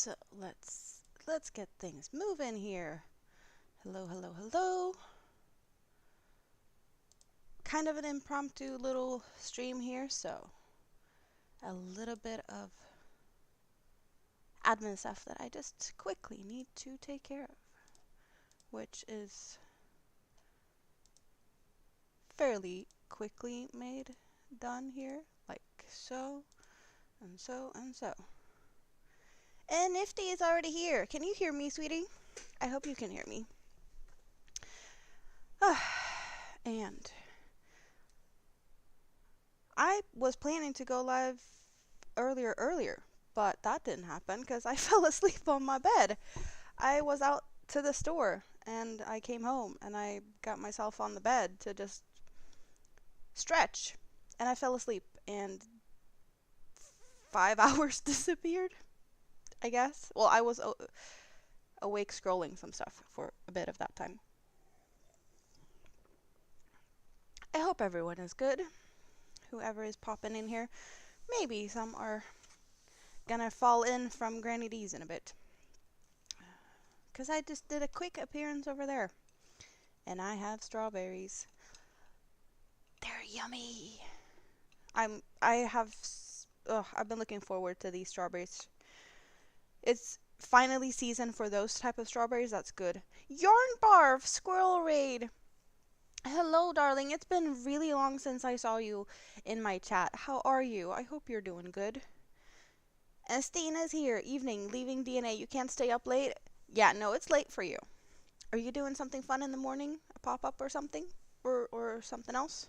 So let's get things moving here. Hello, hello, hello. Kind of an impromptu little stream here, so a little bit of admin stuff that I just quickly need to take care of, which is fairly quickly done here, like so, and so, and so. And Nifty is already here. Can you hear me, sweetie? I hope you can hear me. And I was planning to go live earlier, but that didn't happen because I fell asleep on my bed. I was out to the store and I came home and I got myself on the bed to just stretch and I fell asleep and 5 hours disappeared, I guess. Well, I was awake scrolling some stuff for a bit of that time. I hope everyone is good. Whoever is popping in here. Maybe some are gonna fall in from Granny D's in a bit. Because I just did a quick appearance over there. And I have strawberries. They're yummy. I've been looking forward to these strawberries. It's finally season for those type of strawberries. That's good. Yarn Barf, Squirrel Raid. Hello, darling. It's been really long since I saw you in my chat. How are you? I hope you're doing good. Estina's here. Evening. Leaving DNA. You can't stay up late? Yeah, no, it's late for you. Are you doing something fun in the morning? A pop-up or something? Or something else?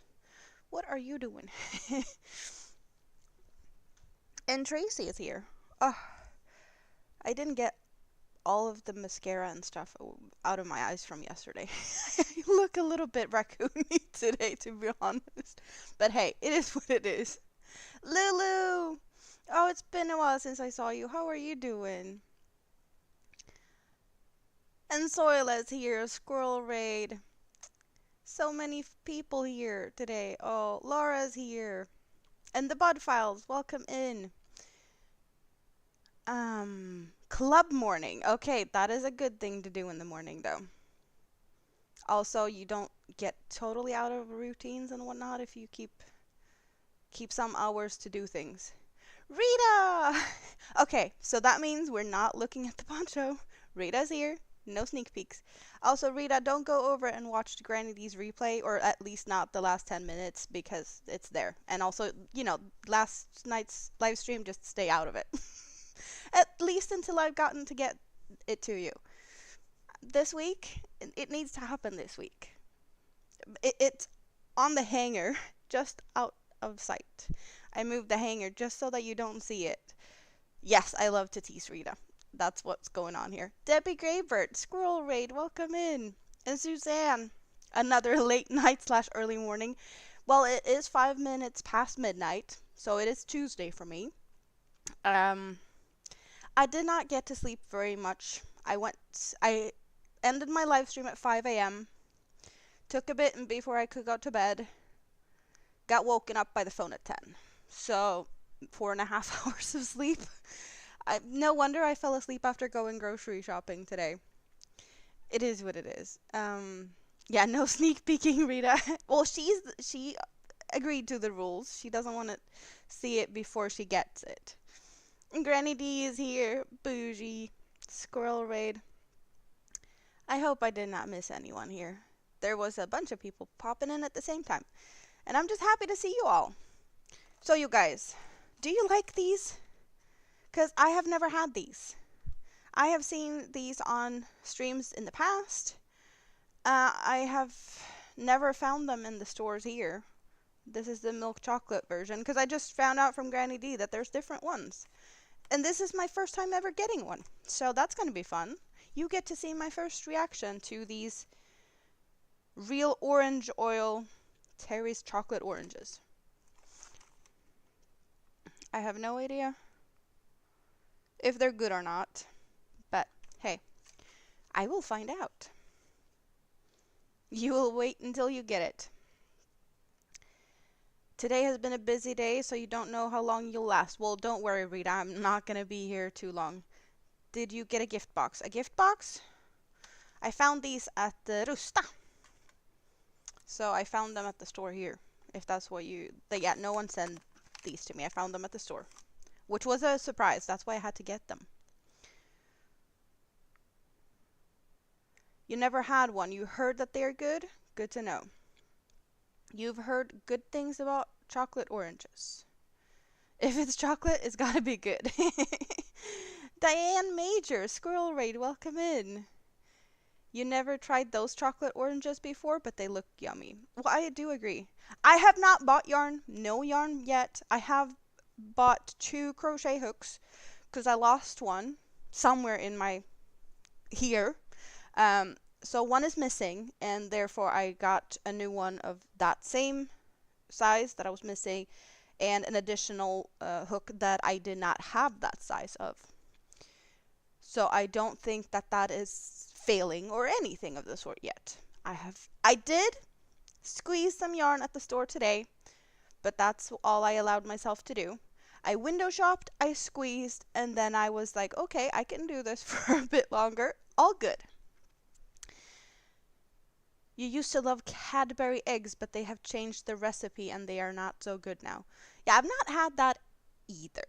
What are you doing? And Tracy is here. I didn't get all of the mascara and stuff out of my eyes from yesterday. I look a little bit raccoony today, to be honest. But hey, it is what it is. Lulu! Oh, it's been a while since I saw you. How are you doing? And Soila's here. Squirrel Raid. So many people here today. Oh, Laura's here. And the Bud Files, welcome in. Club morning. Okay, that is a good thing to do in the morning, though. Also, you don't get totally out of routines and whatnot if you keep some hours to do things. Rita! Okay, so that means we're not looking at the poncho. Rita's here. No sneak peeks. Also, Rita, don't go over and watch Granny D's replay, or at least not the last 10 minutes, because it's there. And also, last night's live stream, just stay out of it. At least until I've gotten to get it to you. This week, it needs to happen this week. It's on the hanger, just out of sight. I moved the hanger just so that you don't see it. Yes, I love to tease Rita. That's what's going on here. Debbie Graybird, Squirrel Raid, welcome in. And Suzanne, another late night / early morning. Well, it is 5 minutes past midnight, so it is Tuesday for me. I did not get to sleep very much. I ended my live stream at 5 a.m. Took a bit before I could go to bed. Got woken up by the phone at 10. So, 4.5 hours of sleep. No wonder I fell asleep after going grocery shopping today. It is what it is. Yeah, no sneak peeking, Rita. Well, she agreed to the rules. She doesn't want to see it before she gets it. And Granny D is here. Bougie. Squirrel Raid. I hope I did not miss anyone here. There was a bunch of people popping in at the same time. And I'm just happy to see you all. So you guys, do you like these? Because I have never had these. I have seen these on streams in the past. I have never found them in the stores here. This is the milk chocolate version because I just found out from Granny D that there's different ones. And this is my first time ever getting one. So that's going to be fun. You get to see my first reaction to these real orange oil Terry's chocolate oranges. I have no idea if they're good or not. But hey, I will find out. You will wait until you get it. Today has been a busy day, so you don't know how long you'll last. Well, don't worry, Rita. I'm not going to be here too long. did you get a gift box? A gift box? I found these at the Rusta. So I found them at the store here. If that's what yeah, no one sent these to me. I found them at the store, which was a surprise. That's why I had to get them. You never had one. You heard that they're good? Good to know. You've heard good things about chocolate oranges. If it's chocolate, it's gotta be good. Diane Major, Squirrel Raid, welcome in. You never tried those chocolate oranges before, but they look yummy. Well, I do agree. I have not bought yarn, no yarn yet. I have bought 2 crochet hooks because I lost one somewhere in my here. So one is missing, and therefore I got a new one of that same size that I was missing, and an additional hook that I did not have that size of. So I don't think that that is failing or anything of the sort yet. I did squeeze some yarn at the store today, but that's all I allowed myself to do. I window shopped, I squeezed, and then I was like, okay, I can do this for a bit longer. All good. You used to love Cadbury eggs, but they have changed the recipe and they are not so good now. Yeah, I've not had that either.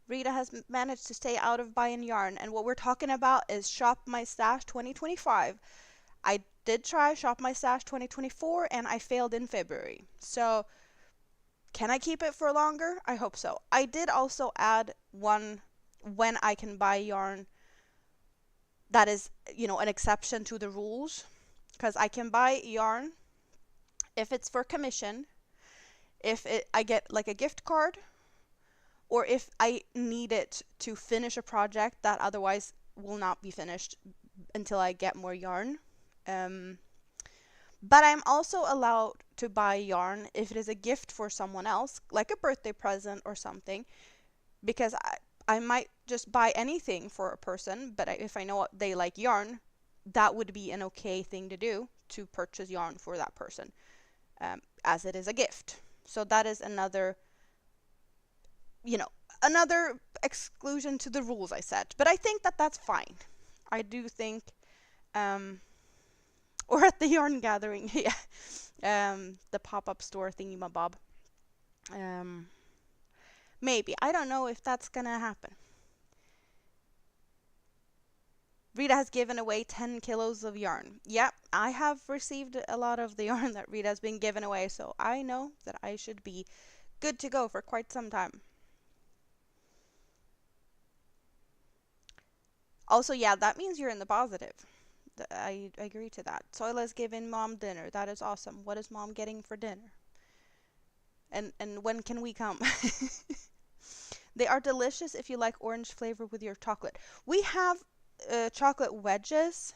Rita has managed to stay out of buying yarn, and what we're talking about is Shop My Stash 2025. I did try Shop My Stash 2024 and I failed in February. So, can I keep it for longer? I hope so. I did also add one when I can buy yarn that is, an exception to the rules, because I can buy yarn if it's for commission, if I get like a gift card, or if I need it to finish a project that otherwise will not be finished until I get more yarn. But I'm also allowed to buy yarn if it is a gift for someone else, like a birthday present or something, because I might just buy anything for a person, but if I know they like yarn, that would be an okay thing to do, to purchase yarn for that person, as it is a gift. So that is another exclusion to the rules I set. But I think that that's fine. I do think, or at the yarn gathering, yeah, the pop-up store thingy-mabob. Maybe. I don't know if that's gonna happen. Rita has given away 10 kilos of yarn. Yep, I have received a lot of the yarn that Rita has been given away, so I know that I should be good to go for quite some time. Also, yeah, that means you're in the positive. I agree to that. Soyla's giving mom dinner. That is awesome. What is mom getting for dinner? And when can we come? They are delicious if you like orange flavor with your chocolate. We have chocolate wedges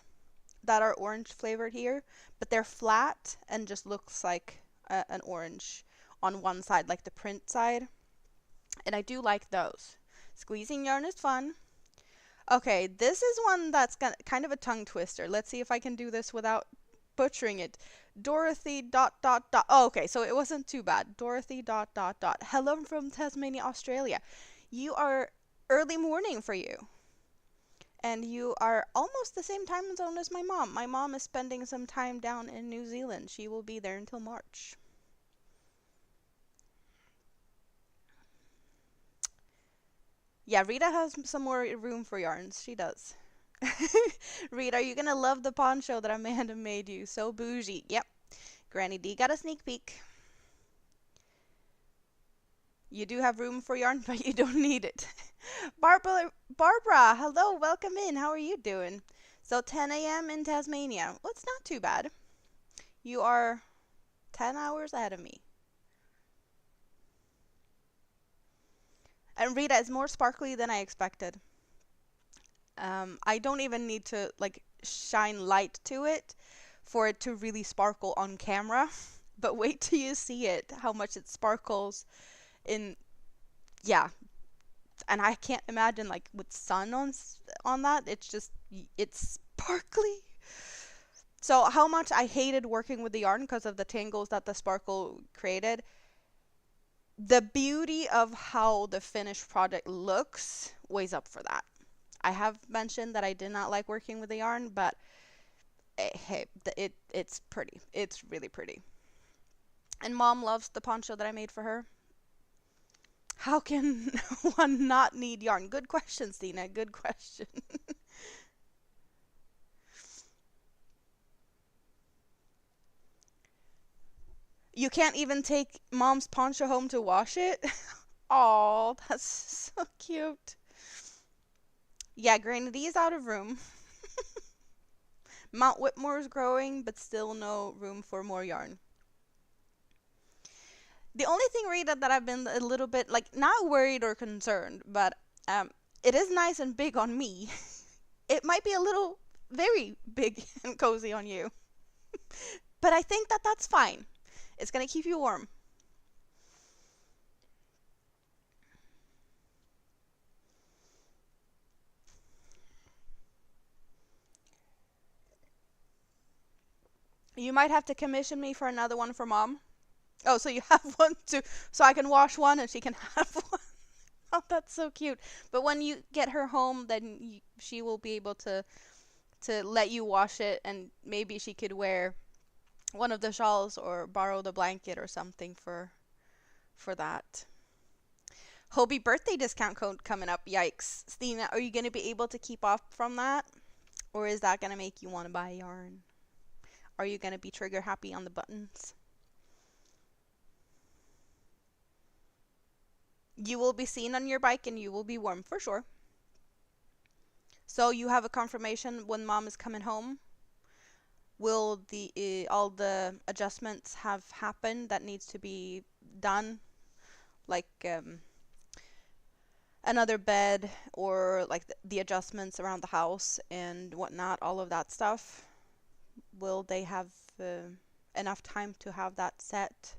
that are orange flavored here, but they're flat and just looks like an orange on one side, like the print side. And I do like those. Squeezing yarn is fun. Okay, this is one that's kind of a tongue twister. Let's see if I can do this without butchering it. Dorothy ... Oh, okay, so it wasn't too bad. Dorothy ... Hello from Tasmania, Australia. You are early morning for you. And you are almost the same time zone as my mom. My mom is spending some time down in New Zealand. She will be there until March. Yeah, Rita has some more room for yarns. She does. Rita, are you gonna love the poncho that Amanda made you? So bougie. Yep. Granny D got a sneak peek. You do have room for yarn, but you don't need it. Barbara, hello, welcome in. How are you doing? So 10 a.m. in Tasmania. Well, it's not too bad. You are 10 hours ahead of me. And Rita is more sparkly than I expected. I don't even need to shine light to it for it to really sparkle on camera. But wait till you see it, how much it sparkles in, yeah. And I can't imagine with sun on that. It's sparkly. So how much I hated working with the yarn because of the tangles that the sparkle created. The beauty of how the finished project looks ways up for that. I have mentioned that I did not like working with the yarn, but hey, it's pretty. It's really pretty. And mom loves the poncho that I made for her. How can one not need yarn? Good question, Stina. Good question. You can't even take mom's poncho home to wash it? Oh, that's so cute. Yeah, Granny is out of room. Mount Whitmore's growing, but still no room for more yarn. The only thing, Rita, that I've been a little bit, like, not worried or concerned, but it is nice and big on me. It might be a little, very big and cozy on you. But I think that that's fine. It's gonna keep you warm. You might have to commission me for another one for mom. Oh, so you have one too, so I can wash one and she can have one. Oh, that's so cute. But when you get her home, then she will be able to let you wash it, and maybe she could wear one of the shawls or borrow the blanket or something for that. Hobie birthday discount code coming up. Yikes. Stina, are you going to be able to keep off from that? Or is that going to make you want to buy yarn? Are you going to be trigger happy on the buttons? You will be seen on your bike and you will be warm for sure. So you have a confirmation when mom is coming home? Will the all the adjustments have happened that needs to be done? Like another bed, or like the adjustments around the house and whatnot, all of that stuff. Will they have enough time to have that set?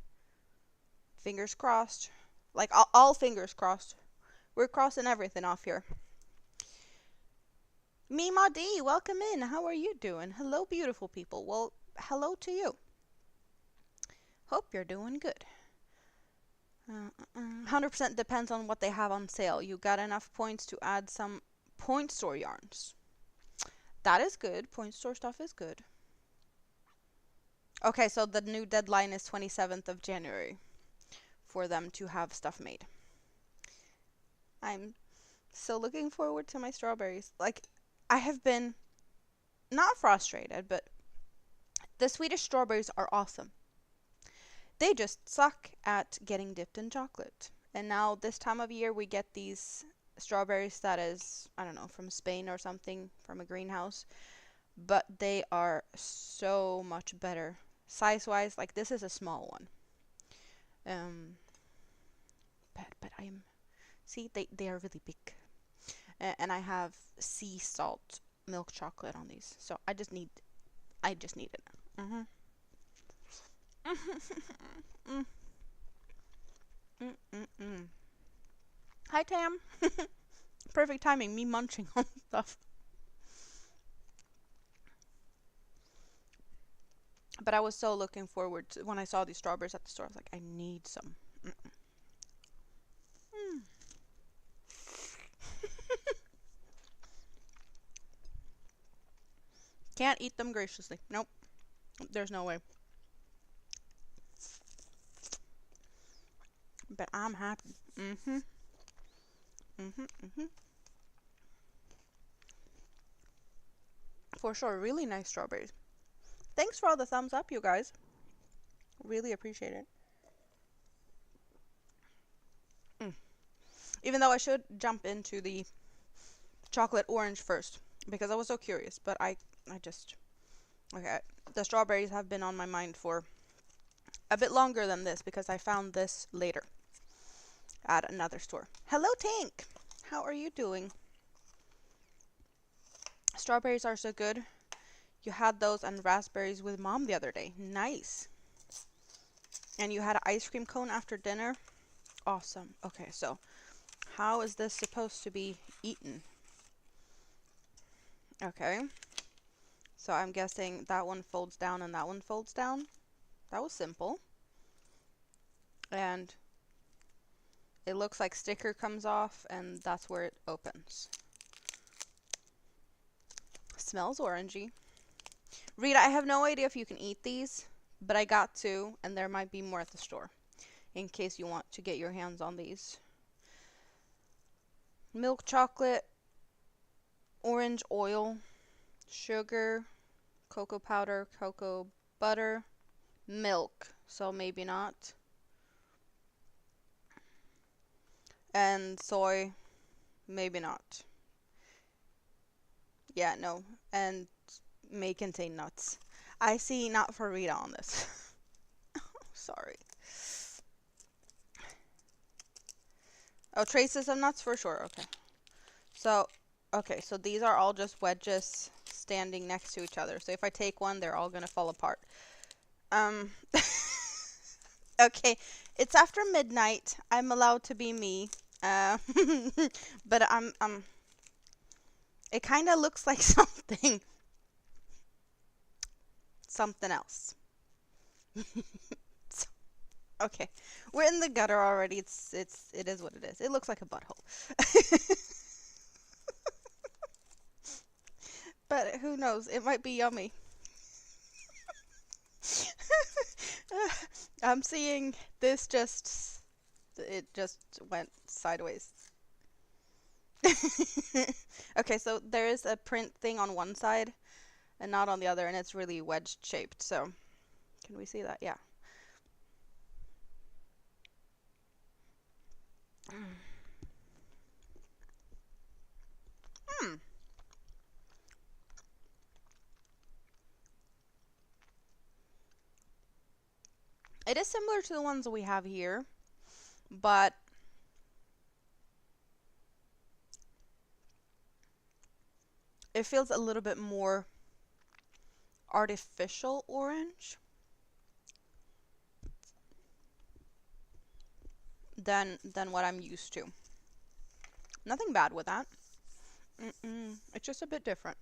Fingers crossed. Like all fingers crossed. We're crossing everything off here. Mima D, welcome in. How are you doing? Hello, beautiful people. Well, hello to you. Hope you're doing good. 100% depends on what they have on sale. You got enough points to add some point store yarns. That is good. Point store stuff is good. Okay, so the new deadline is 27th of January for them to have stuff made. I'm so looking forward to my strawberries. Like, I have been not frustrated, but the Swedish strawberries are awesome. They just suck at getting dipped in chocolate. And now this time of year we get these strawberries that is, I don't know, from Spain or something, from a greenhouse. But they are so much better. Size-wise, like this is a small one. But I'm, see, they are really big. And I have sea salt milk chocolate on these. So I just need it. Mm-hmm. mm. Mm-mm-mm. Hi, Tam. Perfect timing, me munching on stuff. But I was so looking forward to when I saw these strawberries at the store. I was like, I need some. Mm. Can't eat them graciously. Nope. There's no way. But I'm happy. Mm-hmm. Mm-hmm. Mm-hmm. For sure. Really nice strawberries. Thanks for all the thumbs up, you guys. Really appreciate it. Mm. Even though I should jump into the chocolate orange first because I was so curious, but I just okay. The strawberries have been on my mind for a bit longer than this because I found this later at another store. Hello, Tank. How are you doing? Strawberries are so good. You had those and raspberries with mom the other day. Nice. And you had an ice cream cone after dinner. Awesome. Okay, so how is this supposed to be eaten? Okay. So I'm guessing that one folds down and that one folds down. That was simple. And it looks like sticker comes off, and that's where it opens. Smells orangey. Rita, I have no idea if you can eat these, but I got two, and there might be more at the store, in case you want to get your hands on these. Milk chocolate, orange oil, sugar, cocoa powder, cocoa butter, milk, so maybe not, and soy, maybe not. Yeah, no, and may contain nuts. I see not for Rita on this. Sorry. Oh, traces of nuts for sure. Okay. So these are all just wedges standing next to each other. So if I take one, they're all gonna fall apart. Um, okay, it's after midnight. I'm allowed to be me. Uh, but it kind of looks like something else. So, okay, we're in the gutter already. It is what it is. It looks like a butthole. But who knows? It might be yummy. I'm seeing this it just went sideways. Okay, so there is a print thing on one side and not on the other, and it's really wedge shaped. So, can we see that? Yeah. Hmm. It is similar to the ones we have here, but it feels a little bit more artificial orange than what I'm used to. Nothing bad with that. It's just a bit different.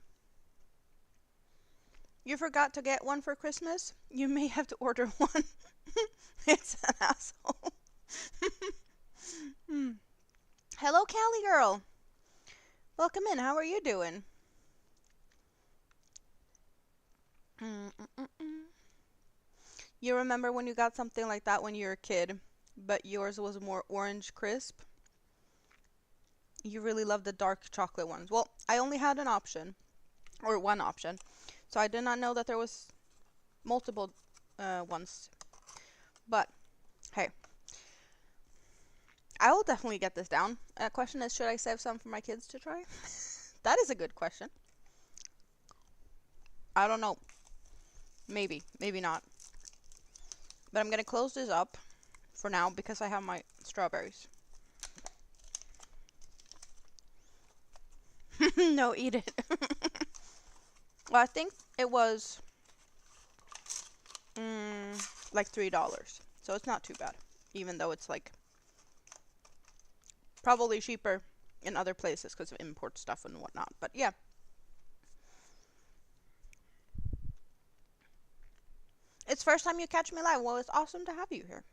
You forgot to get one for Christmas? You may have to order one. It's an asshole. Hello, Callie girl. Welcome in. How are you doing? You remember when you got something like that when you were a kid, but yours was more orange crisp? You really loved the dark chocolate ones. Well, I only had an option, or one option, so I did not know that there was multiple ones. But, hey, I will definitely get this down. Question is, should I save some for my kids to try? That is a good question. I don't know. Maybe, maybe not. But I'm gonna close this up for now because I have my strawberries. No, eat it. Well, I think it was like $3. So it's not too bad. Even though it's like probably cheaper in other places because of import stuff and whatnot. But yeah. It's first time you catch me live. Well, it's awesome to have you here.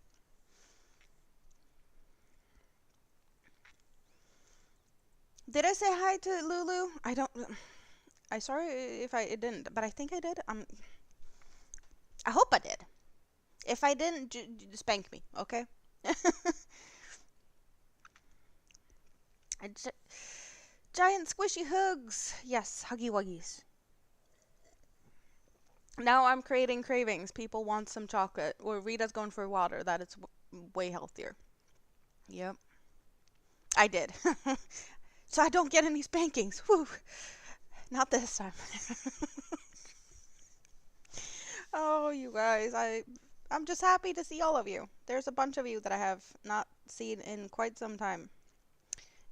Did I say hi to Lulu? I sorry if I didn't, but I think I did. I hope I did. If I didn't, spank me, okay? Giant squishy hugs. Yes, huggy wuggies. Now I'm creating cravings. People want some chocolate. Or Rita's going for water. That is way healthier. Yep. I did. So I don't get any spankings. Whew. Not this time. Oh, you guys. I'm just happy to see all of you. There's a bunch of you that I have not seen in quite some time.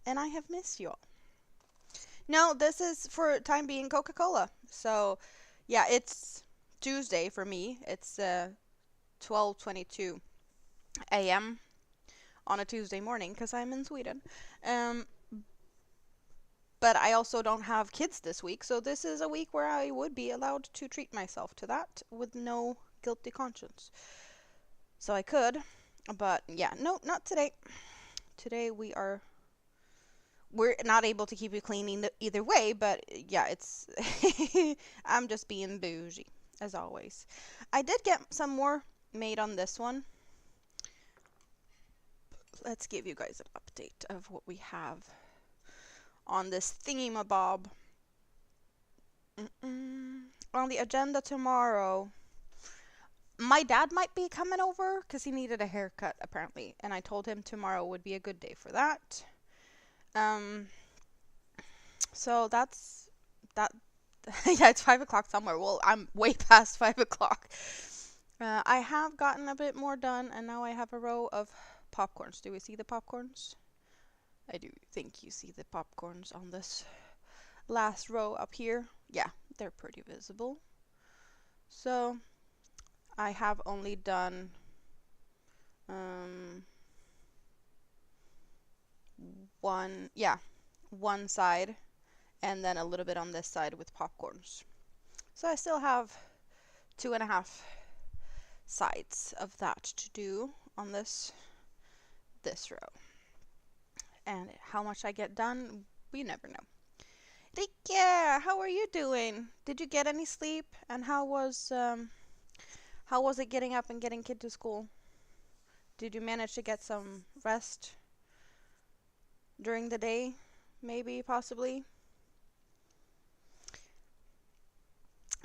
And I have missed you all. No, this is for time being Coca-Cola. So, yeah, it's Tuesday for me. It's 12:22 a.m. on a Tuesday morning because I'm in Sweden. But I also don't have kids this week, so this is a week where I would be allowed to treat myself to that with no guilty conscience. So I could, but yeah, no, not today. today we're not able to keep it clean either way, but yeah, it's I'm just being bougie as always. I did get some more made on this one. Let's give you guys an update of what we have on this thingamabob. On the agenda tomorrow, my dad might be coming over because he needed a haircut apparently, and I told him tomorrow would be a good day for that. So that's that. Yeah, it's 5 o'clock somewhere. Well, I'm way past 5 o'clock. I have gotten a bit more done, and now I have a row of popcorns. Do we see the popcorns? I do think you see the popcorns on this last row up here. Yeah, they're pretty visible. So I have only done one side, and then a little bit on this side with popcorns. So I still have 2.5 sides of that to do on this row. And how much I get done, we never know. Rika, how are you doing? Did you get any sleep? And how was it getting up and getting kid to school? Did you manage to get some rest during the day? Maybe, possibly.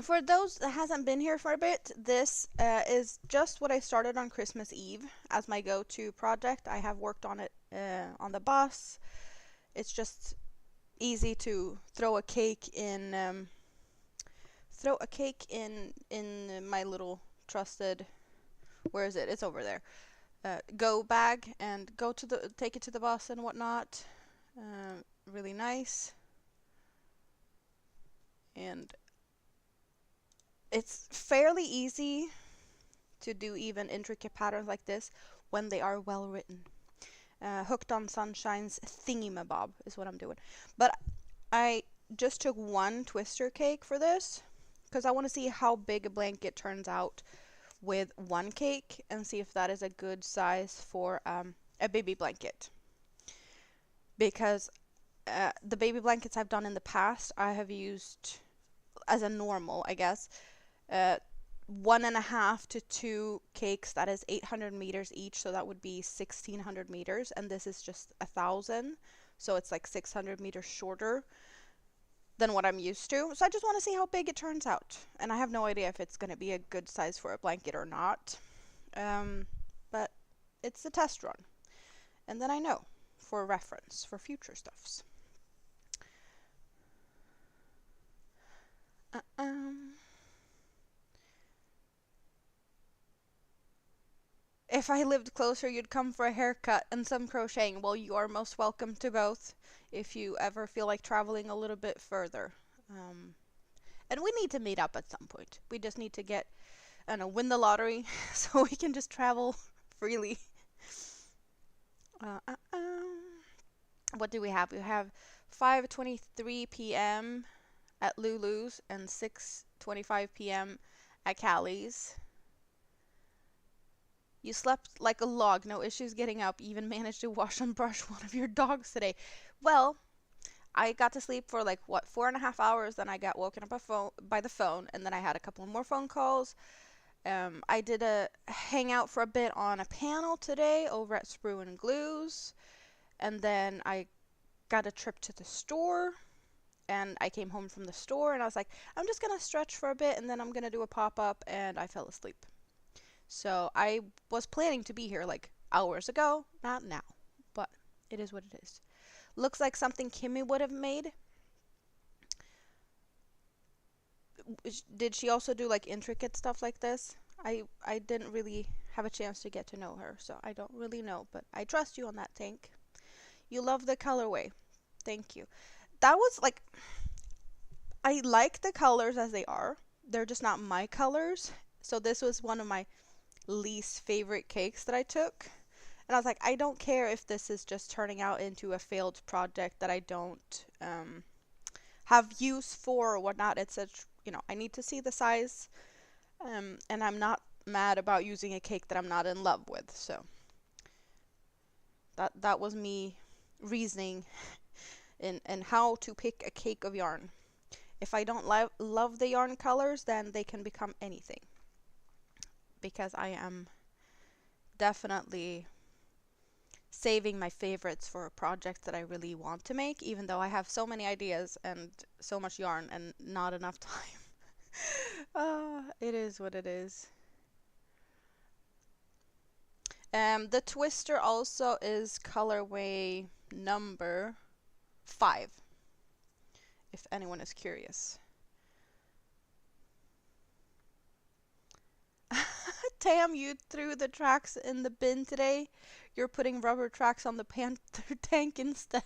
For those that hasn't been here for a bit, this is just what I started on Christmas Eve as my go-to project. I have worked on it on the bus. It's just easy to throw a cake in my little trusted, where is it? It's over there. Go bag and take it to the bus and whatnot. Really nice. And it's fairly easy to do even intricate patterns like this when they are well written. Hooked on Sunshine's thingamabob is what I'm doing. But I just took one twister cake for this because I want to see how big a blanket turns out with one cake and see if that is a good size for a baby blanket. Because the baby blankets I've done in the past, I have used as a normal, I guess, 1.5 to 2 cakes that is 800 meters each, so that would be 1,600 meters, and this is just 1,000, so it's like 600 meters shorter than what I'm used to. So I just want to see how big it turns out, and I have no idea if it's going to be a good size for a blanket or not, but it's a test run, and then I know for reference for future stuffs. If I lived closer, you'd come for a haircut and some crocheting. Well, you are most welcome to both if you ever feel like traveling a little bit further. And we need to meet up at some point. We just need to win the lottery so we can just travel freely. What do we have? We have 5:23 p.m. at Lulu's and 6:25 p.m. at Callie's. You slept like a log, no issues getting up, even managed to wash and brush one of your dogs today. Well, I got to sleep for 4.5 hours, then I got woken up by the phone, and then I had a couple more phone calls. I did a hangout for a bit on a panel today over at Sprue and Glues, and then I got a trip to the store, and I came home from the store, and I was like, I'm just gonna stretch for a bit, and then I'm gonna do a pop-up, and I fell asleep. So I was planning to be here hours ago, not now, but it is what it is. Looks like something Kimmy would have made. Did she also do intricate stuff like this? I didn't really have a chance to get to know her, so I don't really know, but I trust you on that, Tank. You love the colorway. Thank you. That was I like the colors as they are. They're just not my colors. So this was one of my least favorite cakes that I took. And I was like, I don't care if this is just turning out into a failed project that I don't have use for or whatnot. It's I need to see the size. And I'm not mad about using a cake that I'm not in love with, so. That was me reasoning in how to pick a cake of yarn. If I don't love the yarn colors, then they can become anything. Because I am definitely saving my favorites for projects that I really want to make, even though I have so many ideas and so much yarn and not enough time. It is what it is. The twister also is colorway number 5, if anyone is curious. Tam, you threw the tracks in the bin today. You're putting rubber tracks on the Panther tank instead.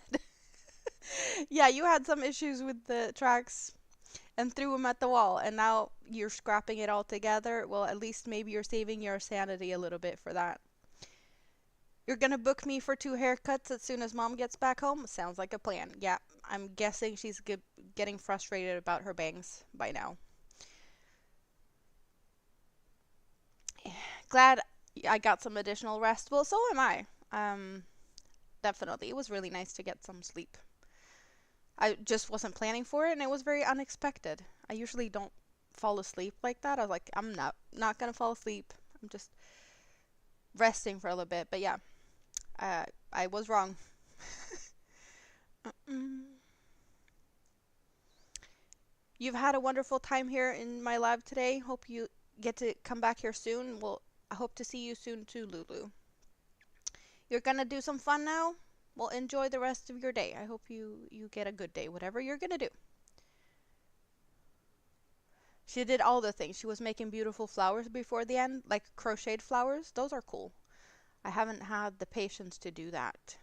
Yeah, you had some issues with the tracks and threw them at the wall, and now you're scrapping it all together. Well, at least maybe you're saving your sanity a little bit for that. You're gonna book me for 2 haircuts as soon as mom gets back home? Sounds like a plan. Yeah, I'm guessing she's getting frustrated about her bangs by now. Glad I got some additional rest. Well, so am I. Definitely. It was really nice to get some sleep. I just wasn't planning for it, and it was very unexpected. I usually don't fall asleep like that. I was like, I'm not gonna fall asleep. I'm just resting for a little bit. But yeah, I was wrong. You've had a wonderful time here in my lab today. Hope you get to come back here soon. Well, I hope to see you soon too, Lulu. You're gonna do some fun now? Well, enjoy the rest of your day. I hope you get a good day, whatever you're gonna do. She did all the things. She was making beautiful flowers before the end, like crocheted flowers. Those are cool. I haven't had the patience to do that.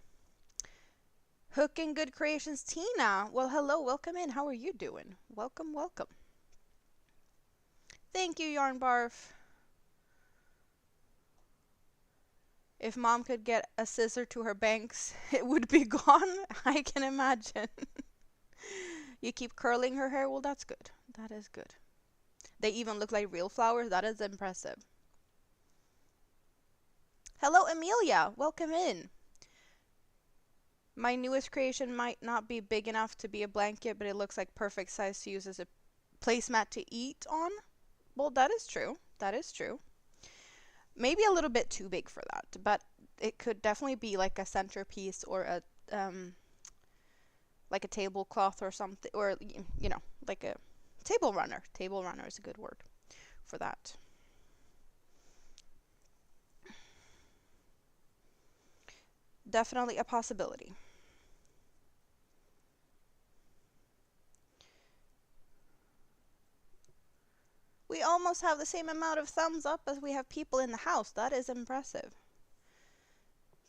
Hook and Good Creations, Tina. Well, hello, welcome in. How are you doing? Welcome, welcome. Thank you, Yarn Barf. If mom could get a scissor to her bangs, it would be gone. I can imagine. You keep curling her hair? Well, that's good. That is good. They even look like real flowers. That is impressive. Hello, Amelia. Welcome in. My newest creation might not be big enough to be a blanket, but it looks like perfect size to use as a placemat to eat on. Well, that is true. That is true. Maybe a little bit too big for that, but it could definitely be like a centerpiece or a like a tablecloth or something, or you know, like a table runner. Table runner is a good word for that. Definitely a possibility. We almost have the same amount of thumbs up as we have people in the house. That is impressive.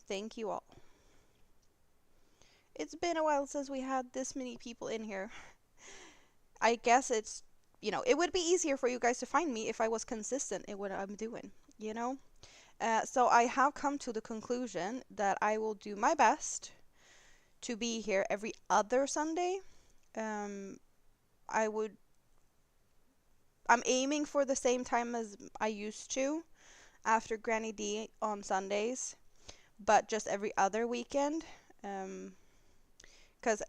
Thank you all. It's been a while since we had this many people in here. I guess it's, you know, it would be easier for you guys to find me if I was consistent in what I'm doing, you know? So I have come to the conclusion that I will do my best to be here every other Sunday. I would I'm aiming for the same time as I used to after Granny D on Sundays, but just every other weekend. Because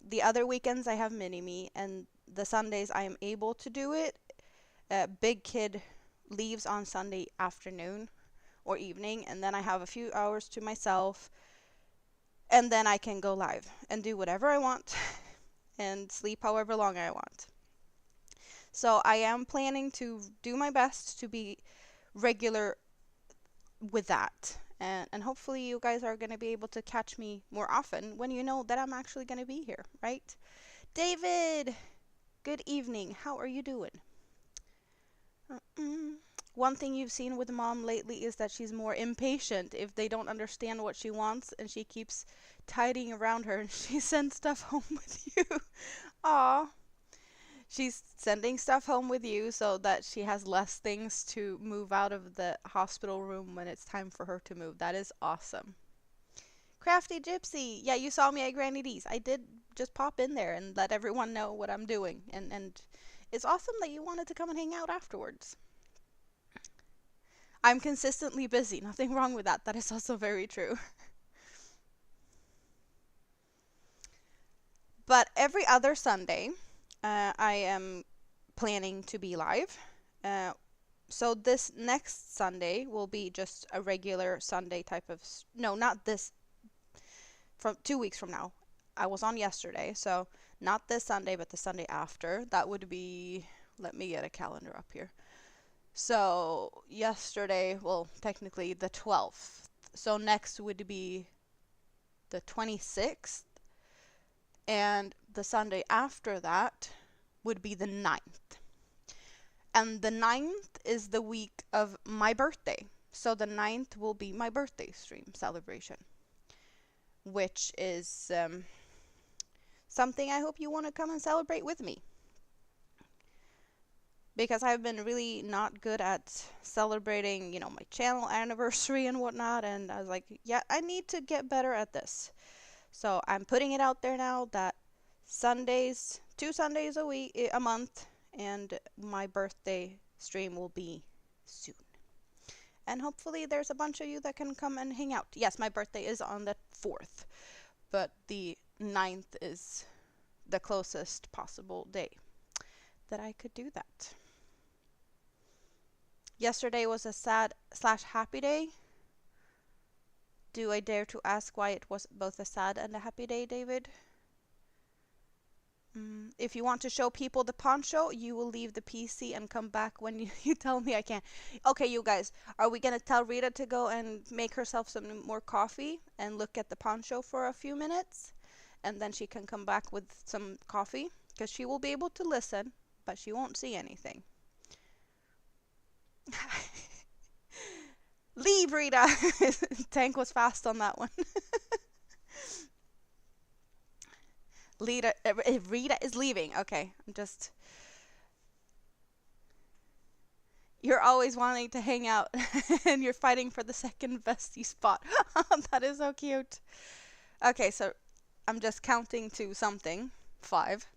the other weekends I have Mini-Me, and the Sundays I am able to do it. Big Kid leaves on Sunday afternoon or evening, and then I have a few hours to myself, and then I can go live and do whatever I want and sleep however long I want. So I am planning to do my best to be regular with that. And hopefully you guys are going to be able to catch me more often when you know that I'm actually going to be here, right? David, good evening. How are you doing? One thing you've seen with mom lately is that she's more impatient if they don't understand what she wants, and she keeps tidying around her and she sends stuff home with you. Aw. She's sending stuff home with you so that she has less things to move out of the hospital room when it's time for her to move. That is awesome. Crafty Gypsy. Yeah, you saw me at Granny D's. I did just pop in there and let everyone know what I'm doing. And it's awesome that you wanted to come and hang out afterwards. I'm consistently busy. Nothing wrong with that. That is also very true. But every other Sunday, I am planning to be live. Uh, so this next Sunday will be just a regular Sunday type of no, not this, from 2 weeks from now. I was on yesterday, so not this Sunday, but the Sunday after. That would be, let me get a calendar up here. So yesterday, well, technically the 12th. So next would be the 26th, and the Sunday after that would be the 9th. And the 9th is the week of my birthday. So the 9th will be my birthday stream celebration, which is something I hope you want to come and celebrate with me. Because I've been really not good at celebrating, my channel anniversary and whatnot, and I was like, yeah, I need to get better at this. So I'm putting it out there now that Sundays, 2 Sundays a month, and my birthday stream will be soon. And hopefully there's a bunch of you that can come and hang out. Yes, my birthday is on the 4th, but the 9th is the closest possible day that I could do that. Yesterday was a sad/happy day. Do I dare to ask why it was both a sad and a happy day, David? If you want to show people the poncho, you will leave the PC and come back when you tell me I can. Okay, you guys, are we gonna tell Rita to go and make herself some more coffee and look at the poncho for a few minutes? And then she can come back with some coffee? Because she will be able to listen, but she won't see anything. Leave, Rita! Tank was fast on that one. Rita is leaving. Okay, You're always wanting to hang out and you're fighting for the second bestie spot. That is so cute. Okay, so I'm just counting to something. 5,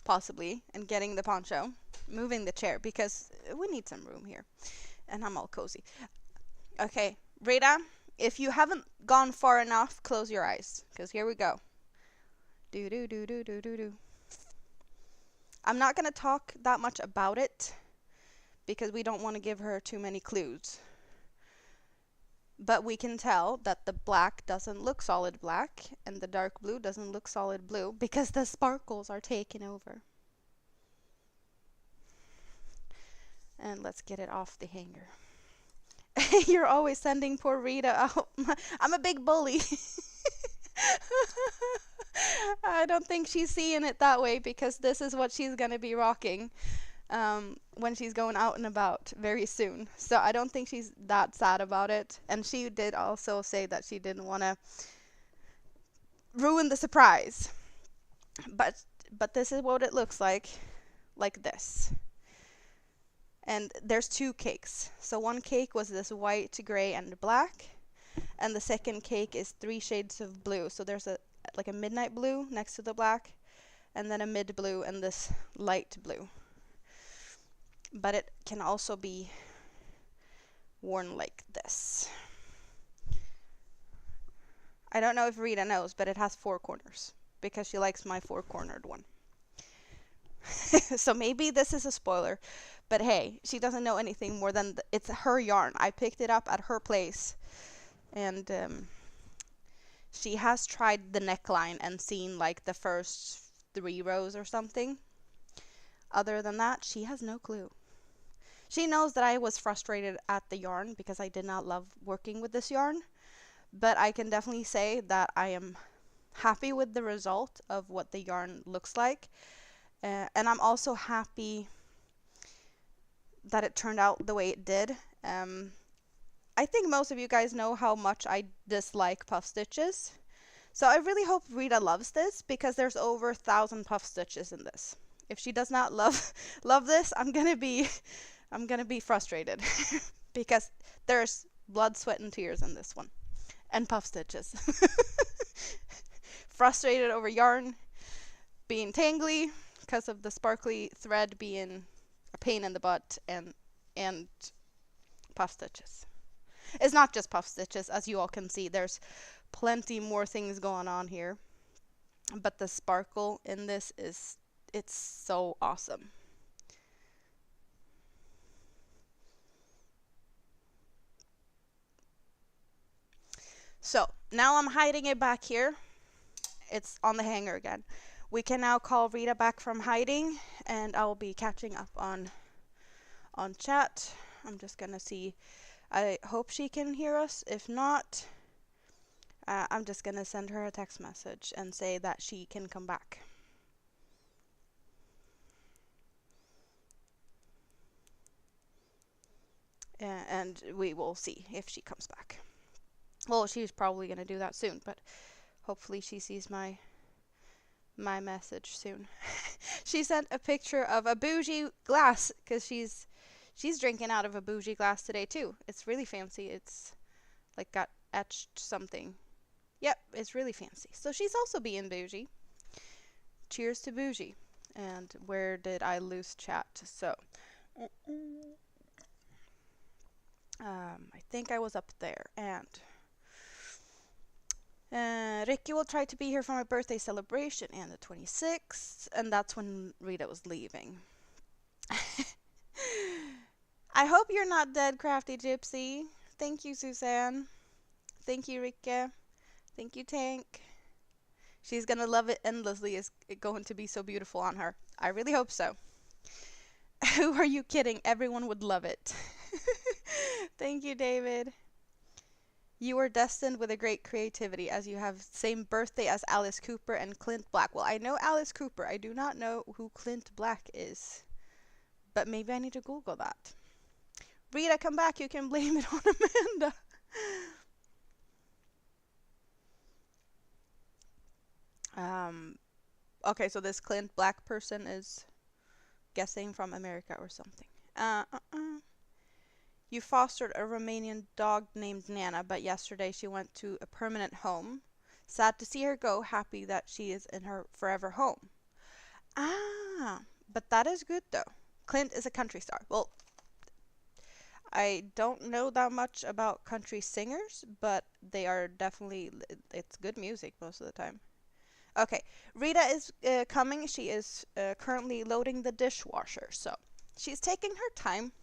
possibly, and getting the poncho. Moving the chair because we need some room here. And I'm all cozy. Okay, Rita, if you haven't gone far enough, close your eyes. Because here we go. Do do do do do do do. I'm not going to talk that much about it because we don't want to give her too many clues. But we can tell that the black doesn't look solid black and the dark blue doesn't look solid blue because the sparkles are taken over. And let's get it off the hanger. You're always sending poor Rita out. I'm a big bully. I don't think she's seeing it that way because this is what she's going to be rocking when she's going out and about very soon. So I don't think she's that sad about it. And she did also say that she didn't want to ruin the surprise. But this is what it looks like this. And there's 2 cakes. So one cake was this white, gray, and black. And the second cake is 3 shades of blue. So there's a midnight blue next to the black, and then a mid blue and this light blue. But it can also be worn like this. I don't know if Rita knows, but it has 4 corners because she likes my 4-cornered one. So maybe this is a spoiler, but hey, she doesn't know anything more than it's her yarn. I picked it up at her place, and she has tried the neckline and seen like the first 3 rows or something. Other than that, she has no clue. She knows that I was frustrated at the yarn because I did not love working with this yarn, but I can definitely say that I am happy with the result of what the yarn looks like. And I'm also happy that it turned out the way it did. I think most of you guys know how much I dislike puff stitches. So I really hope Rita loves this because there's over 1,000 puff stitches in this. If she does not love this, I'm gonna be frustrated because there's blood, sweat, and tears in this one, and puff stitches. Frustrated over yarn being tangly because of the sparkly thread being a pain in the butt, and puff stitches. It's not just puff stitches, as you all can see. There's plenty more things going on here. but the sparkle in this is, it's so awesome. So now I'm hiding it back here. It's on the hanger again. We can now call Rita back from hiding, and I'll be catching up on chat. I'm just gonna see. I hope she can hear us. If not, I'm just gonna send her a text message and say that she can come back. And we will see if she comes back. Well, she's probably gonna do that soon, but hopefully she sees my message soon. She sent a picture of a bougie glass because she's drinking out of a bougie glass today too. It's really fancy. It's like got etched something. Yep, it's really fancy. So she's also being bougie. Cheers to bougie. And where did I lose chat? So I think I was up there, and Ricky will try to be here for my birthday celebration and the 26th, and that's when Rita was leaving. I hope you're not dead, Crafty Gypsy. Thank you, Suzanne. Thank you, Rika. Thank you, Tank. She's gonna love it endlessly. It's going to be so beautiful on her. I really hope so. Who are you kidding? Everyone would love it. Thank you, David. You are destined with a great creativity as you have same birthday as Alice Cooper and Clint Black. Well, I know Alice Cooper. I do not know who Clint Black is. But maybe I need to Google that. Rita, come back. You can blame it on Amanda. Okay, so this Clint Black person is guessing from America or something. You fostered a Romanian dog named Nana, but yesterday she went to a permanent home. Sad to see her go, happy that she is in her forever home. Ah, but that is good though. Clint is a country star. Well, I don't know that much about country singers, but they are definitely, it's good music most of the time. Okay, Rita is coming. She is currently loading the dishwasher, so she's taking her time.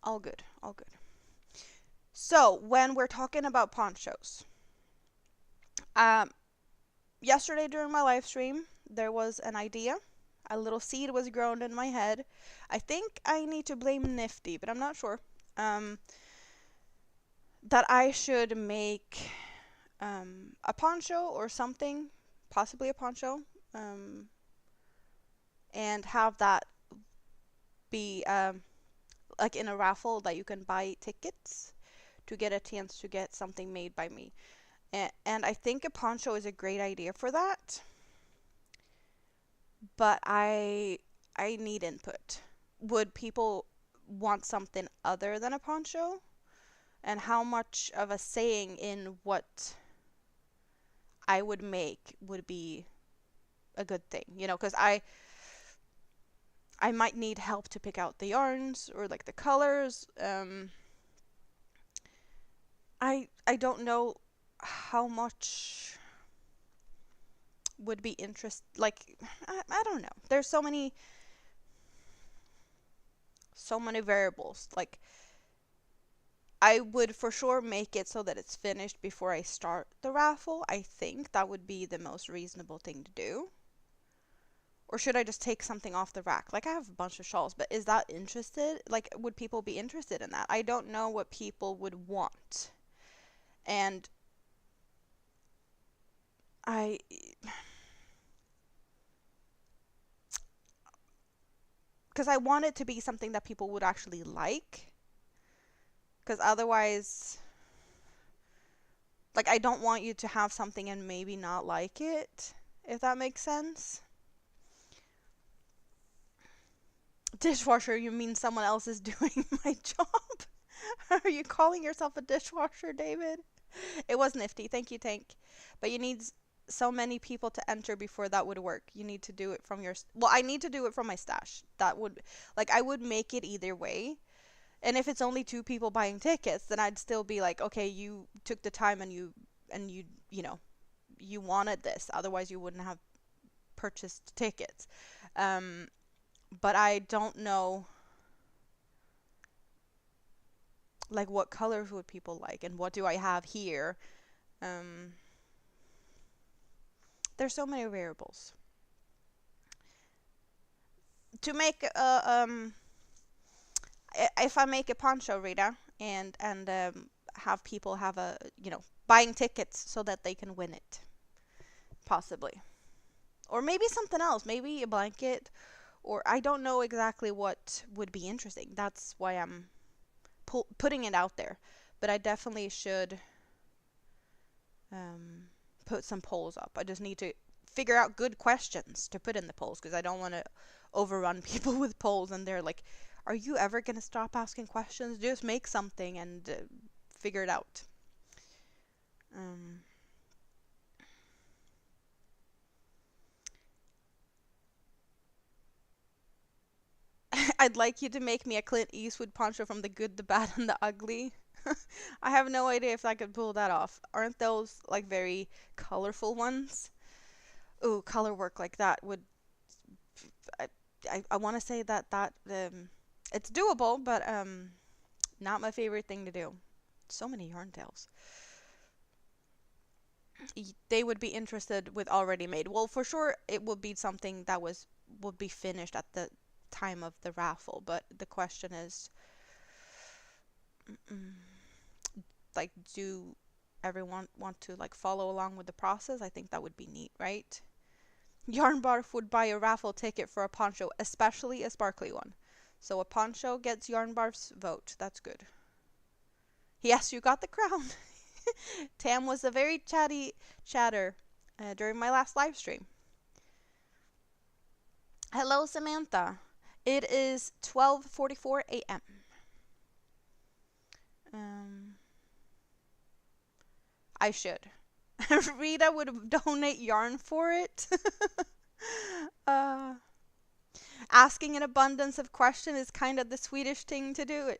All good, all good. So, when we're talking about ponchos, um, yesterday during my live stream, there was an idea. A little seed was grown in my head. I think I need to blame Nifty, but I'm not sure. That I should make a poncho or something, possibly a poncho, and have that be like in a raffle that you can buy tickets to get a chance to get something made by me. And I think a poncho is a great idea for that. But I need input. Would people want something other than a poncho? And how much of a saying in what I would make would be a good thing, you know, because I might need help to pick out the yarns or like the colors. I don't know how much would be like I don't know. There's so many variables. Like I would for sure make it so that it's finished before I start the raffle. I think that would be the most reasonable thing to do. Or should I just take something off the rack? Like I have a bunch of shawls, but is that interested? Like would people be interested in that? I don't know what people would want. And because I want it to be something that people would actually like. Because otherwise, like, I don't want you to have something and maybe not like it, if that makes sense. Dishwasher, you mean someone else is doing my job? Are you calling yourself a dishwasher, David? It was nifty. Thank you, Tank. But you need so many people to enter before that would work. You need to do it from your... Well, I need to do it from my stash. That would... Like, I would make it either way. And if it's only 2 people buying tickets, then I'd still be like, okay, you took the time and you know, you wanted this, otherwise you wouldn't have purchased tickets. Um, but I don't know like what colors would people like and what do I have here. Um, there's so many variables. To make if I make a poncho, Rita, and have people have a buying tickets so that they can win it, possibly, or maybe something else, maybe a blanket, or I don't know exactly what would be interesting. That's why I'm putting it out there, but I definitely should um, put some polls up. I just need to figure out good questions to put in the polls because I don't want to overrun people with polls and they're like, are you ever going to stop asking questions? Just make something and figure it out. Um, I'd like you to make me a Clint Eastwood poncho from The Good, the Bad, and the Ugly. I have no idea if I could pull that off. Aren't those like very colorful ones? Ooh, color work like that would. I I want to say that it's doable, but not my favorite thing to do. So many yarn tails. They would be interested with already made. Well, for sure, it would be something that would be finished at the time of the raffle. But the question is, mm, like, do everyone want to like follow along with the process? I think that would be neat, right? Yarnbarf would buy a raffle ticket for a poncho, especially a sparkly one. So a poncho gets Yarnbarf's vote. That's good. Yes, you got the crown. Tam was a very chatty chatter during my last live stream. Hello, Samantha. It is 12:44 a.m. Um, I should. Rita would donate yarn for it. uh, Asking an abundance of question is kind of the Swedish thing to do.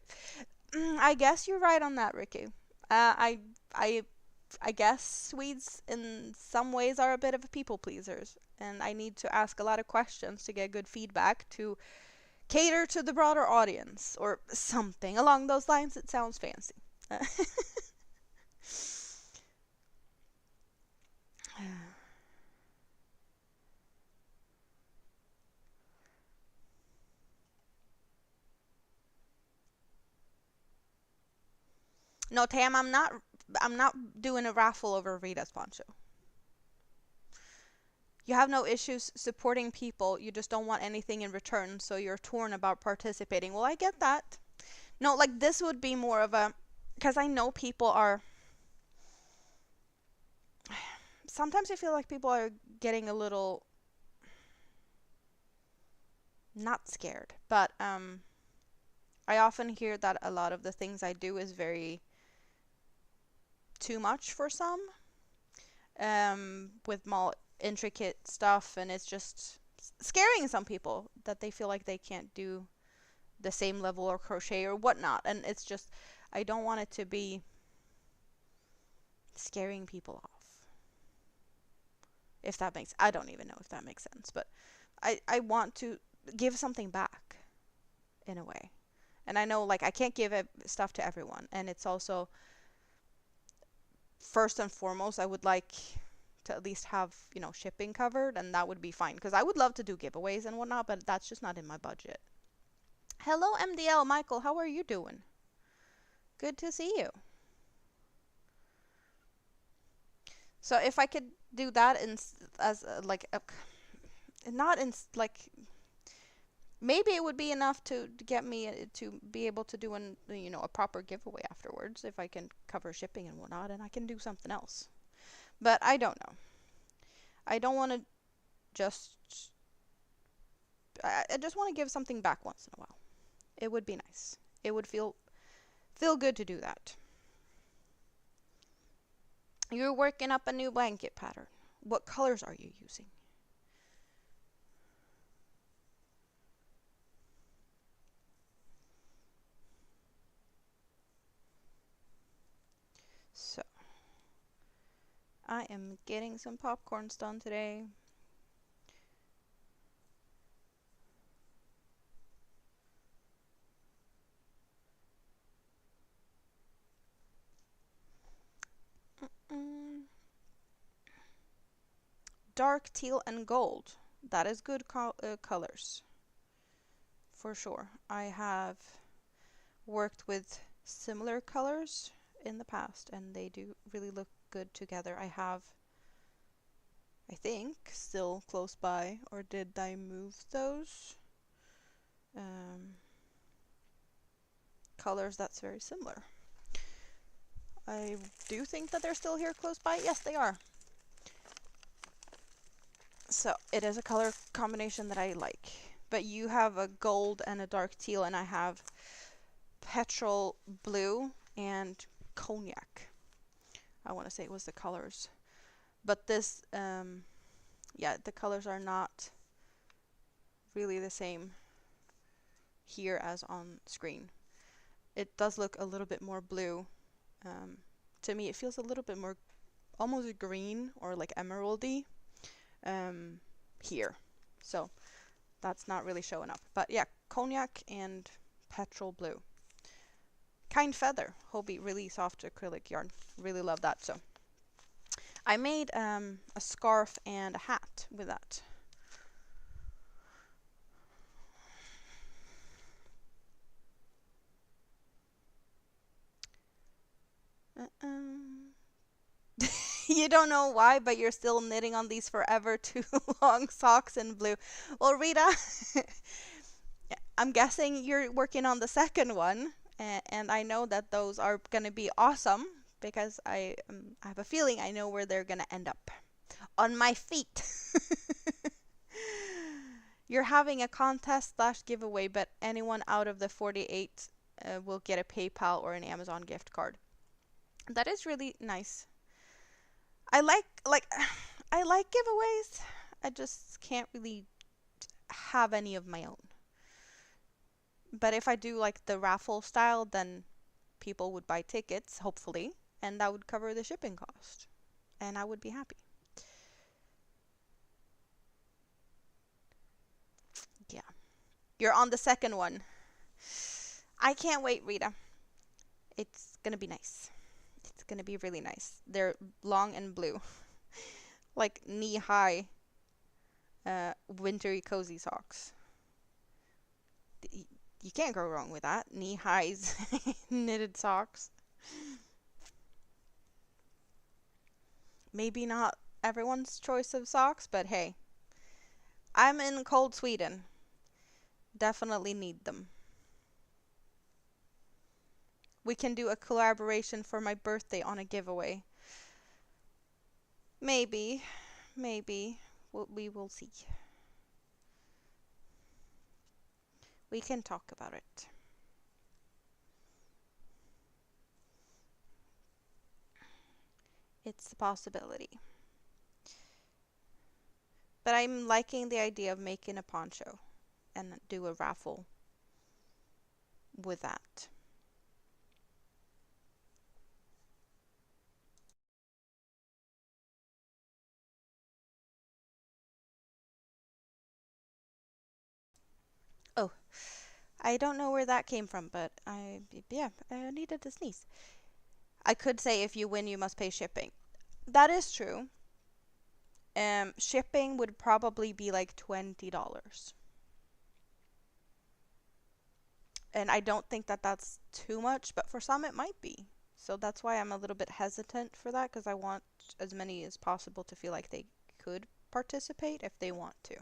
I guess you're right on that, Ricky. I I I guess Swedes in some ways are a bit of a people pleasers, and I need to ask a lot of questions to get good feedback to cater to the broader audience or something along those lines. It sounds fancy. No, Tam, I'm not doing a raffle over Rita's poncho. You have no issues supporting people, you just don't want anything in return, so you're torn about participating. Well, I get that. No, like this would be more of a, because I know people are, sometimes I feel like people are getting a little, not scared, but I often hear that a lot of the things I do is very too much for some, with more intricate stuff, and it's just scaring some people that they feel like they can't do the same level of crochet or whatnot, and it's just, I don't want it to be scaring people off. If that makes, I don't even know if that makes sense, but I want to give something back in a way. And I know like I can't give stuff to everyone, and it's also first and foremost I would like to at least have, shipping covered, and that would be fine because I would love to do giveaways and whatnot, but that's just not in my budget. Hello MDL Michael, how are you doing? Good to see you. So if I could do that in as like a, not in like, maybe it would be enough to get me to be able to do a proper giveaway afterwards if I can cover shipping and whatnot, and I can do something else. But I don't know. I don't want to just. I just want to give something back once in a while. It would be nice. It would feel good to do that. You're working up a new blanket pattern. What colors are you using? So, I am getting some popcorns done today. Mm. Dark teal and gold. That is good colors. For sure. I have worked with similar colors in the past and they do really look good together. I have, I think, still close by, or did I move those? Colors that's very similar. I do think that they're still here close by. Yes, they are. So it is a color combination that I like. But you have a gold and a dark teal, and I have petrol blue and cognac. I want to say it was the colors. But this, yeah, the colors are not really the same here as on screen. It does look a little bit more blue. To me, it feels a little bit more almost green or like emeraldy here. So that's not really showing up. But yeah, cognac and petrol blue. Kind feather, Hobie, really soft acrylic yarn. Really love that. So I made a scarf and a hat with that. You don't know why, but you're still knitting on these forever too long socks in blue. Well, Rita, I'm guessing you're working on the second one, and I know that those are going to be awesome because I have a feeling I know where they're going to end up. On my feet. You're having a contest / giveaway, but anyone out of the 48 will get a PayPal or an Amazon gift card. That is really nice. I like I like giveaways. I just can't really have any of my own. But if I do like the raffle style, then people would buy tickets, hopefully, and that would cover the shipping cost. And I would be happy. Yeah. You're on the second one. I can't wait, Rita. It's gonna be nice. It's gonna be really nice. They're long and blue. Like knee-high wintry cozy socks. You can't go wrong with that. Knee-highs knitted socks. Maybe not everyone's choice of socks, but hey. I'm in cold Sweden. Definitely need them. We can do a collaboration for my birthday on a giveaway. Maybe. Maybe. We will see. We can talk about it. It's a possibility. But I'm liking the idea of making a poncho and do a raffle with that. Oh, I don't know where that came from, but I needed to sneeze. I could say if you win, you must pay shipping. That is true. Shipping would probably be like $20. And I don't think that that's too much, but for some it might be. So that's why I'm a little bit hesitant for that, because I want as many as possible to feel like they could participate if they want to.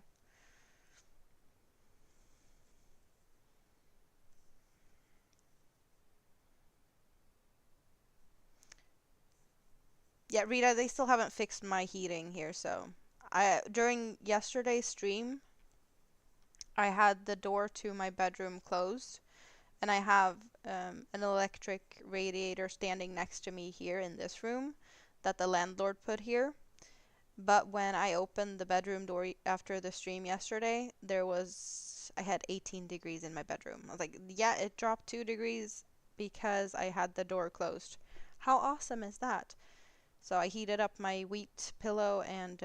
Yeah, Rita, they still haven't fixed my heating here, so during yesterday's stream, I had the door to my bedroom closed, and I have an electric radiator standing next to me here in this room that the landlord put here. But when I opened the bedroom door after the stream yesterday, I had 18 degrees in my bedroom. I was like, yeah, it dropped 2 degrees because I had the door closed. How awesome is that? So I heated up my wheat pillow and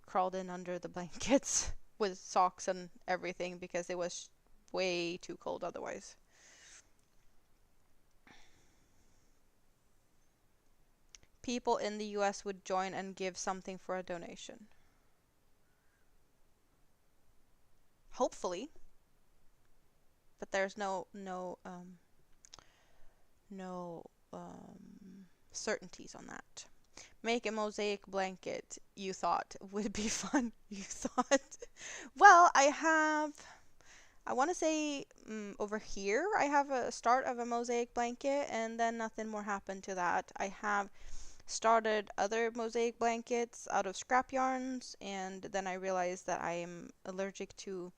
crawled in under the blankets with socks and everything because it was way too cold otherwise. People in the US would join and give something for a donation. Hopefully, but there's no certainties on that. Make a mosaic blanket, you thought would be fun. You thought. Well, I want to say over here, I have a start of a mosaic blanket, and then nothing more happened to that. I have started other mosaic blankets out of scrap yarns, and then I realized that I am allergic to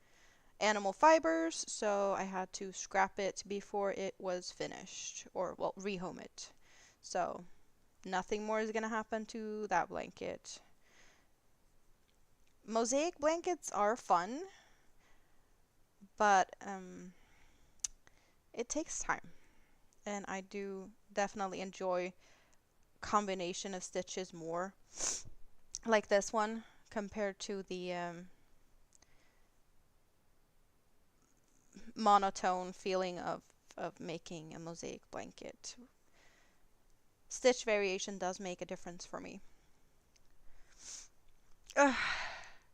animal fibers, so I had to scrap it before it was finished, or, well, rehome it. So nothing more is going to happen to that blanket. Mosaic blankets are fun, but it takes time. And I do definitely enjoy combination of stitches more. Like this one compared to the monotone feeling of making a mosaic blanket. Stitch variation does make a difference for me.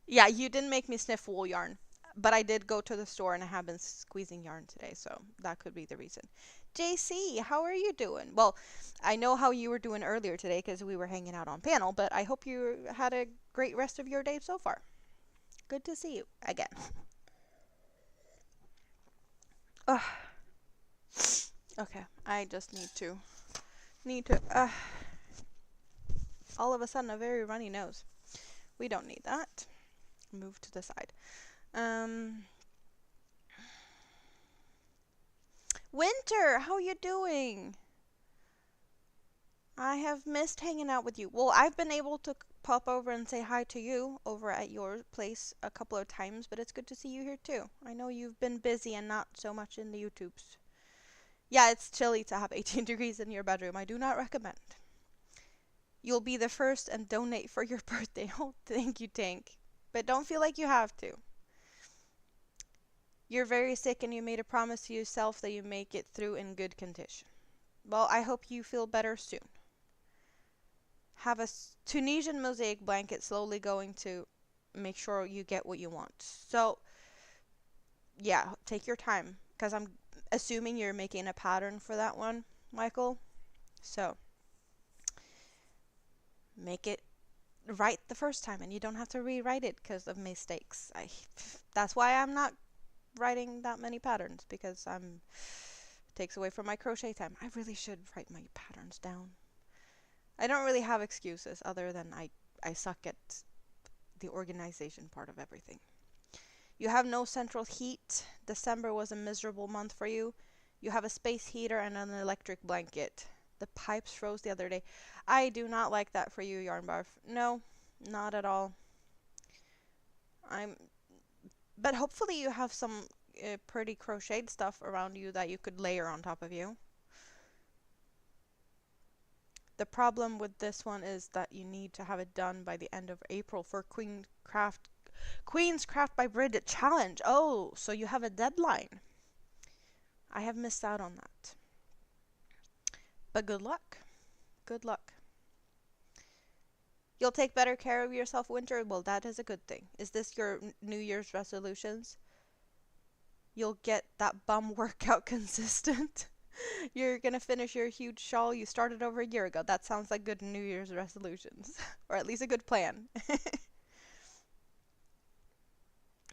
Yeah, you didn't make me sniff wool yarn, but I did go to the store and I have been squeezing yarn today, so that could be the reason. JC, how are you doing? Well, I know how you were doing earlier today because we were hanging out on panel, but I hope you had a great rest of your day so far. Good to see you again. Ugh. Okay, I just need to all of a sudden a very runny nose. We don't need that. Move to the side. Winter, how you doing? I have missed hanging out with you. Well, I've been able to pop over and say hi to you over at your place a couple of times, but it's good to see you here too. I know you've been busy and not so much in the YouTubes. Yeah, it's chilly to have 18 degrees in your bedroom. I do not recommend. You'll be the first and donate for your birthday. Oh, thank you, Tank. But don't feel like you have to. You're very sick and you made a promise to yourself that you make it through in good condition. Well, I hope you feel better soon. Have a Tunisian mosaic blanket slowly going to make sure you get what you want. So, yeah, take your time because I'm assuming you're making a pattern for that one, Michael. So, make it right the first time and you don't have to rewrite it because of mistakes. That's why I'm not writing that many patterns because takes away from my crochet time. I really should write my patterns down. I don't really have excuses other than I suck at the organization part of everything. You have no central heat. December was a miserable month for you. You have a space heater and an electric blanket. The pipes froze the other day. I do not like that for you, Yarn Barf. No, not at all. But hopefully you have some pretty crocheted stuff around you that you could layer on top of you. The problem with this one is that you need to have it done by the end of April for Queen's Craft by Bridget challenge. Oh, so you have a deadline. I have missed out on that. But good luck. Good luck. You'll take better care of yourself, Winter. Well, that is a good thing. Is this your New Year's resolutions? You'll get that bum workout consistent. You're gonna finish your huge shawl you started over a year ago. That sounds like good New Year's resolutions. Or at least a good plan.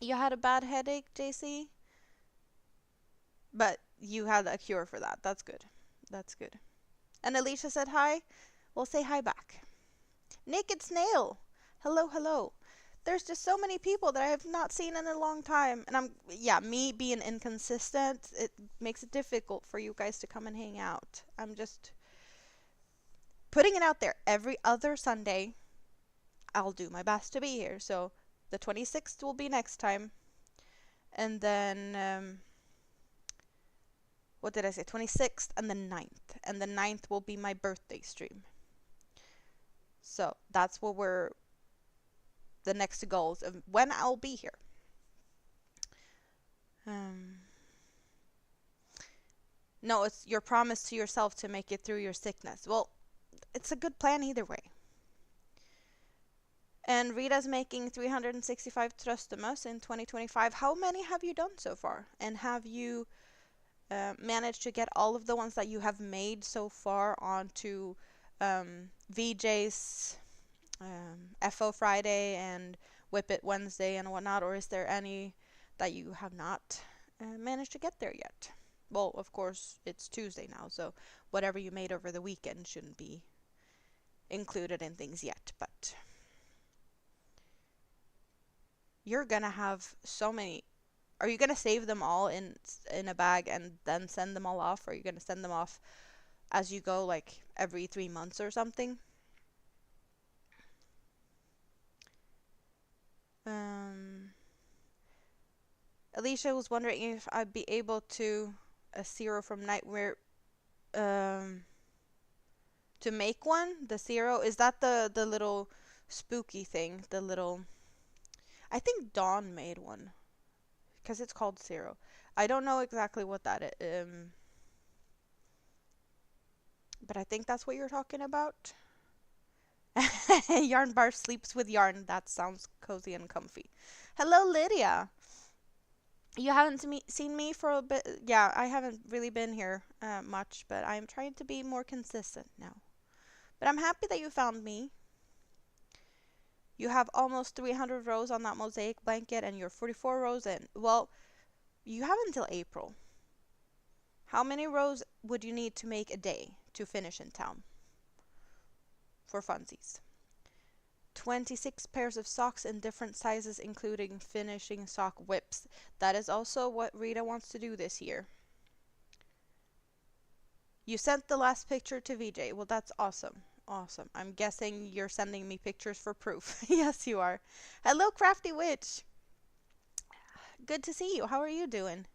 You had a bad headache, JC? But you had a cure for that. That's good. That's good. And Alicia said hi? Well, say hi back. Naked Snail! Hello, hello. There's just so many people that I have not seen in a long time. And me being inconsistent, it makes it difficult for you guys to come and hang out. I'm just putting it out there. Every other Sunday, I'll do my best to be here. So the 26th will be next time. And then, what did I say? 26th and the 9th. And the 9th will be my birthday stream. So that's what we're the next goals of when I'll be here. Um, no, it's your promise to yourself to make it through your sickness. Well, it's a good plan either way. And Rita's making 365 Tröstemus in 2025. How many have you done so far? And have you managed to get all of the ones that you have made so far onto VJ's FO Friday and Whip It Wednesday and whatnot? Or is there any that you have not managed to get there yet? Well, of course, it's Tuesday now, so whatever you made over the weekend shouldn't be included in things yet, but you're gonna have so many. Are you gonna save them all in a bag and then send them all off? Or are you gonna send them off as you go, like every 3 months or something? Alicia was wondering if I'd be able to a zero from Nightmare to make one. The zero, is that the little spooky thing? The little, I think Dawn made one because it's called zero. I don't know exactly what that is, but I think that's what you're talking about. Yarn bar sleeps with yarn. That sounds cozy and comfy. Hello, Lydia. You haven't seen me for a bit. Yeah, I haven't really been here much, but I'm trying to be more consistent now. But I'm happy that you found me. You have almost 300 rows on that mosaic blanket, and you're 44 rows in. Well, you have until April. How many rows would you need to make a day to finish in town? For funsies. 26 pairs of socks in different sizes, including finishing sock whips. That is also what Rita wants to do this year. You sent the last picture to VJ. Well, that's awesome. Awesome. I'm guessing you're sending me pictures for proof. Yes, you are. Hello, Crafty Witch. Good to see you. How are you doing?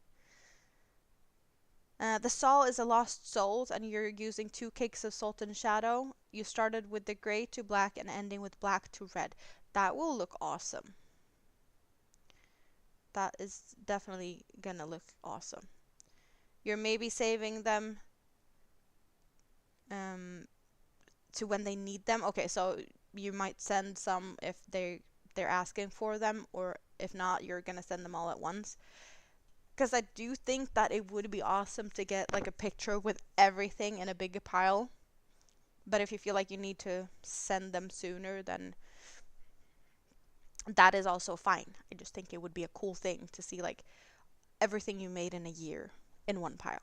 The Sol is a Lost Souls, and you're using 2 cakes of Salt and Shadow. You started with the gray to black and ending with black to red. That will look awesome. That is definitely gonna look awesome. You're maybe saving them to when they need them. Okay, so you might send some if they're asking for them, or if not, you're gonna send them all at once. Because I do think that it would be awesome to get like a picture with everything in a big pile. But if you feel like you need to send them sooner, then that is also fine. I just think it would be a cool thing to see like everything you made in a year in one pile.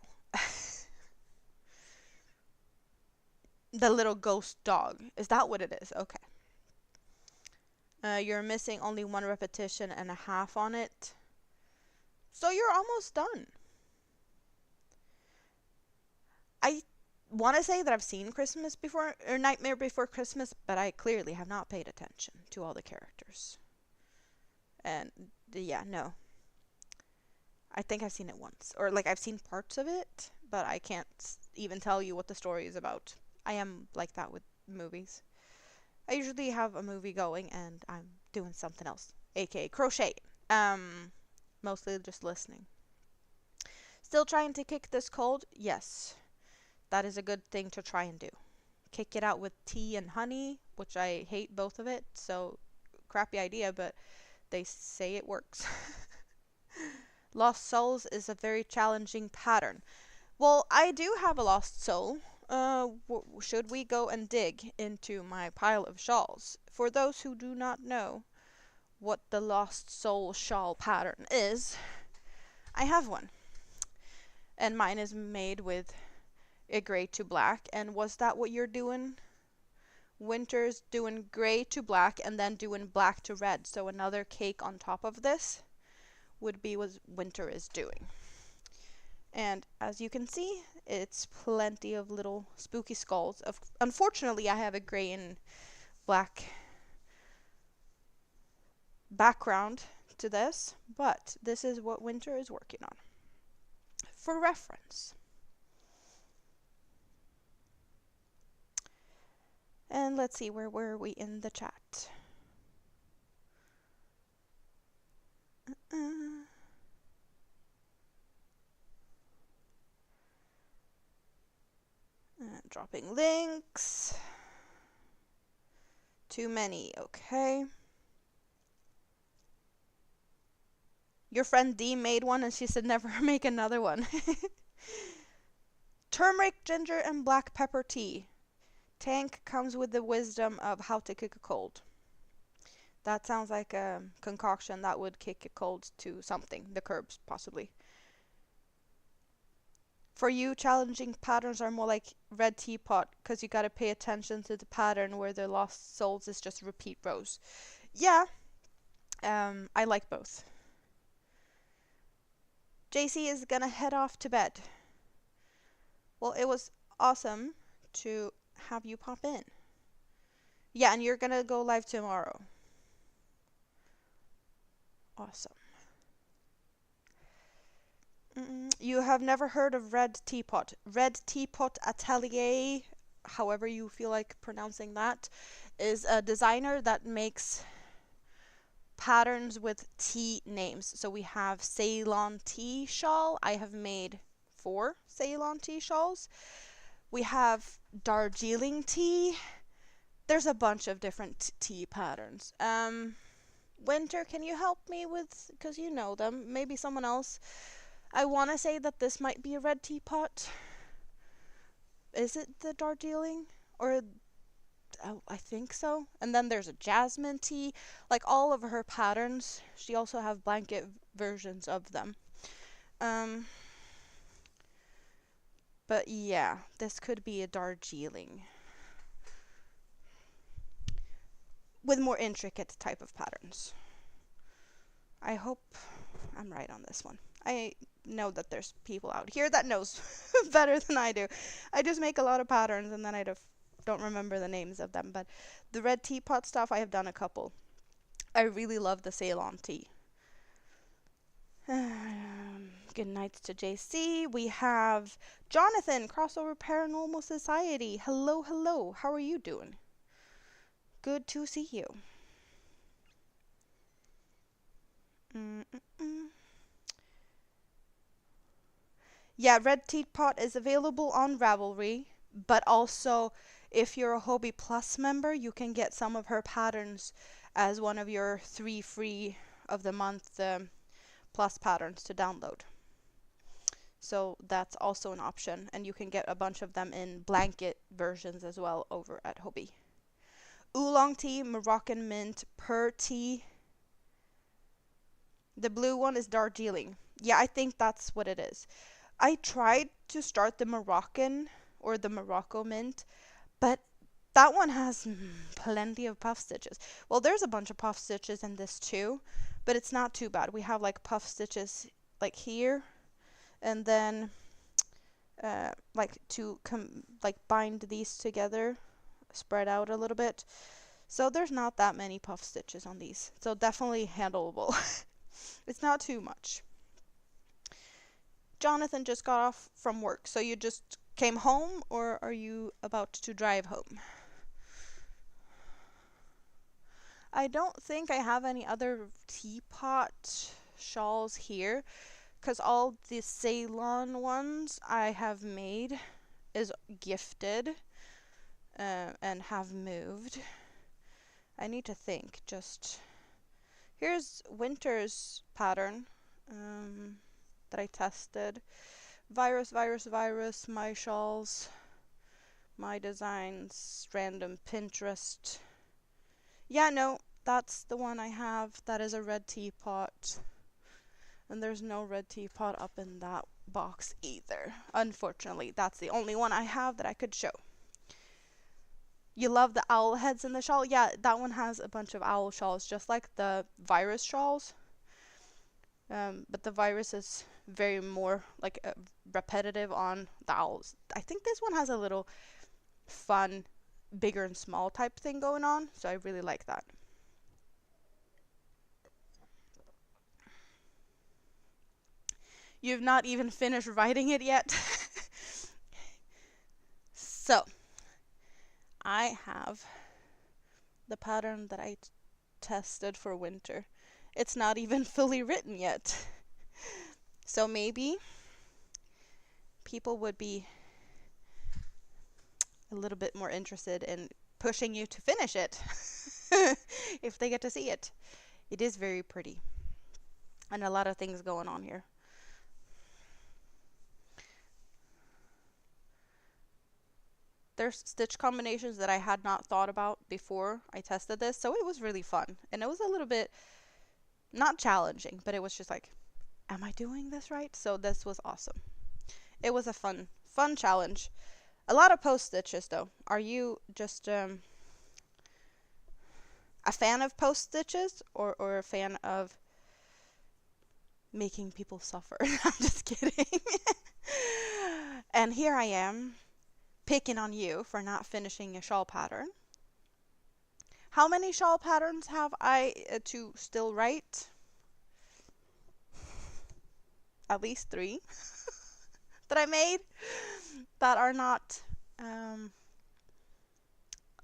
The little ghost dog. Is that what it is? Okay. You're missing only 1 repetition and a half on it. So you're almost done. I want to say that I've seen Christmas Before, or Nightmare Before Christmas, but I clearly have not paid attention to all the characters. And yeah, no. I think I've seen it once. Or like I've seen parts of it, but I can't even tell you what the story is about. I am like that with movies. I usually have a movie going and I'm doing something else, aka crochet. Mostly just listening. Still trying to kick this cold? Yes. That is a good thing to try and do. Kick it out with tea and honey, which I hate both of it, so crappy idea, but they say it works. Lost Souls is a very challenging pattern. Well, I do have a lost soul. Should we go and dig into my pile of shawls? For those who do not know what the lost soul shawl pattern is, I have one. And mine is made with a gray to black. And was that what you're doing? Winter's doing gray to black and then doing black to red. So another cake on top of this would be what Winter is doing. And as you can see, it's plenty of little spooky skulls. Unfortunately, I have a gray and black background to this, but this is what Winter is working on. For reference. And let's see, where were we in the chat? Dropping links. Too many, okay. Your friend Dee made one and she said never make another one. Turmeric, ginger, and black pepper tea. Tank comes with the wisdom of how to kick a cold. That sounds like a concoction that would kick a cold to something. The curbs, possibly. For you, challenging patterns are more like Red Teapot, because you gotta pay attention to the pattern, where the Lost Souls is just repeat rows. Yeah, I like both. JC is gonna head off to bed. Well, it was awesome to have you pop in. Yeah, and you're gonna go live tomorrow. Awesome. You have never heard of Red Teapot. Red Teapot Atelier, however you feel like pronouncing that, is a designer that makes patterns with tea names. So we have Ceylon tea shawl. I have made 4 Ceylon tea shawls. We have Darjeeling tea. There's a bunch of different tea patterns. Winter, can you help me with, because you know them, maybe someone else? I want to say that this might be a Red Teapot. Is it the Darjeeling? Or, oh, I think so. And then there's a jasmine tea. Like all of her patterns, she also have blanket versions of them. But yeah, this could be a Darjeeling. With more intricate type of patterns. I hope I'm right on this one. I know that there's people out here that knows better than I do. I just make a lot of patterns and then I don't remember the names of them. But the Red Teapot stuff, I have done a couple. I really love the Ceylon tea. Good night to JC. We have Jonathan, Crossover Paranormal Society. Hello, hello. How are you doing? Good to see you. Yeah, Red Teapot is available on Ravelry, but also if you're a Hobby Plus member, you can get some of her patterns as one of your 3 free of the month plus patterns to download. So that's also an option, and you can get a bunch of them in blanket versions as well over at Hobby. Oolong tea, Moroccan mint, pear tea. The blue one is Darjeeling. Yeah, I think that's what it is. I tried to start the Moroccan or the Morocco mint, but that one has plenty of puff stitches. Well, there's a bunch of puff stitches in this too, but it's not too bad. We have like puff stitches like here, and then like to bind these together, spread out a little bit. So there's not that many puff stitches on these. So definitely handleable. It's not too much. Jonathan just got off from work, so you just came home, or are you about to drive home? I don't think I have any other teapot shawls here, because all the Ceylon ones I have made is gifted and have moved. I need to think. Just here's Winter's pattern that I tested. Virus, my shawls, my designs, random Pinterest. Yeah, no, that's the one I have. That is a Red Teapot. And there's no Red Teapot up in that box either. Unfortunately, that's the only one I have that I could show. You love the owl heads in the shawl? Yeah, that one has a bunch of owl shawls, just like the virus shawls. But the virus is very more like repetitive on the owls. I think this one has a little fun, bigger and small type thing going on, so I really like that. You've not even finished writing it yet? So, I have the pattern that I tested for winter. It's not even fully written yet. So maybe people would be a little bit more interested in pushing you to finish it if they get to see it. It is very pretty. And a lot of things going on here. There's stitch combinations that I had not thought about before I tested this, so it was really fun. And it was a little bit, not challenging, but it was just like, am I doing this right? So this was awesome. It was a fun challenge. A lot of post stitches though. Are you just a fan of post stitches or a fan of making people suffer? I'm just kidding. And here I am picking on you for not finishing a shawl pattern. How many shawl patterns have I to still write? At least 3 that I made that are not.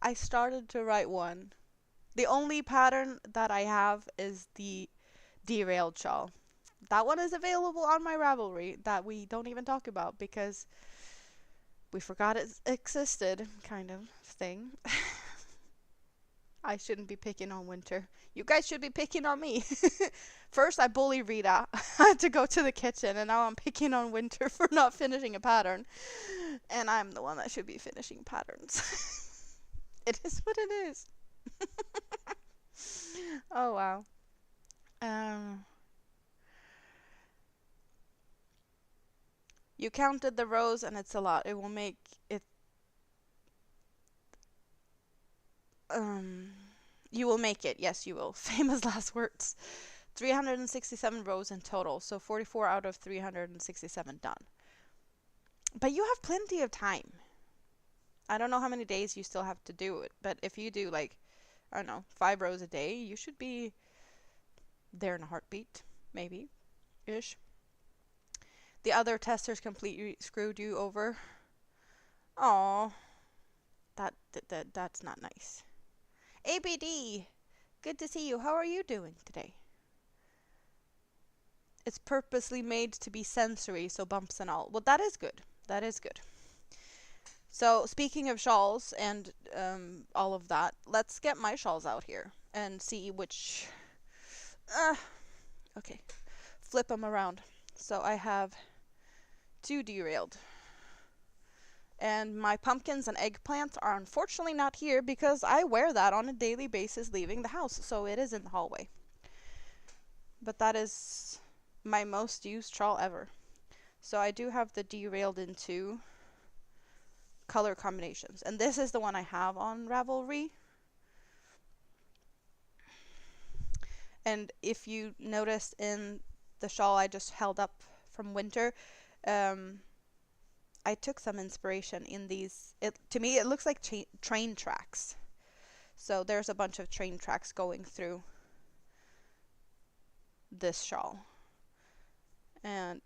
I started to write one. The only pattern that I have is the derailed shawl. That one is available on my Ravelry that we don't even talk about because we forgot it existed, kind of thing. I shouldn't be picking on winter. You guys should be picking on me. First, I bully Rita. I had to go to the kitchen, and now I'm picking on winter for not finishing a pattern. And I'm the one that should be finishing patterns. It is what it is. Oh, wow. You counted the rows, and it's a lot. It will make it... You will make it. Yes, you will. Famous last words. 367 rows in total, so 44 out of 367 done. But you have plenty of time. I don't know how many days you still have to do it, but if you do like, I don't know, 5 rows a day, you should be there in a heartbeat, maybe, ish. The other testers completely screwed you over. Oh, that's not nice. ABD, good to see you. How are you doing today? It's purposely made to be sensory, so bumps and all. Well, that is good. That is good. So, speaking of shawls and all of that, let's get my shawls out here and see which... okay, flip them around. So I have 2 derailed. And my pumpkins and eggplants are unfortunately not here because I wear that on a daily basis leaving the house, so it is in the hallway. But that is my most used shawl ever. So I do have the derailed in 2 color combinations. And this is the one I have on Ravelry. And if you noticed in the shawl I just held up from winter, I took some inspiration in these. To me, it looks like train tracks. So there's a bunch of train tracks going through this shawl. And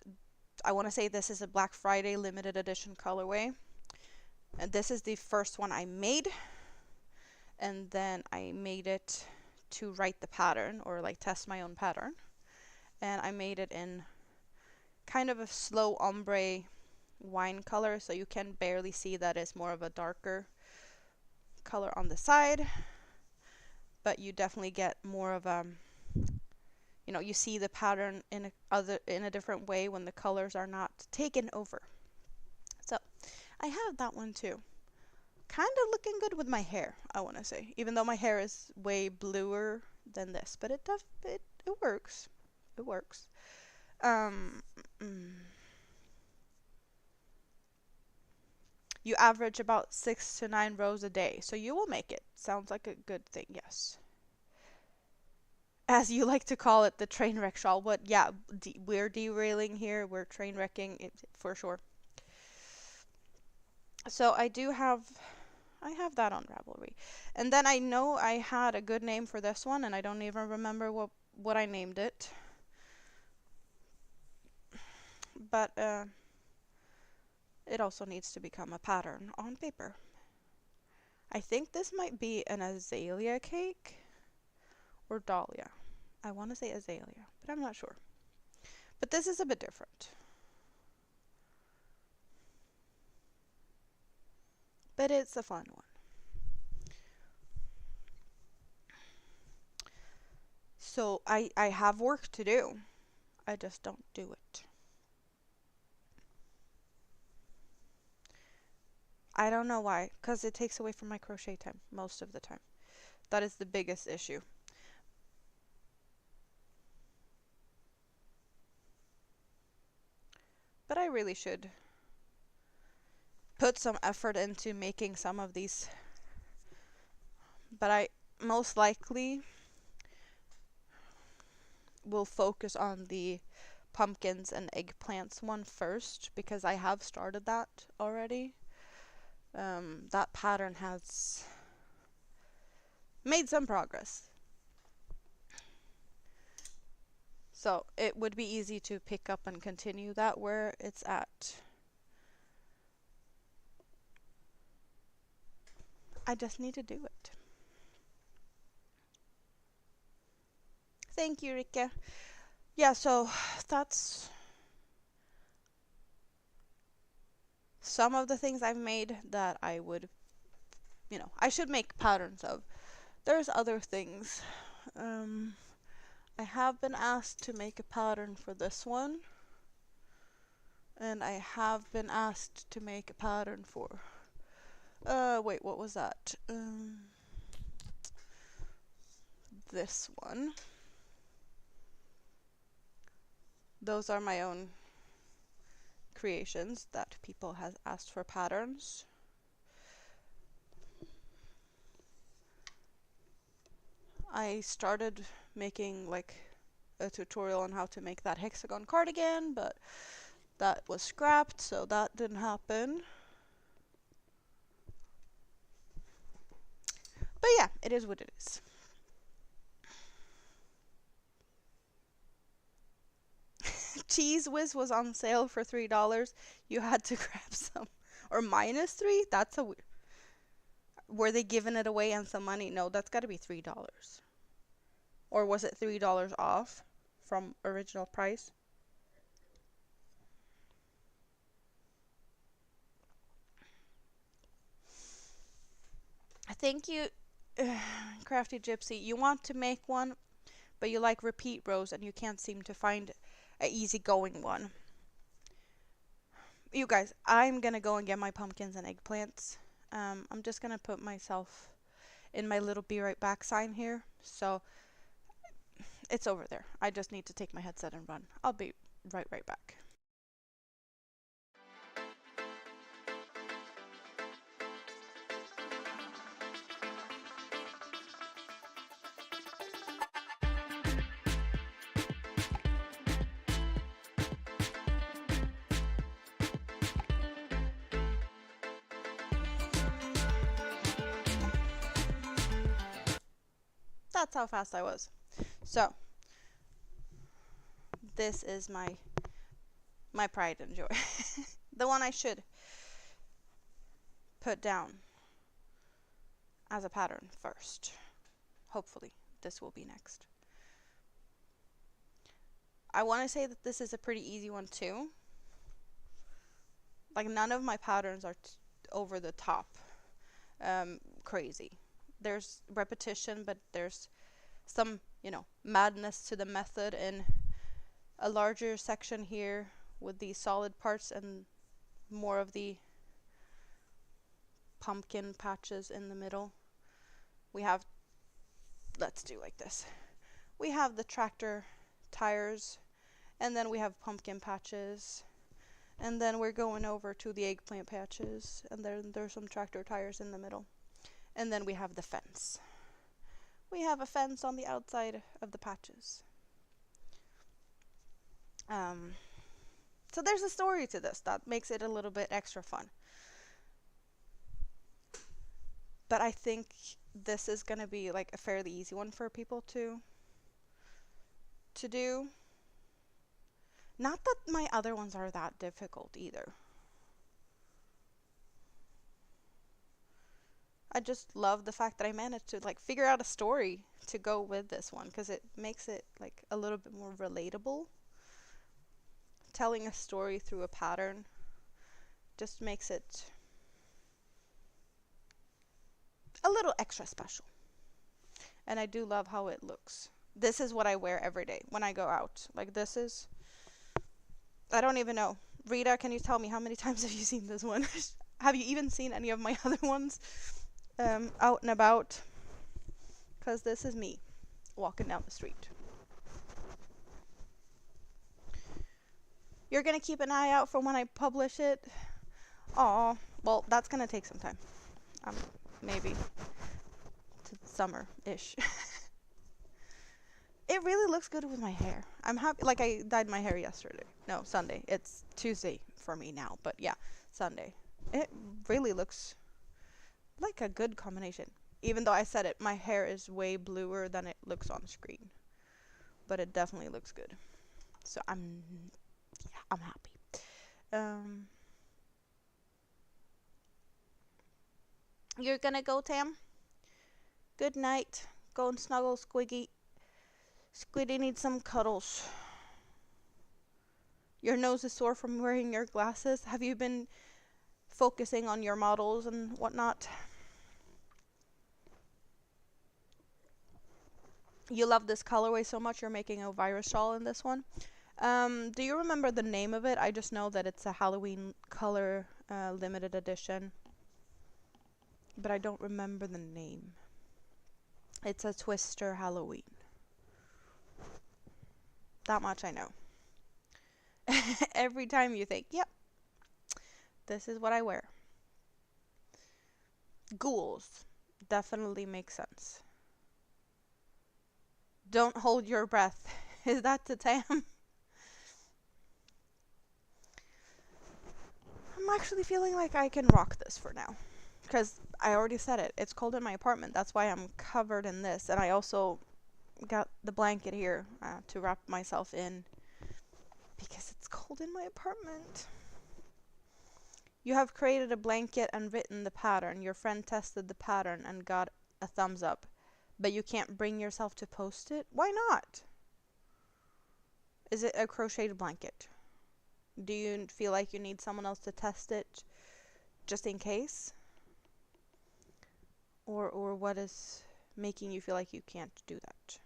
I want to say this is a Black Friday limited edition colorway. And this is the first one I made. And then I made it to write the pattern or like test my own pattern. And I made it in kind of a slow ombre wine color, so you can barely see that it's more of a darker color on the side, but you definitely get more of a, you see the pattern in a different way when the colors are not taken over. So I have that one too. Kind of looking good with my hair, I want to say, even though my hair is way bluer than this, but it works. It works. You average about 6 to 9 rows a day, so you will make it. Sounds like a good thing, yes. As you like to call it, the train wreck shawl. But yeah, we're derailing here. We're train wrecking it for sure. So I have that on Ravelry. And then I know I had a good name for this one, and I don't even remember what I named it. But it also needs to become a pattern on paper. I think this might be an azalea cake or dahlia. I want to say azalea, but I'm not sure. But this is a bit different. But it's a fun one. So I have work to do. I just don't do it. I don't know why, because it takes away from my crochet time most of the time. That is the biggest issue. But I really should put some effort into making some of these. But I most likely will focus on the pumpkins and eggplants one first because I have started that already. That pattern has made some progress. So it would be easy to pick up and continue that where it's at. I just need to do it. Thank you, Rika. Yeah, so that's some of the things I've made that I would, I should make patterns of. There's other things. I have been asked to make a pattern for this one. And I have been asked to make a pattern for, wait, what was that? This one. Those are my own creations that people has asked for patterns. I started making like a tutorial on how to make that hexagon cardigan, but that was scrapped, so that didn't happen. But yeah, it is what it is. Cheese Whiz was on sale for $3. You had to grab some. Or -3? That's a weird. Were they giving it away and some money? No, that's got to be $3. Or was it $3 off from original price? Thank you, Crafty Gypsy. You want to make one, but you like repeat rows and you can't seem to find an easygoing one. You guys, I'm gonna go and get my pumpkins and eggplants. I'm just gonna put myself in my little be right back sign here. So it's over there. I just need to take my headset and run. I'll be right back. That's how fast I was. So this is my pride and joy. The one I should put down as a pattern first. Hopefully this will be next. I want to say that this is a pretty easy one too. Like none of my patterns are over the top crazy. There's repetition, but there's some, madness to the method in a larger section here with the solid parts and more of the pumpkin patches in the middle. We have, let's do like this. We have the tractor tires, and then we have pumpkin patches, and then we're going over to the eggplant patches, and then there's some tractor tires in the middle. And then we have the fence. We have a fence on the outside of the patches. So there's a story to this that makes it a little bit extra fun. But I think this is going to be like a fairly easy one for people to do. Not that my other ones are that difficult either. I just love the fact that I managed to like figure out a story to go with this one because it makes it like a little bit more relatable. Telling a story through a pattern just makes it a little extra special. And I do love how it looks. This is what I wear every day when I go out. Like this is, I don't even know. Rita, can you tell me how many times have you seen this one? Have you even seen any of my other ones out and about? Because this is me walking down the street. You're going to keep an eye out for when I publish it? Aw, well, that's going to take some time. Maybe to summer-ish. It really looks good with my hair. I'm happy. Like, I dyed my hair yesterday. No, Sunday. It's Tuesday for me now, but yeah, Sunday. It really looks like a good combination. Even though I said it, my hair is way bluer than it looks on screen. But it definitely looks good. So I'm happy. You're gonna go, Tam? Good night. Go and snuggle, Squiggy. Squiddy needs some cuddles. Your nose is sore from wearing your glasses. Have you been focusing on your models and whatnot? You love this colorway so much you're making a virus shawl in this one. Do you remember the name of it? I just know that it's a Halloween color limited edition. But I don't remember the name. It's a Twister Halloween. That much I know. Every time you think, yep, this is what I wear. Ghouls. Definitely makes sense. Don't hold your breath. Is that to Tam? I'm actually feeling like I can rock this for now. Because I already said it. It's cold in my apartment. That's why I'm covered in this. And I also got the blanket here to wrap myself in. Because it's cold in my apartment. You have created a blanket and written the pattern. Your friend tested the pattern and got a thumbs up. But you can't bring yourself to post it? Why not? Is it a crocheted blanket? Do you feel like you need someone else to test it just in case? Or what is making you feel like you can't do that?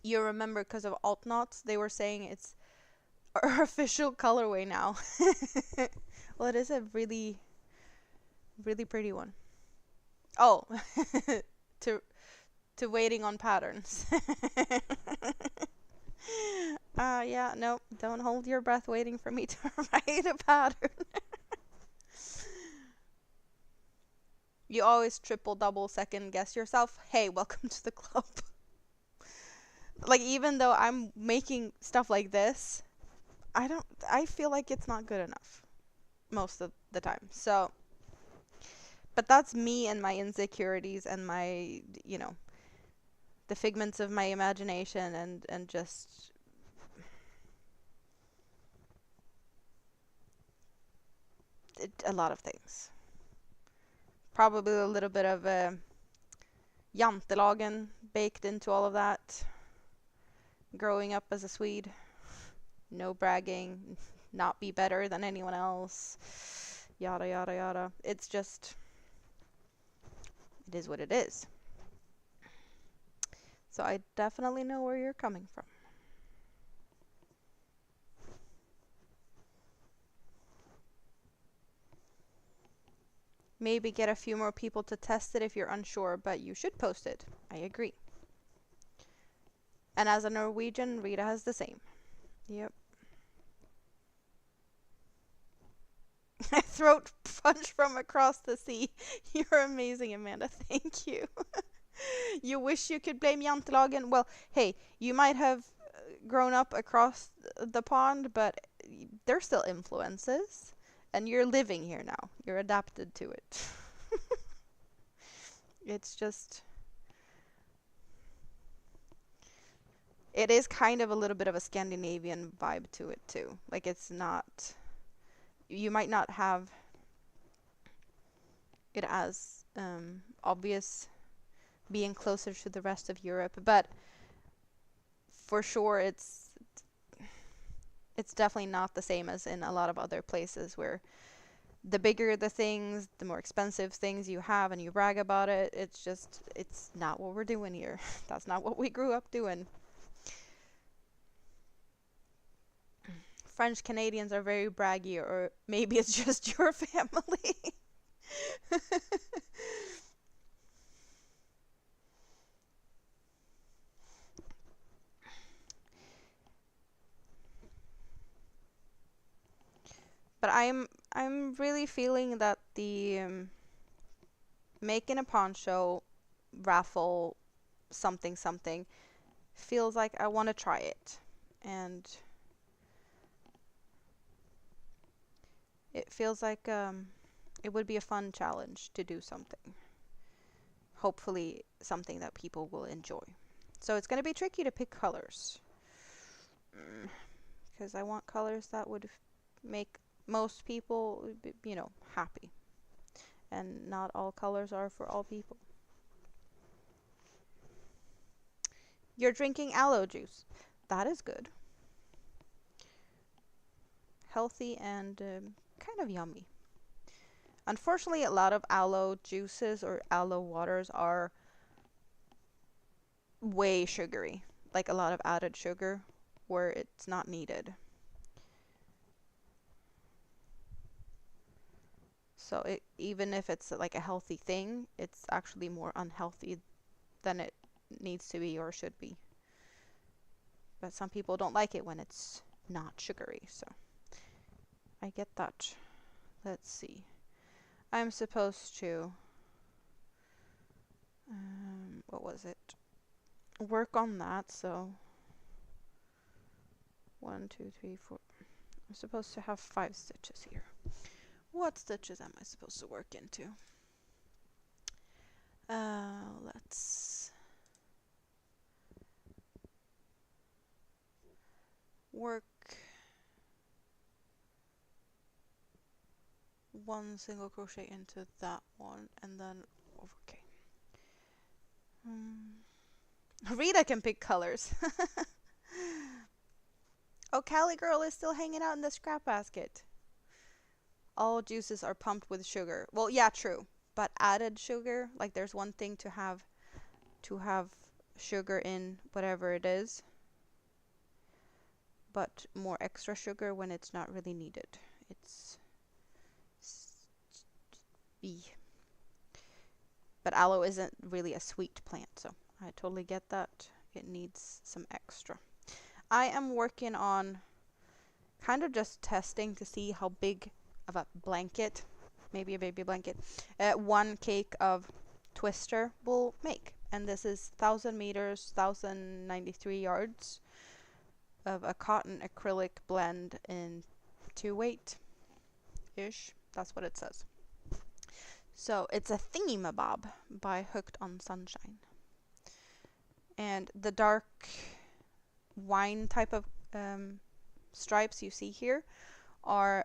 You remember because of Altnots, they were saying it's our official colorway now. Well, it is a really, really pretty one. Oh, to waiting on patterns. Yeah, no, don't hold your breath waiting for me to write a pattern. You always triple, double, second guess yourself. Hey, welcome to the club. Like, even though I'm making stuff like this, I feel like it's not good enough most of the time. So, but that's me and my insecurities and my, the figments of my imagination and just a lot of things. Probably a little bit of jantelagen baked into all of that. Growing up as a Swede. No bragging. Not be better than anyone else. Yada, yada, yada. It's just, it is what it is. So I definitely know where you're coming from. Maybe get a few more people to test it if you're unsure, but you should post it. I agree. And as a Norwegian, Rita has the same. Yep. Throat punch from across the sea. You're amazing, Amanda. Thank you. You wish you could blame jantelagen. Well, hey, you might have grown up across the pond, but they're still influences. And you're living here now. You're adapted to it. It's just... It is kind of a little bit of a Scandinavian vibe to it, too. Like, it's not you might not have it as obvious being closer to the rest of Europe, but for sure it's definitely not the same as in a lot of other places where the bigger the things, the more expensive things you have and you brag about it. It's not what we're doing here. That's not what we grew up doing. French Canadians are very braggy, or maybe it's just your family. But I'm really feeling that the making a poncho raffle something something feels like I want to try it, and it feels like it would be a fun challenge to do something. Hopefully something that people will enjoy. So it's going to be tricky to pick colors. Because I want colors that would make most people, happy. And not all colors are for all people. You're drinking aloe juice. That is good. Healthy and kind of yummy. Unfortunately, a lot of aloe juices or aloe waters are way sugary. Like a lot of added sugar where it's not needed. So even if it's like a healthy thing, it's actually more unhealthy than it needs to be or should be. But some people don't like it when it's not sugary, so I get that. Let's see. I'm supposed to, what was it? Work on that, so 1, 2, 3, 4. I'm supposed to have 5 stitches here. What stitches am I supposed to work into? Let's work 1 single crochet into that one and then over. Okay. Rita can pick colors. Oh, Cali Girl is still hanging out in the scrap basket. All juices are pumped with sugar. Well, yeah, true. But added sugar, like there's one thing to have sugar in whatever it is, but more extra sugar when it's not really needed. It's but aloe isn't really a sweet plant, so I totally get that. It needs some extra. I am working on kind of just testing to see how big of a blanket, maybe a baby blanket, 1 cake of twister will make. And this is 1,000 meters, 1,093 yards of a cotton acrylic blend in 2/8-ish. That's what it says. So it's a thingamabob by Hooked on Sunshine. And the dark wine type of stripes you see here are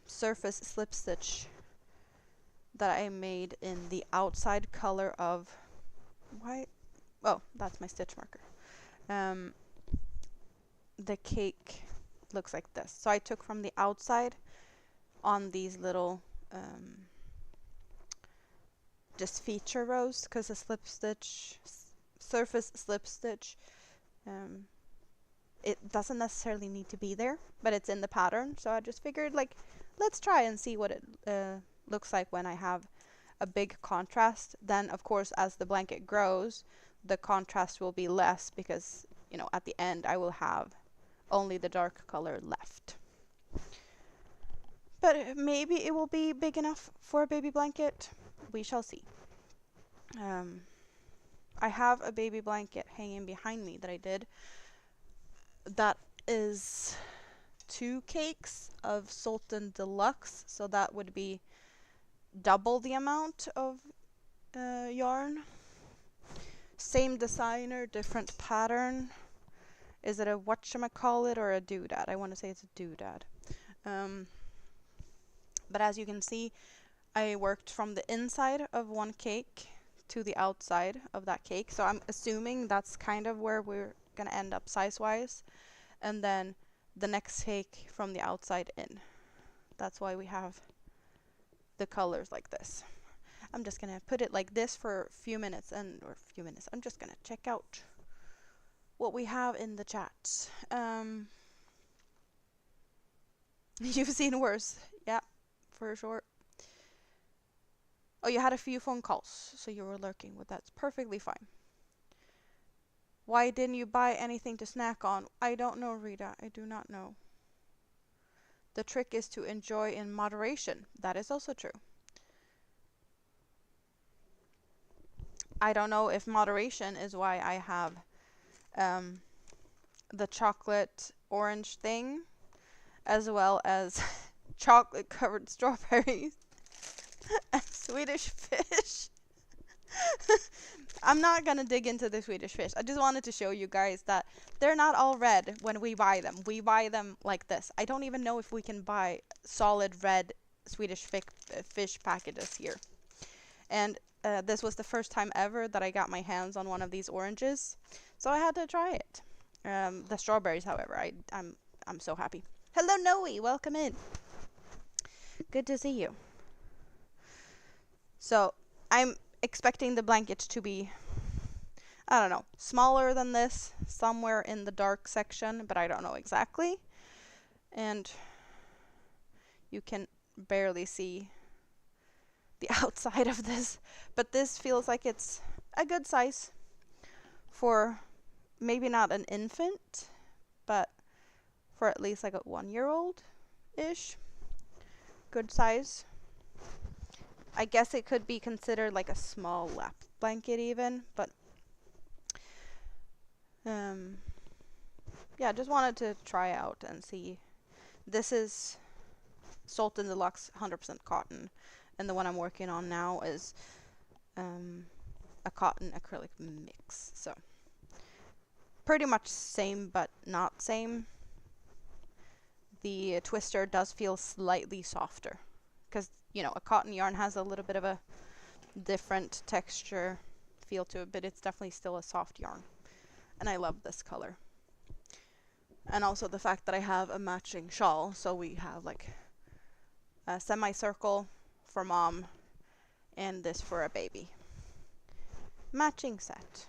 surface slip stitch that I made in the outside color of oh, that's my stitch marker. The cake looks like this. So I took from the outside on these little just feature rows, because the slip stitch, surface slip stitch, it doesn't necessarily need to be there, but it's in the pattern. So I just figured, like, let's try and see what it looks like when I have a big contrast. Then, of course, as the blanket grows, the contrast will be less because, at the end I will have only the dark color left. But maybe it will be big enough for a baby blanket. We shall see. I have a baby blanket hanging behind me that I did. That is 2 cakes of Sultan Deluxe, so that would be double the amount of yarn. Same designer, different pattern. Is it a whatchamacallit or a doodad? I want to say it's a doodad. But as you can see, I worked from the inside of one cake to the outside of that cake. So I'm assuming that's kind of where we're gonna end up size-wise. And then the next cake from the outside in. That's why we have the colors like this. I'm just gonna put it like this for a few minutes I'm just gonna check out what we have in the chat. You've seen worse. Yeah, for sure. Oh, you had a few phone calls, so you were lurking, but that's perfectly fine. Why didn't you buy anything to snack on? I don't know, Rita. I do not know. The trick is to enjoy in moderation. That is also true. I don't know if moderation is why I have the chocolate orange thing, as well as chocolate covered strawberries and Swedish fish. I'm not gonna dig into the Swedish fish. I just wanted to show you guys that they're not all red when we buy them. We buy them like this. I don't even know if we can buy solid red Swedish fish packages here. And this was the first time ever that I got my hands on one of these oranges, so I had to try it. The strawberries, however, I'm so happy. Hello, Noe. Welcome in. Good to see you. So I'm expecting the blanket to be, I don't know, smaller than this, somewhere in the dark section, but I don't know exactly. And you can barely see the outside of this, but this feels like it's a good size for maybe not an infant, but for at least like a 1-year-old-ish. Good size. I guess it could be considered like a small lap blanket even, but yeah, just wanted to try out and see. This is Sultan Deluxe 100% cotton, and the one I'm working on now is a cotton acrylic mix. So pretty much same but not same. The twister does feel slightly softer because, you know, a cotton yarn has a little bit of a different texture feel to it, but it's definitely still a soft yarn. And I love this color. And also the fact that I have a matching shawl, so we have like a semicircle for mom and this for a baby. Matching set.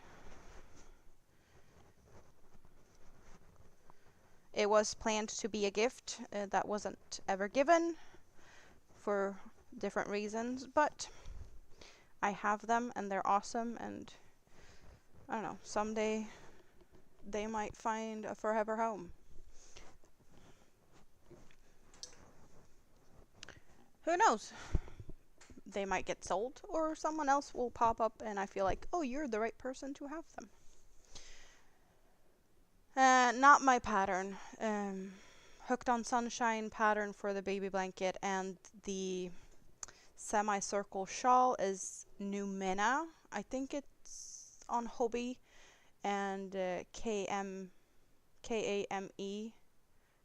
It was planned to be a gift that wasn't ever given for different reasons, but I have them and they're awesome, and I don't know, someday they might find a forever home. Who knows? They might get sold, or someone else will pop up and I feel like, oh, you're the right person to have them. Not my pattern. Hooked on Sunshine pattern for the baby blanket, and the semicircle shawl is Numena. I think it's on Hobby, and KAME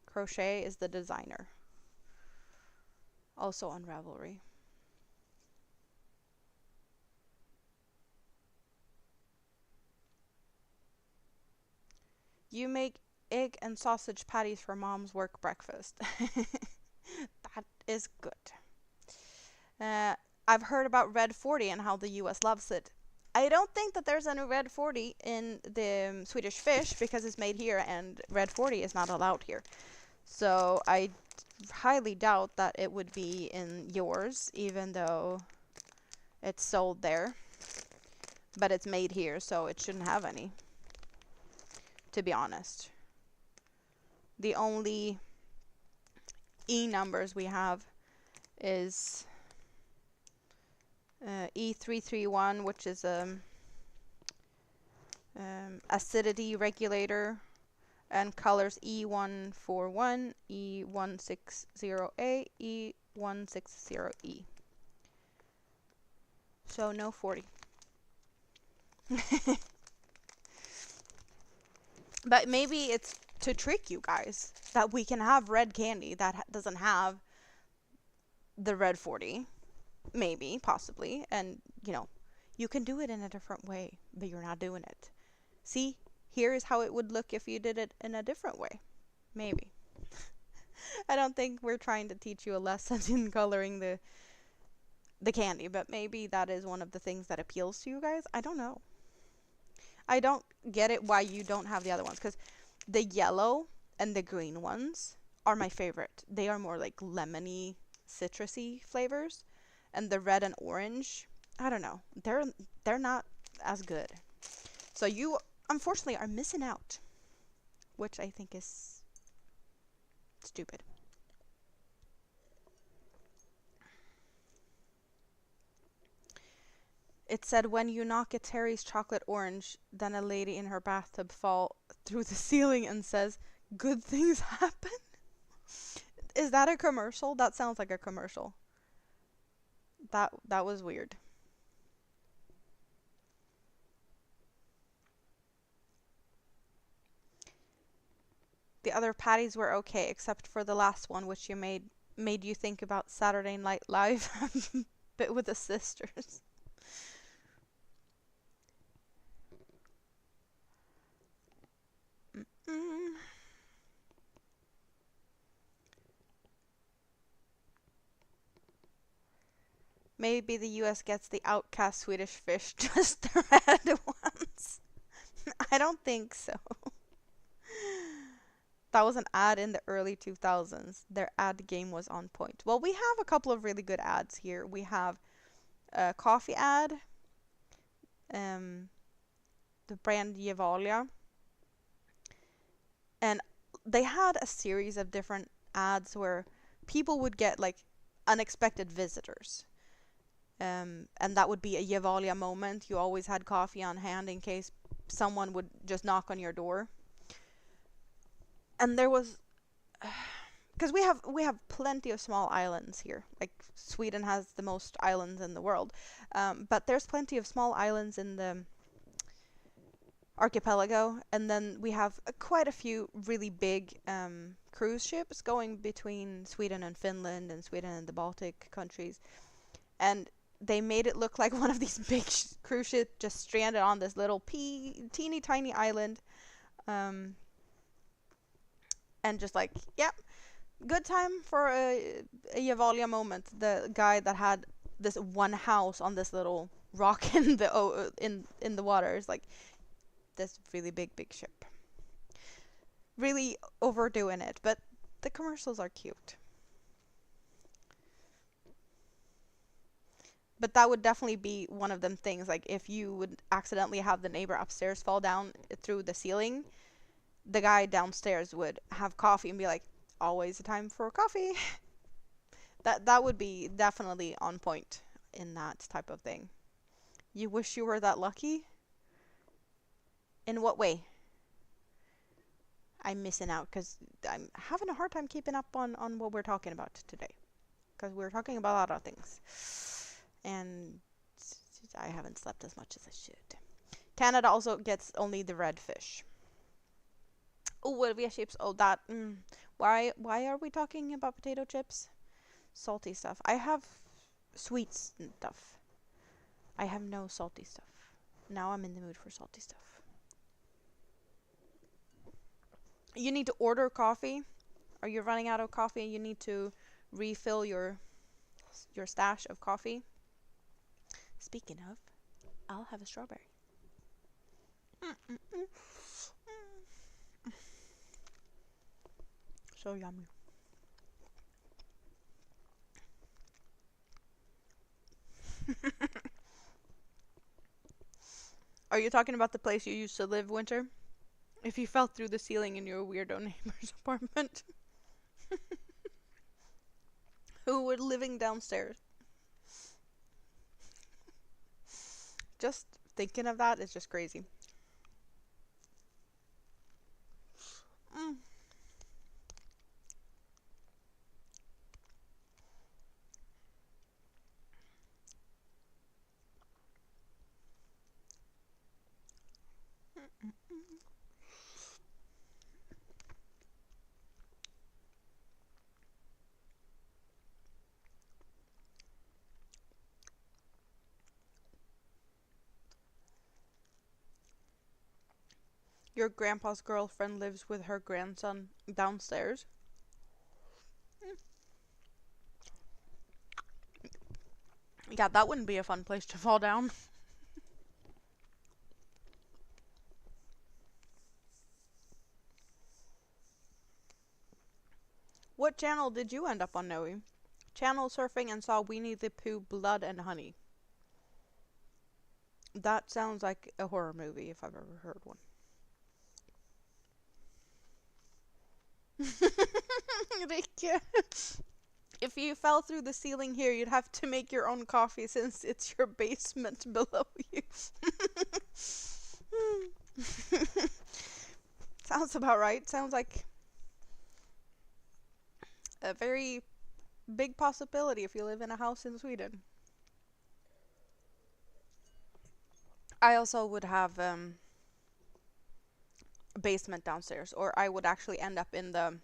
Crochet is the designer. Also on Ravelry. You make egg and sausage patties for mom's work breakfast. That is good. I've heard about Red 40 and how the US loves it. I don't think that there's any Red 40 in the Swedish fish because it's made here and Red 40 is not allowed here. So I highly doubt that it would be in yours, even though it's sold there. But it's made here, so it shouldn't have any, to be honest. The only E numbers we have is E331, which is a acidity regulator, and colors E141, E160A, E160E. So no 40. But maybe it's to trick you guys that we can have red candy that doesn't have the red 40, maybe, possibly, and you can do it in a different way, but you're not doing it. See, here is how it would look if you did it in a different way. Maybe. I don't think we're trying to teach you a lesson in coloring the candy, but maybe that is one of the things that appeals to you guys. I don't know. I don't get it why you don't have the other ones, because the yellow and the green ones are my favorite. They are more like lemony, citrusy flavors, and the red and orange, I don't know. They're not as good. So you unfortunately are missing out, which I think is stupid. It said when you knock a Terry's chocolate orange, then a lady in her bathtub fall through the ceiling and says, "Good things happen." Is that a commercial? That sounds like a commercial. That was weird. The other patties were okay, except for the last one, which you made you think about Saturday Night Live, but with the sisters. Mm. Maybe the US gets the outcast Swedish fish, just the red ones. I don't think so. That was an ad in the early 2000s. Their ad game was on point. Well, we have a couple of really good ads here. We have a coffee ad, um, the brand Gevalia, and they had a series of different ads where people would get like unexpected visitors. And that would be a Gevalia moment. You always had coffee on hand in case someone would just knock on your door. And there was, because we have plenty of small islands here. Like Sweden has the most islands in the world, but there's plenty of small islands in the archipelago, and then we have quite a few really big cruise ships going between Sweden and Finland and Sweden and the Baltic countries, and they made it look like one of these big cruise ships just stranded on this little teeny tiny island, um, and just like, yep, good time for a Gevalia moment. The guy that had this one house on this little rock in the water is like this really big ship. Really overdoing it, but the commercials are cute. But that would definitely be one of them things. Like if you would accidentally have the neighbor upstairs fall down through the ceiling, the guy downstairs would have coffee and be like, "Always a time for coffee." That would be definitely on point in that type of thing. You wish you were that lucky? In what way? I'm missing out because I'm having a hard time keeping up on what we're talking about today. Because we're talking about a lot of things. And I haven't slept as much as I should. Canada also gets only the red fish. Oh, Wilvia chips. Oh, that. Why are we talking about potato chips? Salty stuff. I have sweet stuff. I have no salty stuff. Now I'm in the mood for salty stuff. You need to order coffee, or you're running out of coffee and you need to refill your stash of coffee. Speaking of, I'll have a strawberry. So yummy. Are you talking about the place you used to live, Winter? If you fell through the ceiling in your weirdo neighbor's apartment. Who were living downstairs. Just thinking of that is just crazy. Mm. Your grandpa's girlfriend lives with her grandson downstairs. Yeah, that wouldn't be a fun place to fall down. What channel did you end up on, Noe? Channel surfing and saw Winnie the Pooh Blood and Honey. That sounds like a horror movie if I've ever heard one. Rikke, if you fell through the ceiling here, you'd have to make your own coffee since it's your basement below you. Sounds about right. Sounds like a very big possibility if you live in a house in Sweden. I also would have a basement downstairs, or I would actually end up in the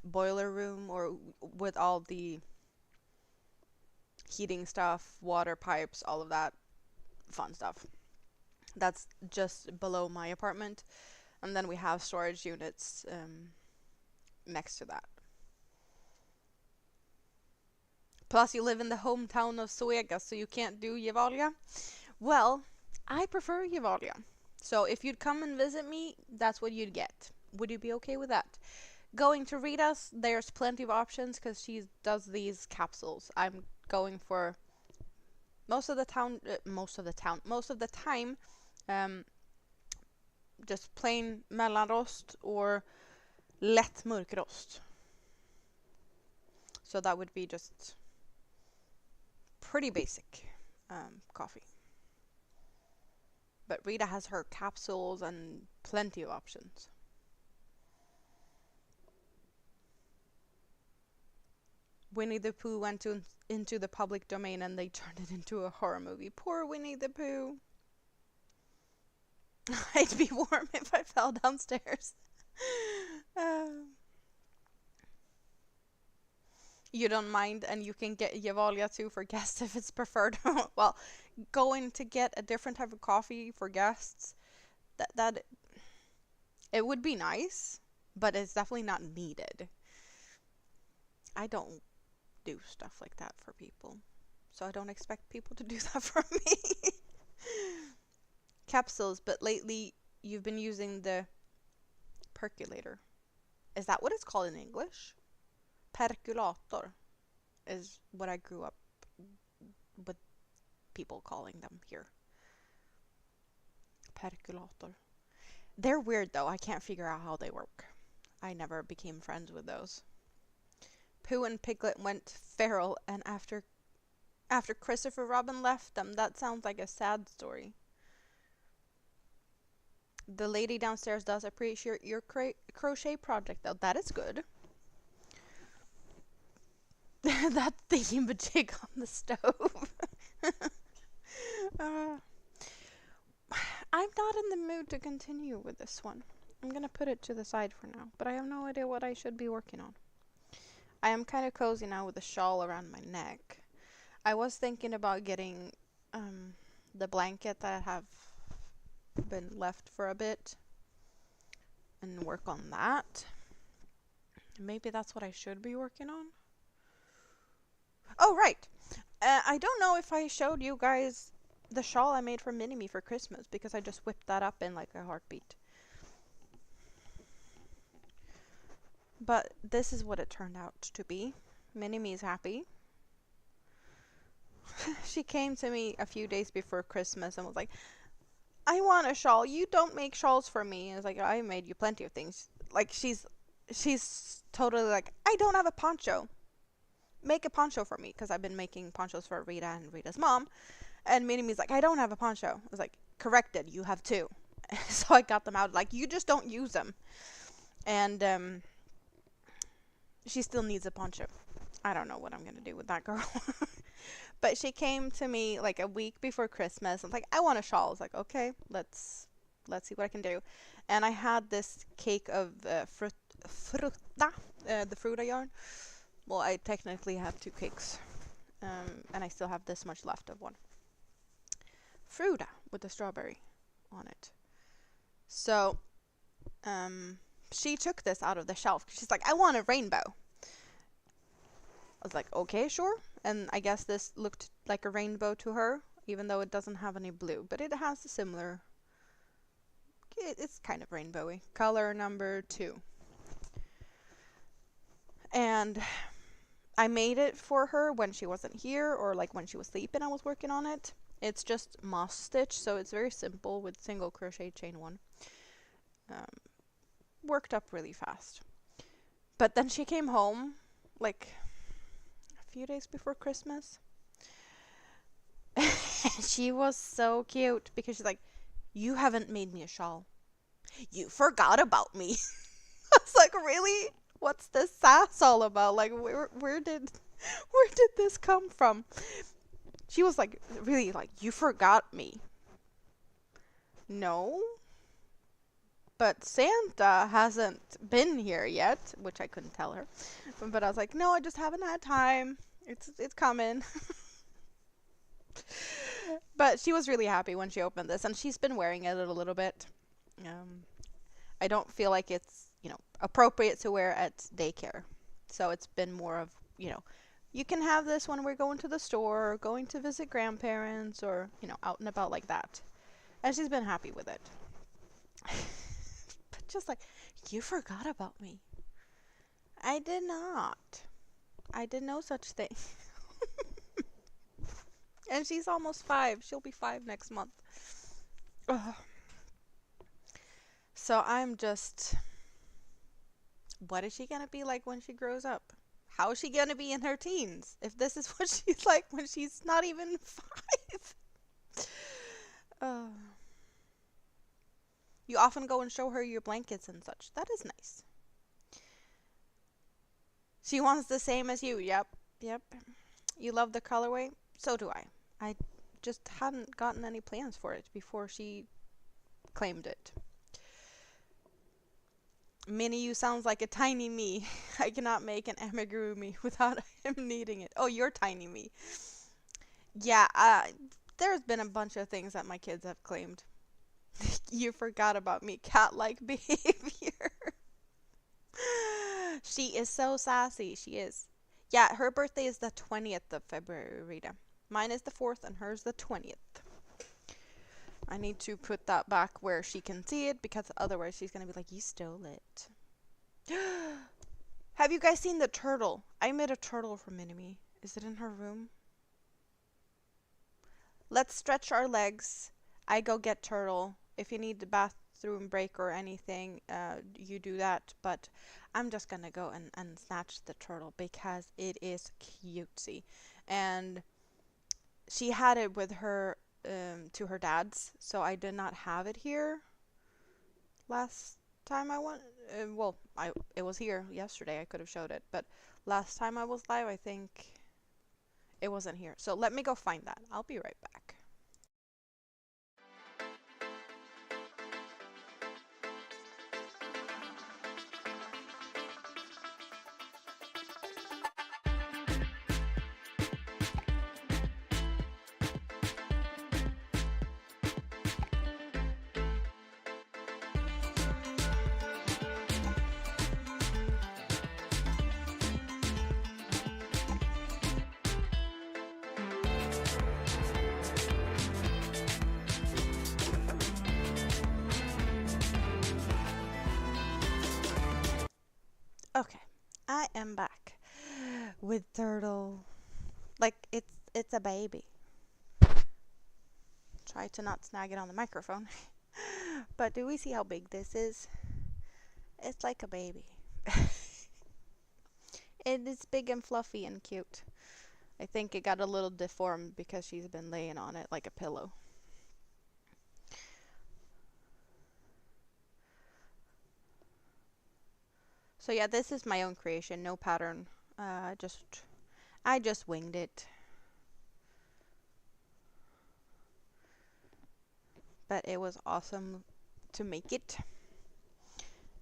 boiler room or with all the heating stuff, water pipes, all of that fun stuff. That's just below my apartment, and then we have storage units next to that. Plus, you live in the hometown of Zoega, so you can't do Gevalia. Well, I prefer Gevalia. So if you'd come and visit me, that's what you'd get. Would you be okay with that? Going to Rita's, there's plenty of options because she does these capsules. I'm going for most of the time, just plain mellanrost or lätt mörkrost. So that would be just pretty basic coffee. But Rita has her capsules and plenty of options. Winnie the Pooh went into the public domain and they turned it into a horror movie. Poor Winnie the Pooh. I'd be warm if I fell downstairs. You don't mind, and you can get Gevalia too for guests if it's preferred. Well, going to get a different type of coffee for guests, that it would be nice, but it's definitely not needed. I don't do stuff like that for people, so I don't expect people to do that for me. Capsules, but lately you've been using the percolator. Is that what it's called in English? Percolator is what I grew up with people calling them here. Percolator. They're weird though. I can't figure out how they work. I never became friends with those. Pooh and Piglet went feral, and after Christopher Robin left them, that sounds like a sad story. The lady downstairs does appreciate your crochet project though. That is good. That thingamajig on the stove. I'm not in the mood to continue with this one. I'm gonna put it to the side for now, but I have no idea what I should be working on. I am kind of cozy now with a shawl around my neck. I was thinking about getting the blanket that I have been left for a bit and work on that. Maybe that's what I should be working on. Oh, right. I don't know if I showed you guys the shawl I made for Mini-Me for Christmas, because I just whipped that up in like a heartbeat. But this is what it turned out to be. Mini-Me's happy. She came to me a few days before Christmas and was like, I want a shawl. You don't make shawls for me. And it's like, I made you plenty of things. Like, she's totally like, I don't have a poncho. Make a poncho for me, because I've been making ponchos for Rita and Rita's mom. And Mini-Me's like, I don't have a poncho. I was like, corrected, you have two. So I got them out, like, you just don't use them. And she still needs a poncho. I don't know what I'm gonna do with that girl. But she came to me like a week before Christmas. I'm like, I want a shawl. I was like, okay, let's see what I can do. And I had this cake of fruta, the fruta yarn. Well, I technically have two cakes, and I still have this much left of one. Fruta with the strawberry. on it. So, she took this out of the shelf. She's like, I want a rainbow. I was like, okay, sure. And I guess this looked like a rainbow to her, even though it doesn't have any blue. But it has a similar, it's kind of rainbowy. Color number 2. And I made it for her when she wasn't here, or like when she was sleeping I was working on it. It's just moss stitch, so it's very simple with single crochet chain 1. Worked up really fast. But then she came home like a few days before Christmas. She was so cute because she's like, you haven't made me a shawl. You forgot about me. I was like, really? What's this sass all about? Like, where did this come from? She was like, really, like, you forgot me. No. But Santa hasn't been here yet, which I couldn't tell her. But I was like, no, I just haven't had time. It's coming. But she was really happy when she opened this, and she's been wearing it a little bit. I don't feel like it's, appropriate to wear at daycare. So it's been more of, you can have this when we're going to the store, or going to visit grandparents, or, out and about like that. And she's been happy with it. But just like, you forgot about me. I did not. I did no such thing. And she's almost 5. She'll be 5 next month. Ugh. So I'm just... What is she going to be like when she grows up? How is she going to be in her teens if this is what she's like when she's not even 5? You often go and show her your blankets and such. That is nice. She wants the same as you. Yep. You love the colorway? So do I. I just hadn't gotten any plans for it before she claimed it. Minnie, you sounds like a tiny me. I cannot make an amigurumi without him needing it. Oh, you're tiny me. Yeah, there's been a bunch of things that my kids have claimed. You forgot about me. Cat-like behavior. She is so sassy. She is. Yeah, her birthday is the 20th of February, Rita. Mine is the 4th and hers the 20th. I need to put that back where she can see it, because otherwise she's going to be like, you stole it. Have you guys seen the turtle? I made a turtle for Minnie. Is it in her room? Let's stretch our legs. I go get turtle. If you need the bathroom break or anything, you do that. But I'm just going to go and snatch the turtle because it is cutesy. And she had it with her to her dad's, so I did not have it here last time I went. It was here yesterday. I could have showed it, but last time I was live, I think it wasn't here. So let me go find that. I'll be right back. Okay, I am back with turtle. Like it's a baby. Try to not snag it on the microphone. But do we see how big this is? It's like a baby. It is big and fluffy and cute. I think it got a little deformed because she's been laying on it like a pillow. So yeah, this is my own creation, no pattern. I just winged it. But it was awesome to make it.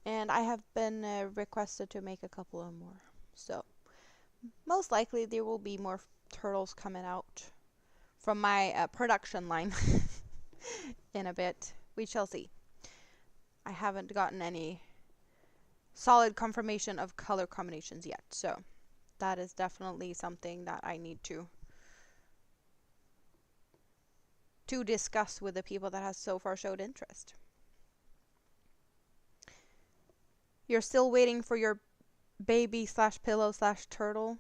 And I have been requested to make a couple of more. So most likely there will be more turtles coming out from my production line in a bit. We shall see. I haven't gotten any solid confirmation of color combinations yet, so that is definitely something that I need to discuss with the people that has so far showed interest. You're still waiting for your baby / pillow / turtle.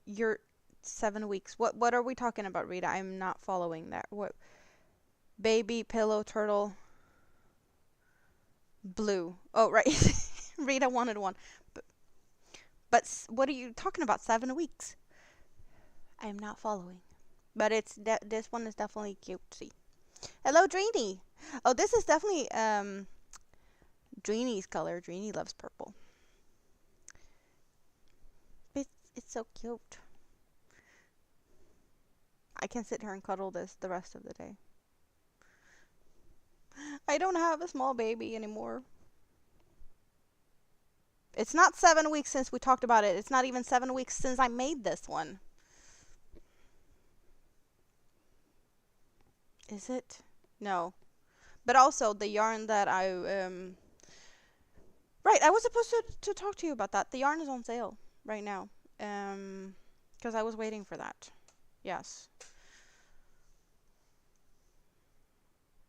You're 7 weeks. What are we talking about, Rita? I'm not following that. What? Baby, pillow, turtle, blue. Oh, right. Rita wanted one. But what are you talking about? 7 weeks. I'm not following. But it's this one is definitely cutesy. Hello, Dreeny. Oh, this is definitely Dreeny's color. Dreeny loves purple. It's so cute. I can sit here and cuddle this the rest of the day. I don't have a small baby anymore. It's not 7 weeks since we talked about it. It's not even 7 weeks since I made this one. Is it? No. But also the yarn that I right, I was supposed to talk to you about that. The yarn is on sale right now. Because I was waiting for that. Yes.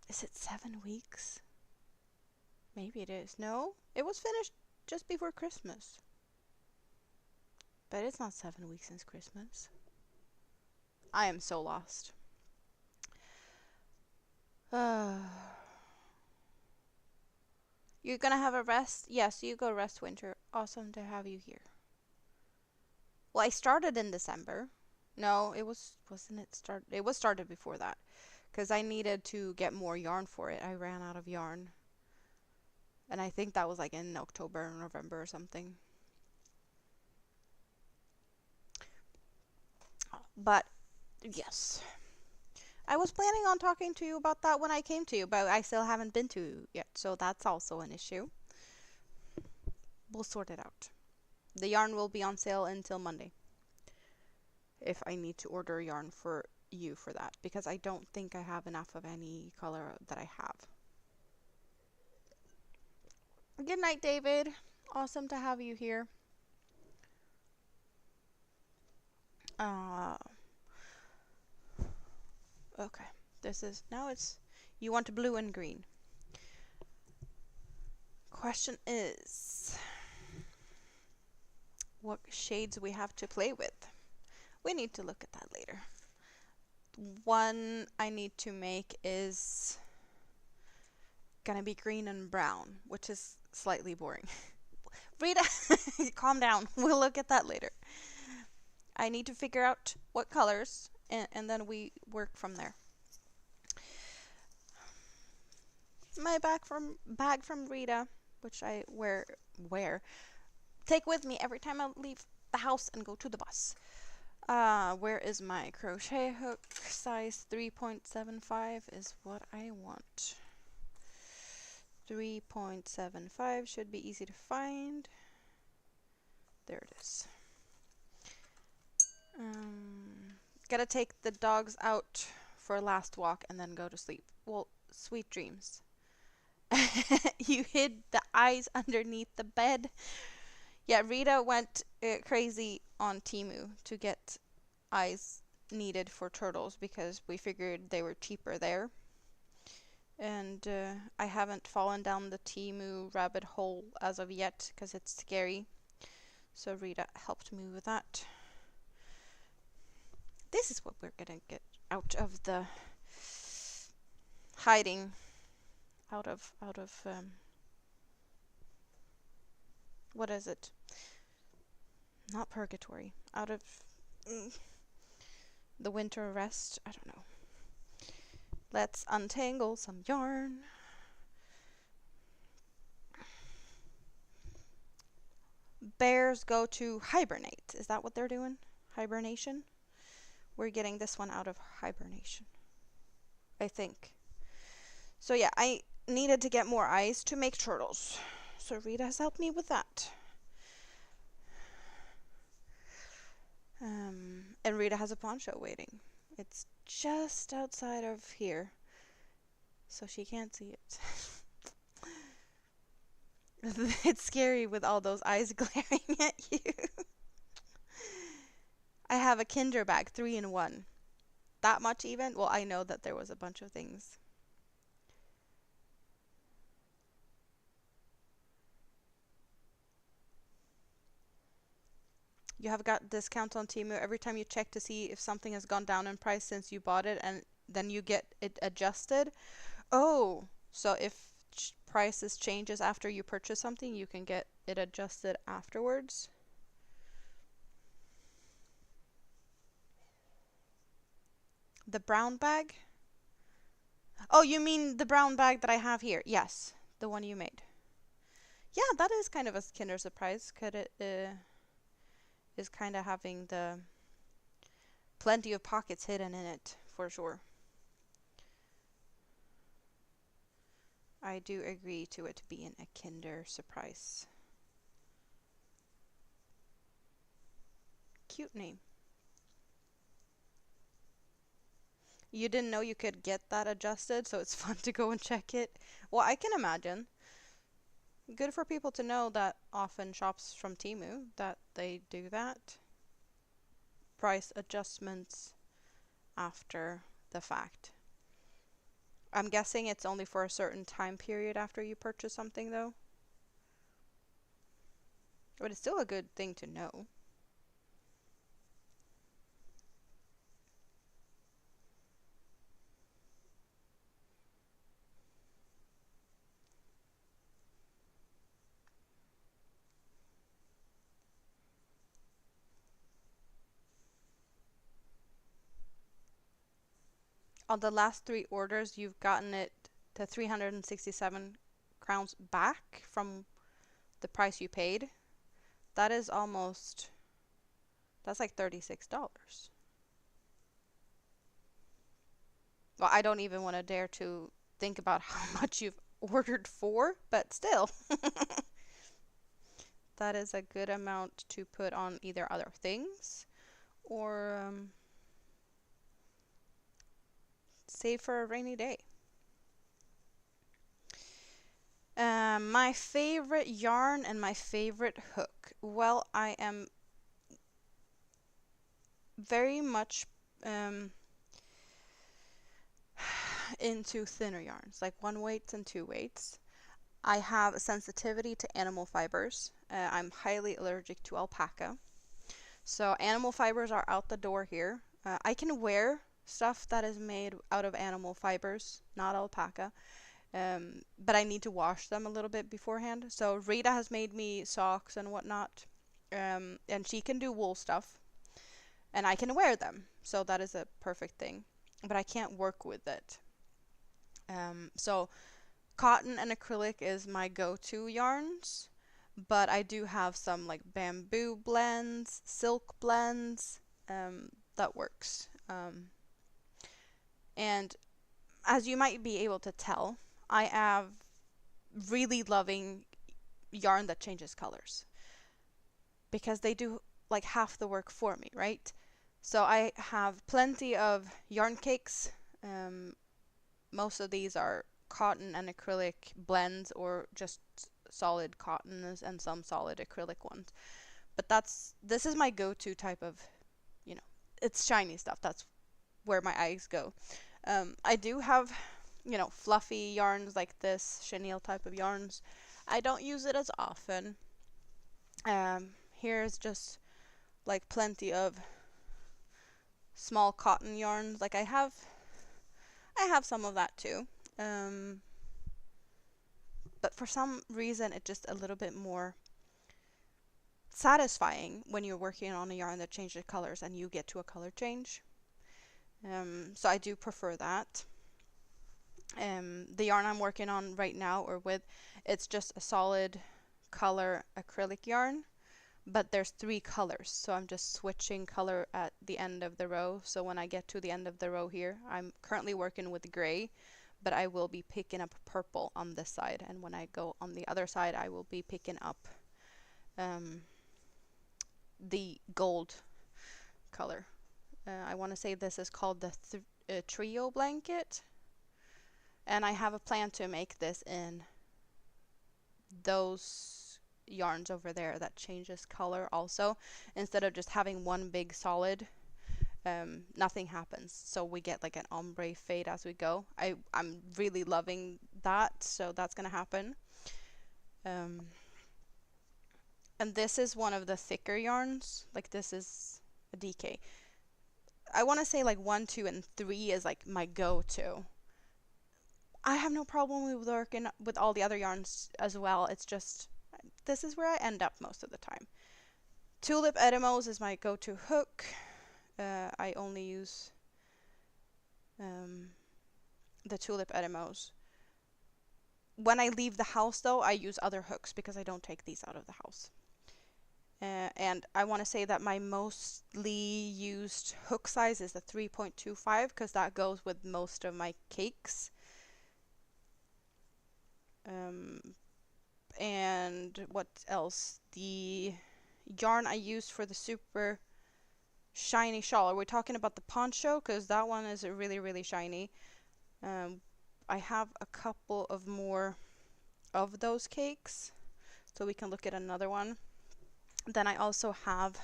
Is it 7 weeks? Maybe it is. No, it was finished just before Christmas. But it's not 7 weeks since Christmas. I am so lost. You're gonna have a rest? Yes, you go rest, Winter. Awesome to have you here. Well, I started in December. No, wasn't it start? It was started before that. Because I needed to get more yarn for it. I ran out of yarn. And I think that was like in October or November or something. But, yes. I was planning on talking to you about that when I came to you, but I still haven't been to you yet, so that's also an issue. We'll sort it out. The yarn will be on sale until Monday. If I need to order yarn for you for that, because I don't think I have enough of any color that I have. Good night, David. Awesome to have you here. Okay. Now you want blue and green. Question is, what shades we have to play with? We need to look at that later. One I need to make is gonna be green and brown, which is slightly boring. Rita, calm down. We'll look at that later. I need to figure out what colors, and then we work from there. My bag from Rita, which I take with me every time I leave the house and go to the bus. Where is my crochet hook? Size 3.75 is what I want. 3.75 should be easy to find. There it is. Gotta take the dogs out for a last walk and then go to sleep. Well, sweet dreams. You hid the eyes underneath the bed. Yeah, Rita went crazy on Temu to get eyes needed for turtles because we figured they were cheaper there. And I haven't fallen down the Temu rabbit hole as of yet because it's scary. So Rita helped me with that. This is what we're gonna get out of the hiding. Out of what is it? Not purgatory. Out of the winter rest. I don't know. Let's untangle some yarn. Bears go to hibernate. Is that what they're doing? Hibernation? We're getting this one out of hibernation, I think. So yeah, I needed to get more eyes to make turtles. So Rita has helped me with that. And Rita has a poncho waiting. It's just outside of here, so she can't see it. It's scary with all those eyes glaring at you. I have a Kinder bag, 3-in-1. That much even? Well, I know that there was a bunch of things. You have got discounts on Temu every time you check to see if something has gone down in price since you bought it, and then you get it adjusted. Oh, so if prices changes after you purchase something, you can get it adjusted afterwards. The brown bag? Oh, you mean the brown bag that I have here? Yes, the one you made. Yeah, that is kind of a Kinder Surprise, cause it is kind of having the plenty of pockets hidden in it, for sure. I do agree to it being a Kinder Surprise. Cute name. You didn't know you could get that adjusted, so it's fun to go and check it. Well, I can imagine. Good for people to know that often shops from Temu that they do that. Price adjustments after the fact. I'm guessing it's only for a certain time period after you purchase something, though. But it's still a good thing to know. On the last 3 orders, you've gotten it to 367 crowns back from the price you paid. That is almost, that's like $36. Well, I don't even want to dare to think about how much you've ordered for, but still. That is a good amount to put on either other things or save for a rainy day. My favorite yarn and my favorite hook. Well, I am very much into thinner yarns, like 1 weights and 2 weights. I have a sensitivity to animal fibers. I'm highly allergic to alpaca. So animal fibers are out the door here. I can wear stuff that is made out of animal fibers, not alpaca. But I need to wash them a little bit beforehand. So Rita has made me socks and whatnot. And she can do wool stuff. And I can wear them. So that is a perfect thing. But I can't work with it. So cotton and acrylic is my go-to yarns. But I do have some like bamboo blends, silk blends. That works. And as you might be able to tell, I have really loving yarn that changes colors because they do like half the work for me, right? So I have plenty of yarn cakes. Most of these are cotton and acrylic blends or just solid cottons and some solid acrylic ones. But this is my go-to type of, it's shiny stuff. That's where my eyes go. I do have, fluffy yarns like this, chenille type of yarns. I don't use it as often. Here's just like plenty of small cotton yarns. Like I have some of that too. But for some reason it's just a little bit more satisfying when you're working on a yarn that changes colors and you get to a color change. So I do prefer that. The yarn I'm working on right now or with, it's just a solid color acrylic yarn, but there's 3 colors, so I'm just switching color at the end of the row. So when I get to the end of the row here, I'm currently working with gray, but I will be picking up purple on this side, and when I go on the other side I will be picking up the gold color. I want to say this is called the a trio blanket, and I have a plan to make this in those yarns over there that changes color also, instead of just having one big solid. Nothing happens, so we get like an ombre fade as we go. I'm really loving that, so that's gonna happen. And this is one of the thicker yarns. Like, this is a DK. I want to say like 1, 2, and 3 is like my go-to. I have no problem with working with all the other yarns as well. It's just this is where I end up most of the time. Tulip Edemos is my go-to hook. I only use the Tulip Edemos. When I leave the house, though, I use other hooks because I don't take these out of the house. And I want to say that my mostly used hook size is the 3.25 because that goes with most of my cakes. And what else? The yarn I used for the super shiny shawl. Are we talking about the poncho? Because that one is really, really shiny. I have a couple of more of those cakes, so we can look at another one. Then I also have,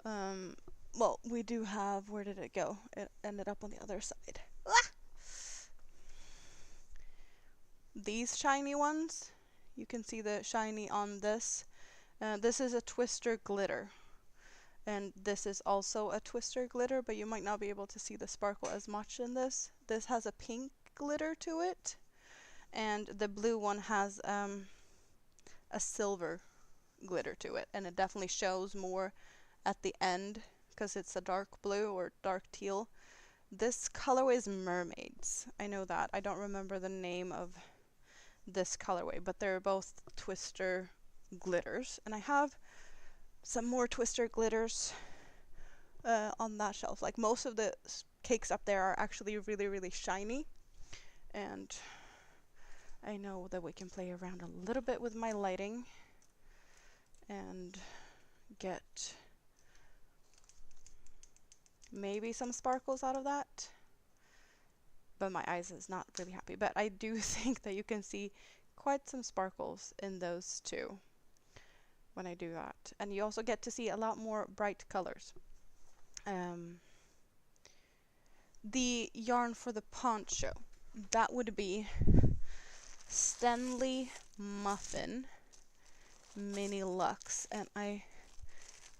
well, we do have, where did it go? It ended up on the other side. Ah! These shiny ones, you can see the shiny on this. This is a twister glitter. And this is also a twister glitter, but you might not be able to see the sparkle as much in this. This has a pink glitter to it, and the blue one has a silver glitter to it, and it definitely shows more at the end because it's a dark blue or dark teal. This colorway is Mermaids. I know that. I don't remember the name of this colorway, but they're both twister glitters, and I have some more twister glitters on that shelf. Like, most of the cakes up there are actually really, really shiny, and I know that we can play around a little bit with my lighting and get maybe some sparkles out of that, but my eyes is not really happy. But I do think that you can see quite some sparkles in those too when I do that, and you also get to see a lot more bright colors. The yarn for the poncho, that would be Stanley Muffin Mini Luxe, and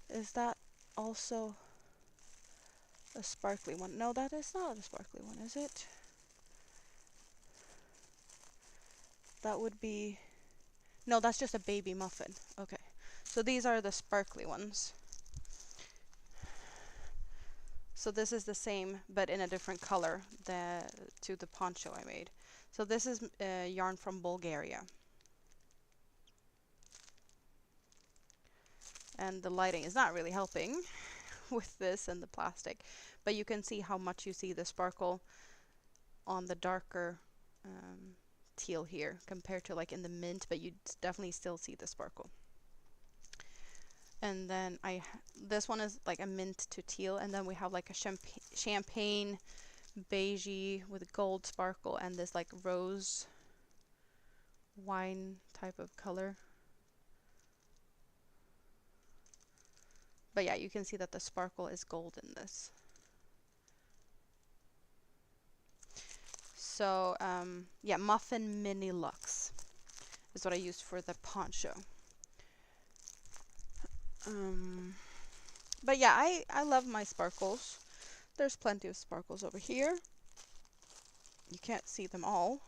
is that also a sparkly one? No, that is not a sparkly one, is it? That would be, no, that's just a baby muffin. Okay, so these are the sparkly ones. So this is the same, but in a different color to the poncho I made. So this is yarn from Bulgaria. And the lighting is not really helping with this and the plastic, but you can see how much you see the sparkle on the darker teal here compared to like in the mint, but you definitely still see the sparkle. And then this one is like a mint to teal, and then we have like a champagne beigey with gold sparkle and this like rose wine type of color. But yeah, you can see that the sparkle is gold in this. So yeah, Muffin Mini Luxe is what I used for the poncho. But yeah, I love my sparkles. There's plenty of sparkles over here. You can't see them all.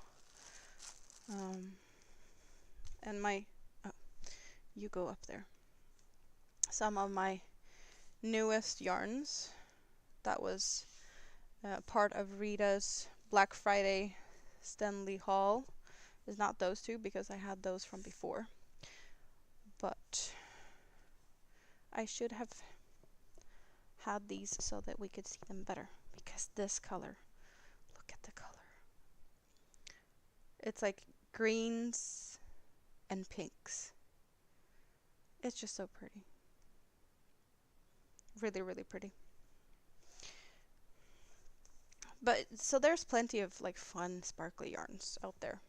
And you go up there. Some of my newest yarns, that was part of Rita's Black Friday Stanley haul, is not those two because I had those from before. But I should have had these so that we could see them better, because this color, look at the color. It's like greens and pinks. It's just so pretty. Really, really pretty. But so there's plenty of like fun sparkly yarns out there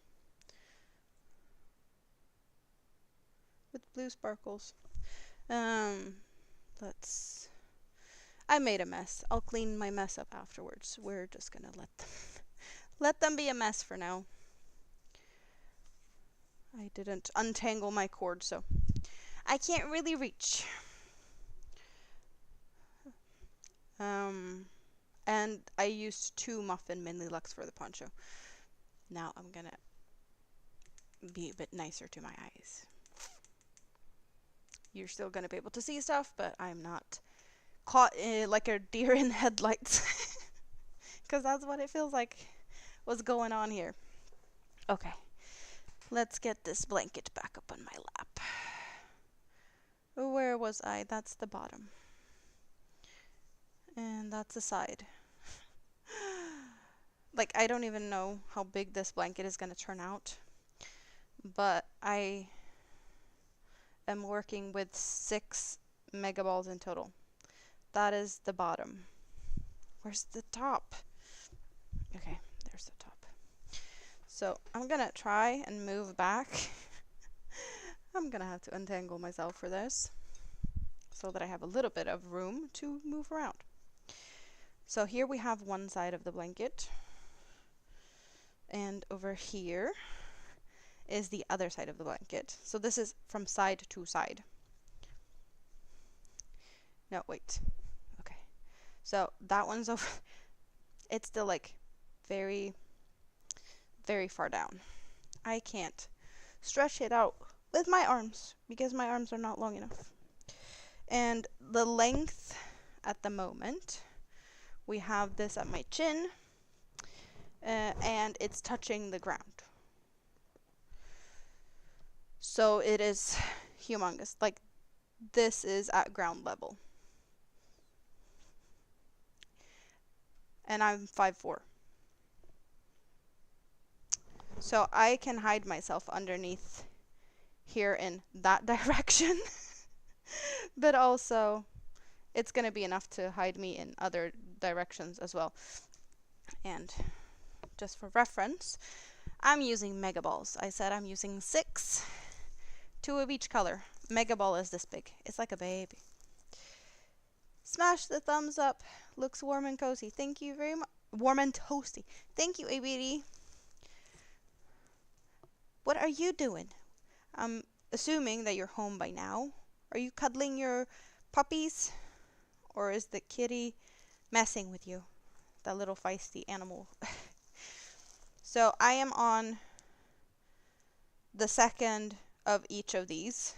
with blue sparkles. Um, let's. I made a mess. I'll clean my mess up afterwards. We're just gonna let them be a mess for now. I didn't untangle my cord, so I can't really reach. And I used 2 Muffin Mini Lux for the poncho. Now I'm gonna be a bit nicer to my eyes. You're still gonna be able to see stuff, but I'm not caught like a deer in headlights. Because that's what it feels like was going on here. Okay, let's get this blanket back up on my lap. Where was I? That's the bottom. And that's the side. Like, I don't even know how big this blanket is going to turn out. But I am working with 6 megaballs in total. That is the bottom. Where's the top? Okay, there's the top. So I'm going to try and move back. I'm going to have to untangle myself for this so that I have a little bit of room to move around. So here we have one side of the blanket. And over here is the other side of the blanket. So this is from side to side. No, wait. Okay. So that one's over. It's still like very, very far down. I can't stretch it out with my arms because my arms are not long enough. And the length at the moment, we have this at my chin, and it's touching the ground. So it is humongous. Like, this is at ground level. And I'm 5'4". So I can hide myself underneath here in that direction. But also, it's going to be enough to hide me in other directions as well. And just for reference, I'm using megaballs. I said I'm using 6, 2 of each color. Megaball is this big. It's like a baby. Smash the thumbs up. Looks warm and cozy. Thank you very much. Warm and toasty. Thank you, ABD. What are you doing? I'm assuming that you're home by now. Are you cuddling your puppies? Or is the kitty messing with you? That little feisty animal. So I am on the second of each of these.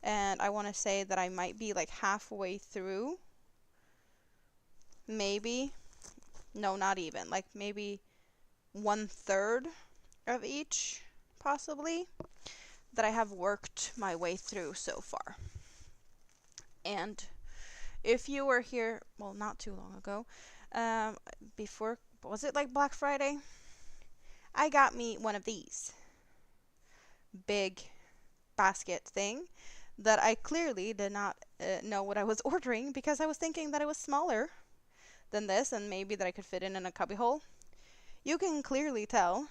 And I want to say that I might be like halfway through. Maybe. No, not even. Like maybe 1/3 of each, possibly, that I have worked my way through so far. And if you were here, well, not too long ago, before, was it like Black Friday? I got me one of these big basket thing that I clearly did not know what I was ordering because I was thinking that it was smaller than this and maybe that I could fit in a cubbyhole. You can clearly tell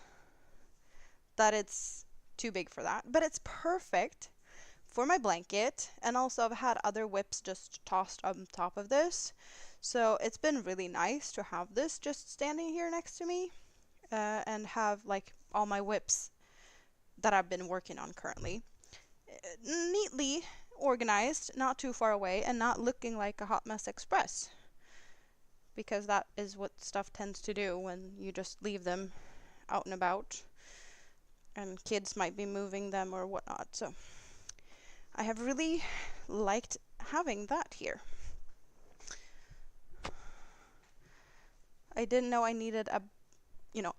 that it's too big for that, but it's perfect for my blanket. And also I've had other whips just tossed on top of this, so it's been really nice to have this just standing here next to me and have like all my whips that I've been working on currently neatly organized, not too far away, and not looking like a hot mess express, because that is what stuff tends to do when you just leave them out and about and kids might be moving them or whatnot. So I have really liked having that here. I didn't know I needed a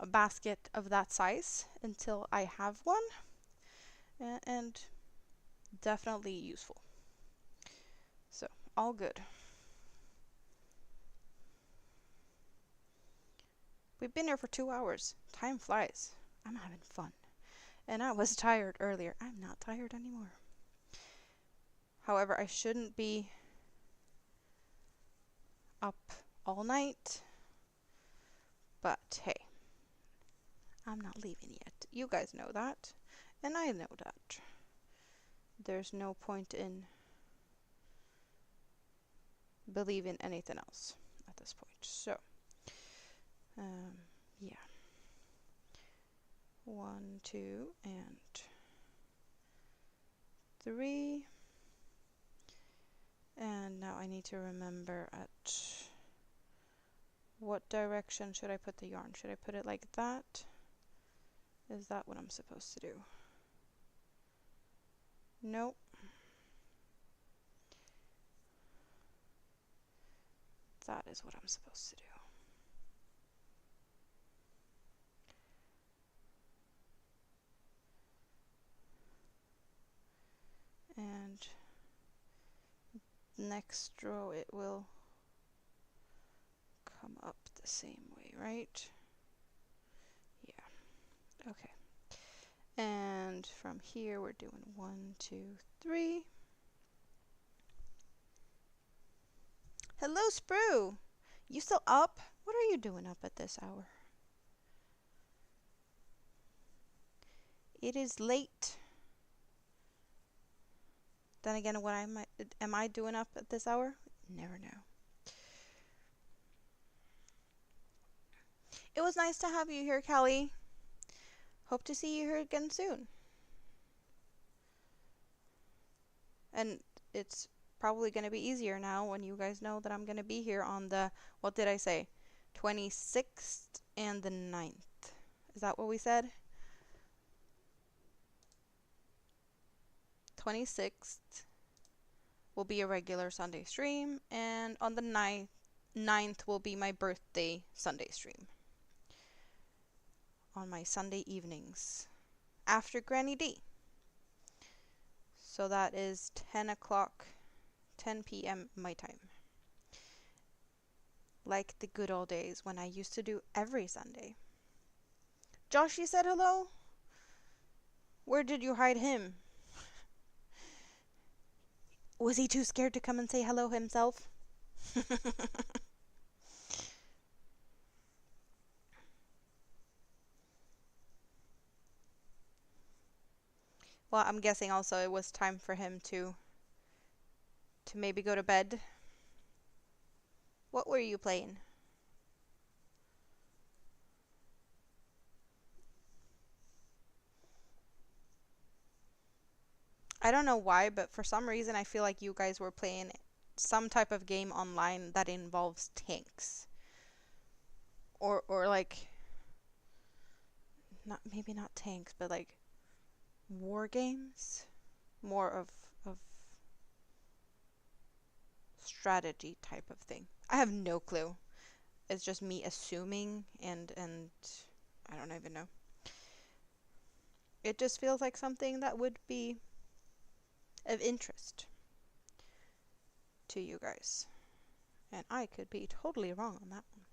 basket of that size until I have one, and definitely useful. So all good. We've been here for 2 hours. Time flies. I'm having fun. And I was tired earlier. I'm not tired anymore. However, I shouldn't be up all night. But hey, I'm not leaving yet. You guys know that, and I know that. There's no point in believing anything else at this point. So, yeah. 1, 2, and 3. And now I need to remember at what direction should I put the yarn? Should I put it like that? Is that what I'm supposed to do? Nope. That is what I'm supposed to do. And next row it will come up the same way, right? Yeah. Okay. And from here we're doing 1, 2, 3. Hello, Sprue! You still up? What are you doing up at this hour? It is late. Then again, what am I doing up at this hour? Never know. It was nice to have you here, Kelly. Hope to see you here again soon. And it's probably going to be easier now when you guys know that I'm going to be here on the, what did I say? 26th and the 9th. Is that what we said? 26th will be a regular Sunday stream, and on the 9th will be my birthday Sunday stream. On my Sunday evenings after Granny D. So that is 10 o'clock, 10 p.m. my time. Like the good old days when I used to do every Sunday. Joshy said hello? Where did you hide him? Was he too scared to come and say hello himself? Well, I'm guessing also it was time for him to maybe go to bed. What were you playing? I don't know why, but for some reason I feel like you guys were playing some type of game online that involves tanks. Or like, maybe not tanks, but like war games. More of strategy type of thing. I have no clue. It's just me assuming, and I don't even know. It just feels like something that would be of interest to you guys. And I could be totally wrong on that one.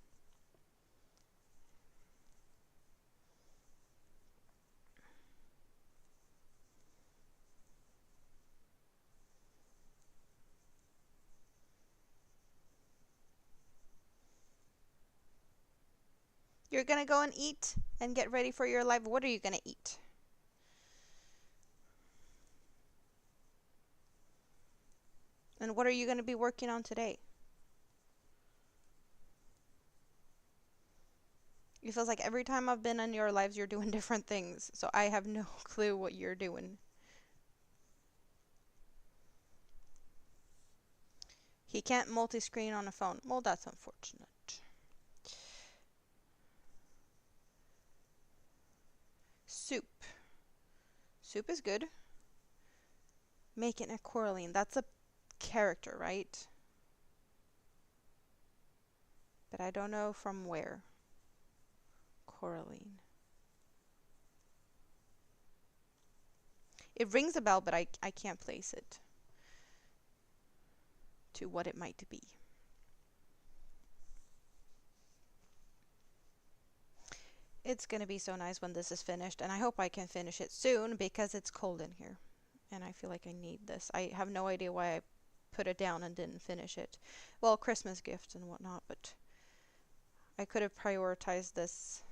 You're gonna go and eat and get ready for your live. What are you gonna eat? And what are you gonna be working on today? It feels like every time I've been in your lives, you're doing different things. So I have no clue what you're doing. He can't multi-screen on a phone. Well, that's unfortunate. Soup. Soup is good. Making a Coraline. That's a character, right? But I don't know from where. Coraline. It rings a bell, but I can't place it to what it might be. It's gonna be so nice when this is finished, and I hope I can finish it soon because it's cold in here. And I feel like I need this. I have no idea why I put it down and didn't finish it. Well, Christmas gifts and whatnot, but I could have prioritized this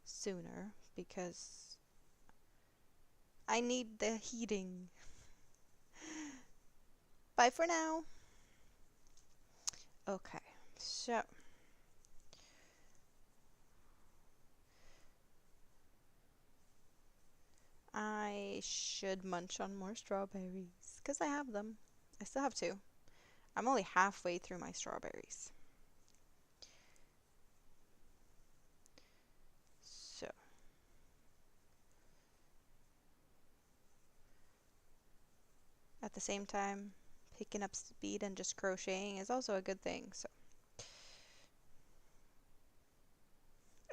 sooner because I need the heating. Bye for now. Okay, so I should munch on more strawberries because I have them. I still have two. I'm only halfway through my strawberries. So, at the same time, picking up speed and just crocheting is also a good thing. So,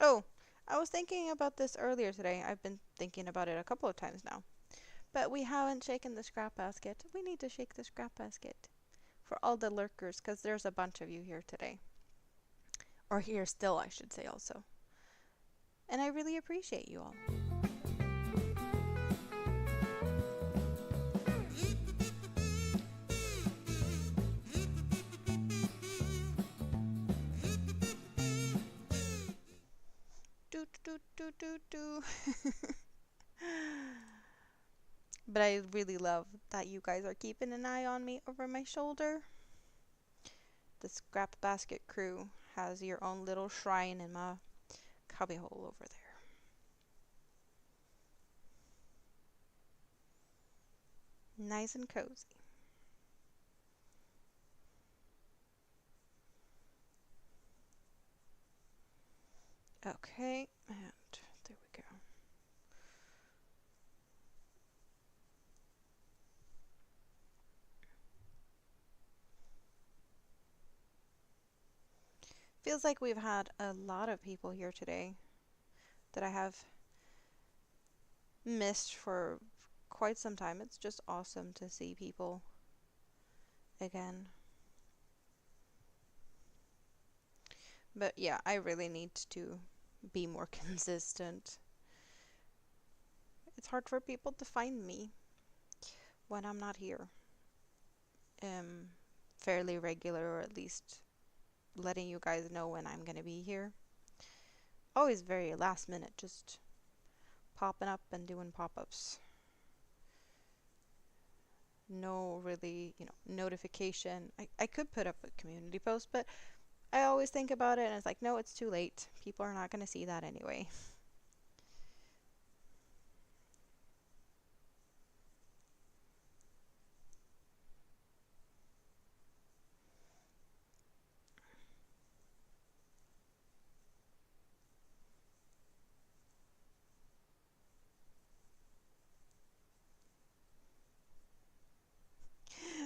oh, I was thinking about this earlier today. I've been thinking about it a couple of times now. But we haven't shaken the scrap basket. We need to shake the scrap basket for all the lurkers because there's a bunch of you here today. Or here still, I should say also. And I really appreciate you all. Do do do do do. But I really love that you guys are keeping an eye on me over my shoulder. The Scrap Basket crew has your own little shrine in my cubbyhole over there. Nice and cozy. Okay, and there we go. Feels like we've had a lot of people here today that I have missed for quite some time. It's just awesome to see people again. But yeah, I really need to be more consistent. It's hard for people to find me when I'm not here. Fairly regular, or at least letting you guys know when I'm gonna be here. Always very last minute, just popping up and doing pop-ups. No really, notification. I could put up a community post, but I always think about it and it's like, no, it's too late. People are not gonna see that anyway.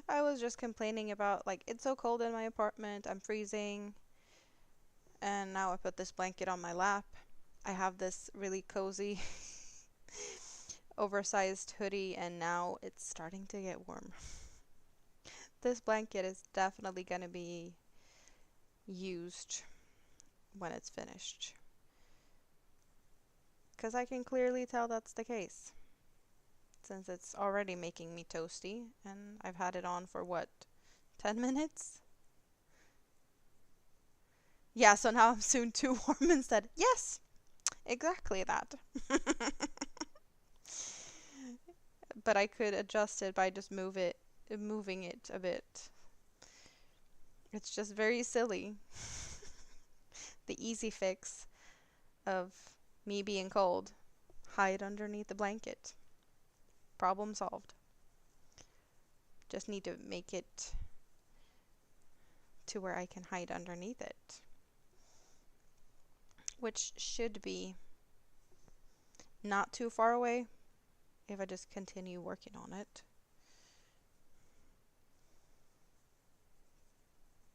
I was just complaining about, like, it's so cold in my apartment, I'm freezing, and now I put this blanket on my lap. I have this really cozy, oversized hoodie, and now it's starting to get warm. This blanket is definitely gonna be used when it's finished. Because I can clearly tell that's the case. Since it's already making me toasty, and I've had it on for what, 10 minutes? Yeah, so now I'm soon too warm instead. Yes, exactly that. But I could adjust it by just moving it a bit. It's just very silly. The easy fix of me being cold. Hide underneath the blanket. Problem solved. Just need to make it to where I can hide underneath it. Which should be not too far away if I just continue working on it.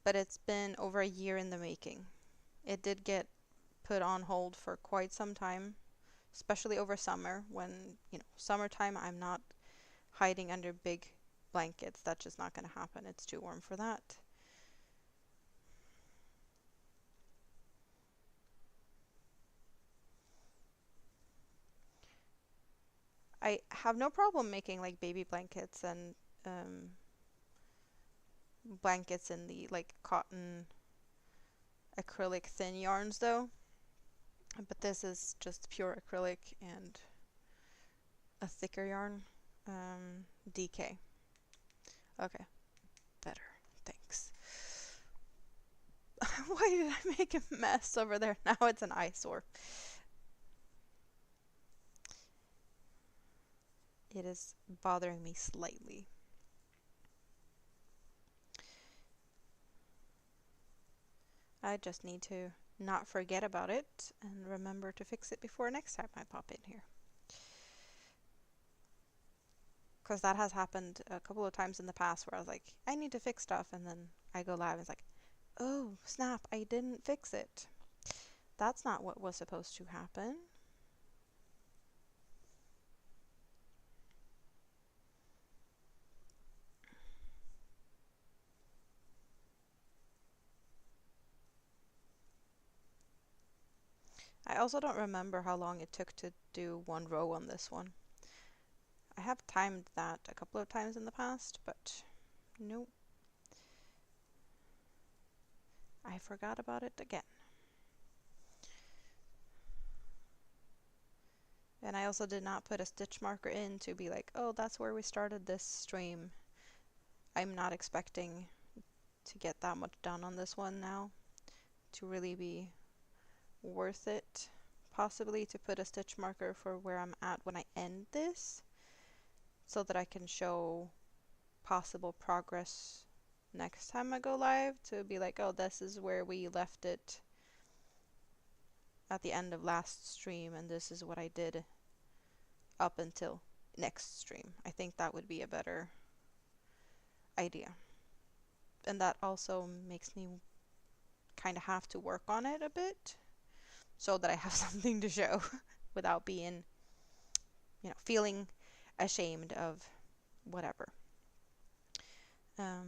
But it's been over a year in the making. It did get put on hold for quite some time, especially over summer when, summertime I'm not hiding under big blankets. That's just not going to happen. It's too warm for that. I have no problem making like baby blankets and blankets in the like cotton acrylic thin yarns though, but this is just pure acrylic and a thicker yarn. DK. Okay, better. Thanks. Why did I make a mess over there? Now it's an eyesore. It is bothering me slightly. I just need to not forget about it and remember to fix it before next time I pop in here. Because that has happened a couple of times in the past where I was like, I need to fix stuff, and then I go live and it's like, oh snap, I didn't fix it. That's not what was supposed to happen. I also don't remember how long it took to do one row on this one. I have timed that a couple of times in the past, but nope. I forgot about it again. And I also did not put a stitch marker in to be like, oh, that's where we started this stream. I'm not expecting to get that much done on this one now to really be worth it. Possibly to put a stitch marker for where I'm at when I end this, so that I can show possible progress next time I go live, to be like, oh, this is where we left it at the end of last stream, and this is what I did up until next stream. I think that would be a better idea. And that also makes me kind of have to work on it a bit so that I have something to show without being, feeling ashamed of whatever. Yeah.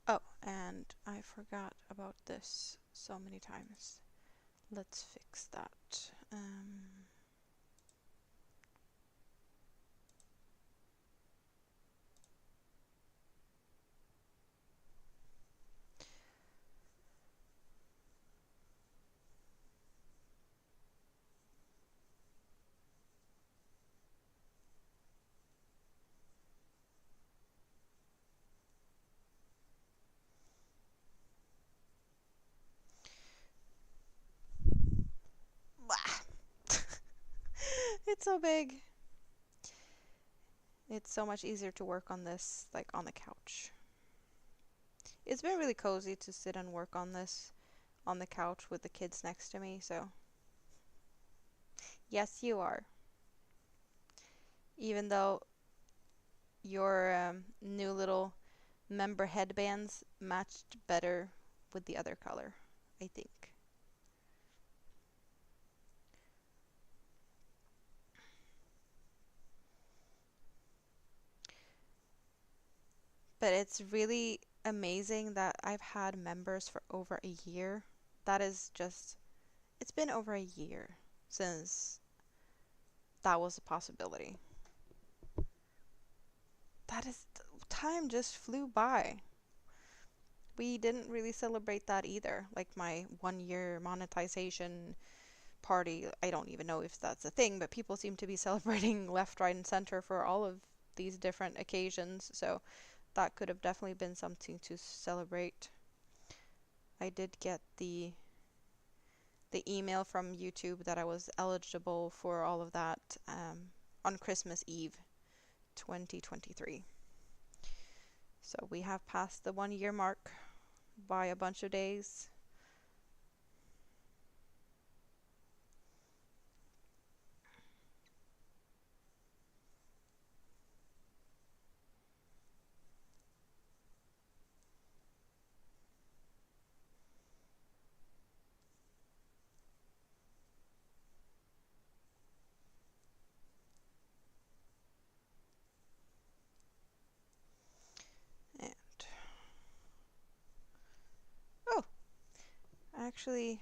Oh, and I forgot about this so many times. Let's fix that. It's so big. It's so much easier to work on this, like, on the couch. It's been really cozy to sit and work on this on the couch with the kids next to me, so. Yes, you are. Even though your new little member headbands matched better with the other color, I think. But it's really amazing that I've had members for over a year. That is just, it's been over a year since that was a possibility. That is, time just flew by. We didn't really celebrate that either. Like my 1 year monetization party, I don't even know if that's a thing, but people seem to be celebrating left, right, and center for all of these different occasions. So that could have definitely been something to celebrate. I did get the email from YouTube that I was eligible for all of that on Christmas Eve 2023. So we have passed the 1 year mark by a bunch of days. And actually,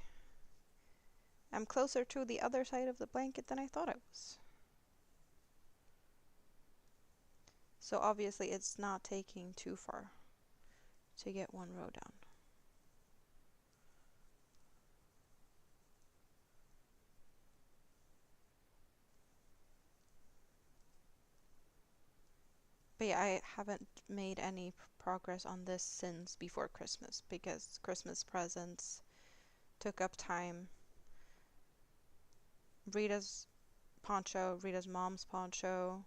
I'm closer to the other side of the blanket than I thought I was. So obviously it's not taking too far to get one row down. But yeah, I haven't made any progress on this since before Christmas because Christmas presents took up time. Rita's poncho, Rita's mom's poncho.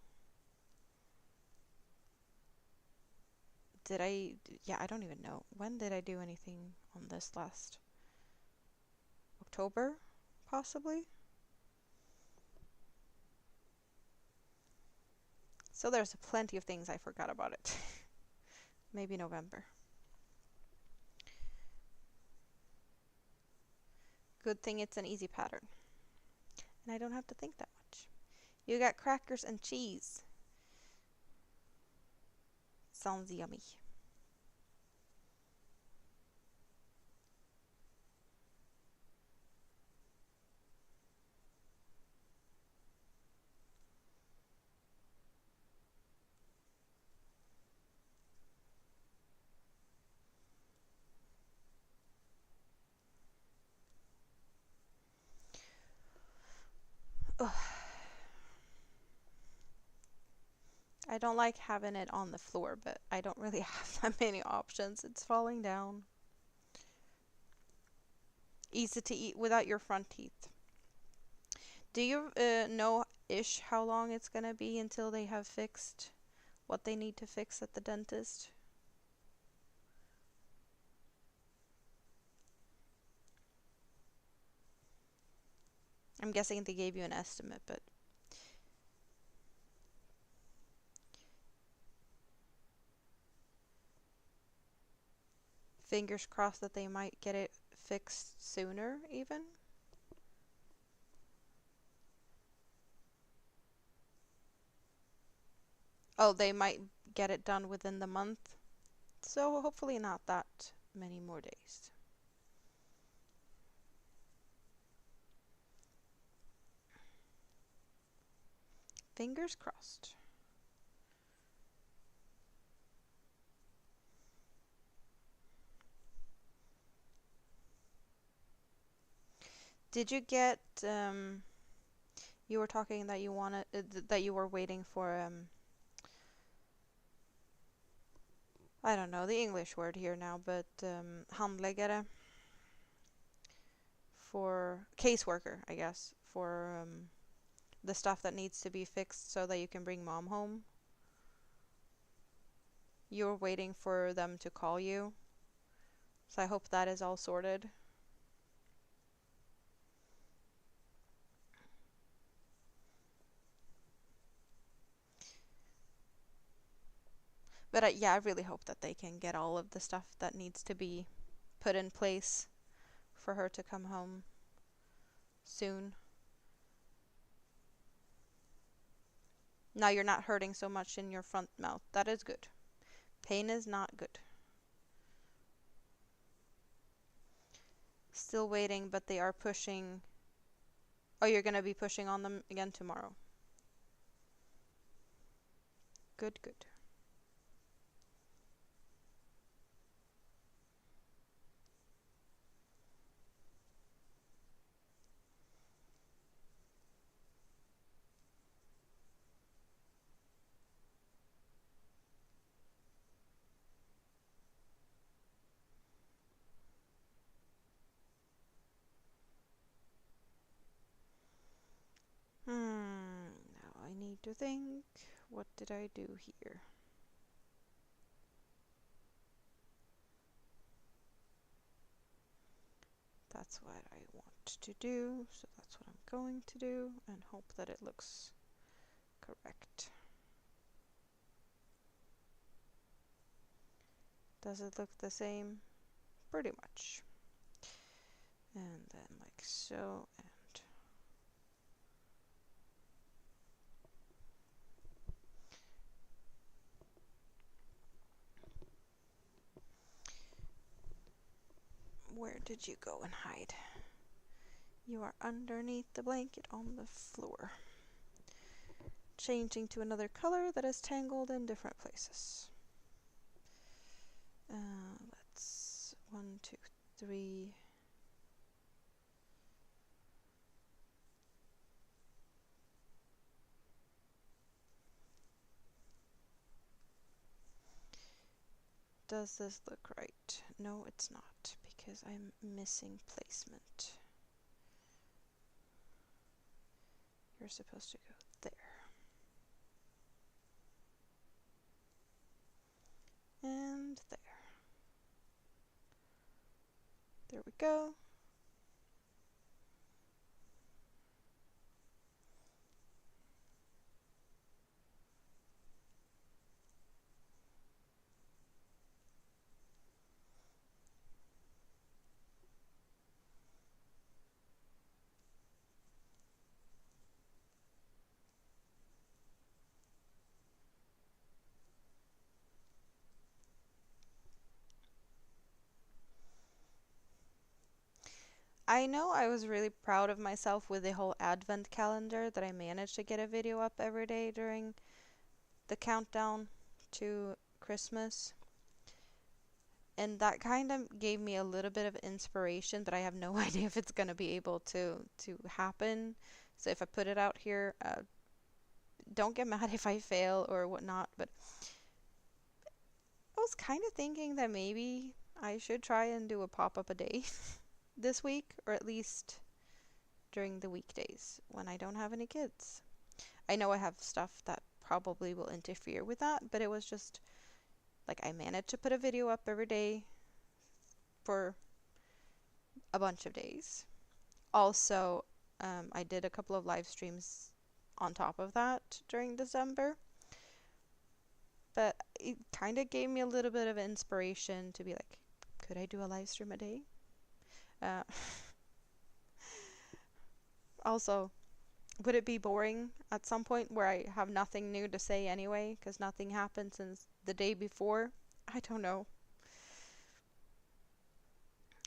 Yeah, I don't even know. When did I do anything on this last? October, possibly? So there's plenty of things I forgot about it. Maybe November. Good thing it's an easy pattern. And I don't have to think that much. You got crackers and cheese. Sounds yummy. Ugh. I don't like having it on the floor, but I don't really have that many options. It's falling down. Easy to eat without your front teeth. Do you know-ish how long it's gonna be until they have fixed what they need to fix at the dentist? I'm guessing they gave you an estimate, but fingers crossed that they might get it fixed sooner even. Oh, they might get it done within the month. So hopefully not that many more days. Fingers crossed. Did you get you were talking that you wanted that you were waiting for I don't know the English word here now, but handläggare for caseworker, I guess, for the stuff that needs to be fixed so that you can bring mom home. You're waiting for them to call you. So I hope that is all sorted. But yeah, I really hope that they can get all of the stuff that needs to be put in place for her to come home soon. Now you're not hurting so much in your front mouth. That is good. Pain is not good. Still waiting, but they are pushing. Oh, you're going to be pushing on them again tomorrow. Good, good. Now I need to think. What did I do here? That's what I want to do, so that's what I'm going to do, and hope that it looks correct. Does it look the same? Pretty much. And then like so, and where did you go and hide? You are underneath the blanket on the floor. Changing to another color that is tangled in different places. Let's 1, 2, 3. Does this look right? No, it's not, because I'm missing placement. You're supposed to go there. And there. There we go. I know I was really proud of myself with the whole advent calendar that I managed to get a video up every day during the countdown to Christmas. And that kind of gave me a little bit of inspiration, but I have no idea if it's going to be able to happen. So if I put it out here, don't get mad if I fail or whatnot, but I was kind of thinking that maybe I should try and do a pop-up a day this week, or at least during the weekdays when I don't have any kids. I know I have stuff that probably will interfere with that, but it was just like I managed to put a video up every day for a bunch of days. Also, I did a couple of live streams on top of that during December, but it kind of gave me a little bit of inspiration to be like, could I do a live stream a day? Also, would it be boring at some point where I have nothing new to say anyway, because nothing happened since the day before? I don't know.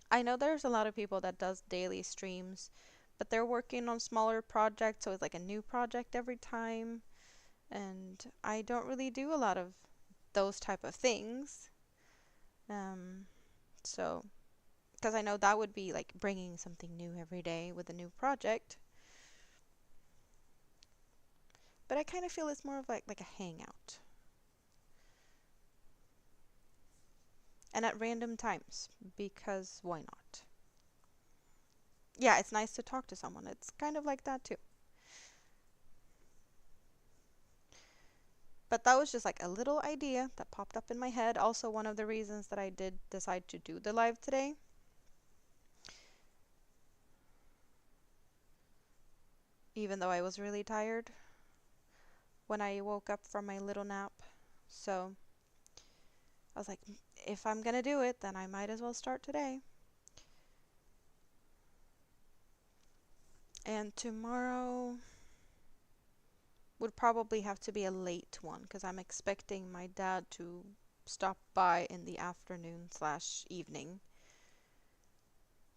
I know there's a lot of people that does daily streams, but they're working on smaller projects, so it's like a new project every time. And I don't really do a lot of those type of things. So, because I know that would be like bringing something new every day with a new project. But I kind of feel it's more of like a hangout. And at random times, because why not? Yeah, it's nice to talk to someone. It's kind of like that too. But that was just like a little idea that popped up in my head. Also, one of the reasons that I did decide to do the live today. Even though I was really tired when I woke up from my little nap. So I was like, if I'm gonna do it, then I might as well start today. And tomorrow would probably have to be a late one because I'm expecting my dad to stop by in the afternoon/evening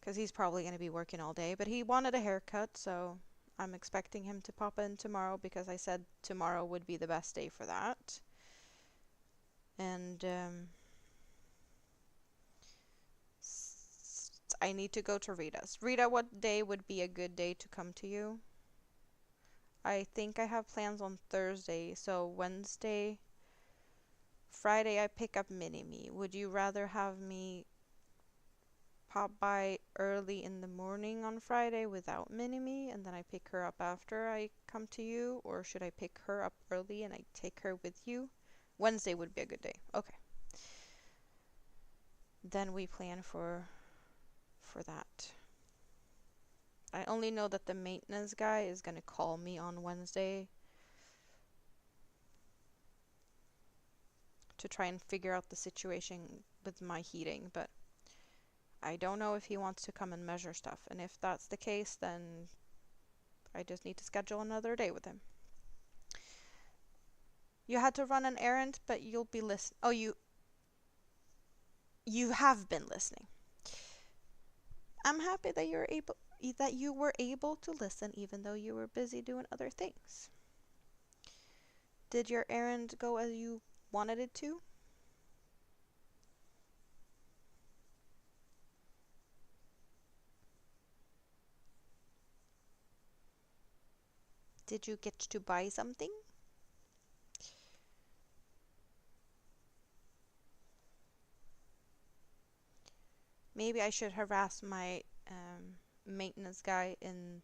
because he's probably going to be working all day, but he wanted a haircut, so I'm expecting him to pop in tomorrow because I said tomorrow would be the best day for that. And I need to go to Rita's. Rita, what day would be a good day to come to you? I think I have plans on Thursday, so Wednesday, Friday I pick up Mini-Me. Would you rather have me pop by early in the morning on Friday without Mini-Me and then I pick her up after I come to you, or should I pick her up early and I take her with you? Wednesday would be a good day. Okay. Then we plan for that. I only know that the maintenance guy is going to call me on Wednesday to try and figure out the situation with my heating, but I don't know if he wants to come and measure stuff. And if that's the case, then I just need to schedule another day with him. You had to run an errand, but you'll be listening. Oh, you have been listening. I'm happy that you're able. that you were able to listen even though you were busy doing other things. Did your errand go as you wanted it to? Did you get to buy something? Maybe I should harass my maintenance guy in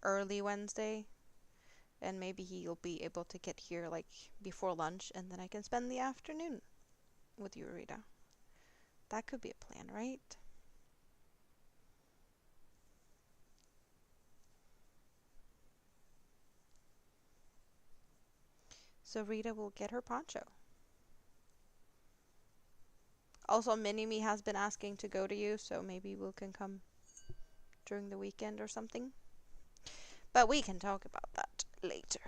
early Wednesday, and maybe he'll be able to get here like before lunch, and then I can spend the afternoon with you, Rita. That could be a plan, right? So Rita will get her poncho. Also, Mini-Me has been asking to go to you, so maybe we can come during the weekend or something. But we can talk about that later.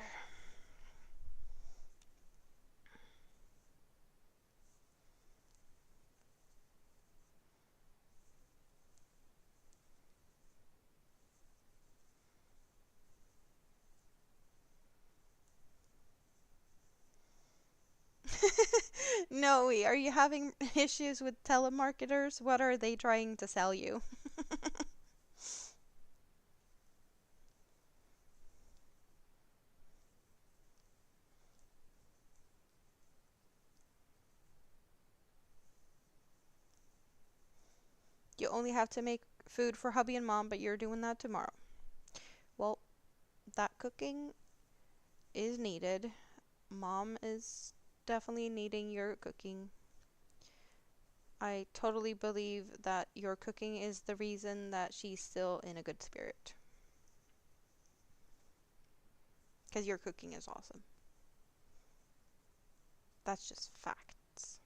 Noe, are you having issues with telemarketers? What are they trying to sell you? You only have to make food for hubby and mom, but you're doing that tomorrow. Well, that cooking is needed. Mom is definitely needing your cooking. I totally believe that your cooking is the reason that she's still in a good spirit. Because your cooking is awesome. That's just facts.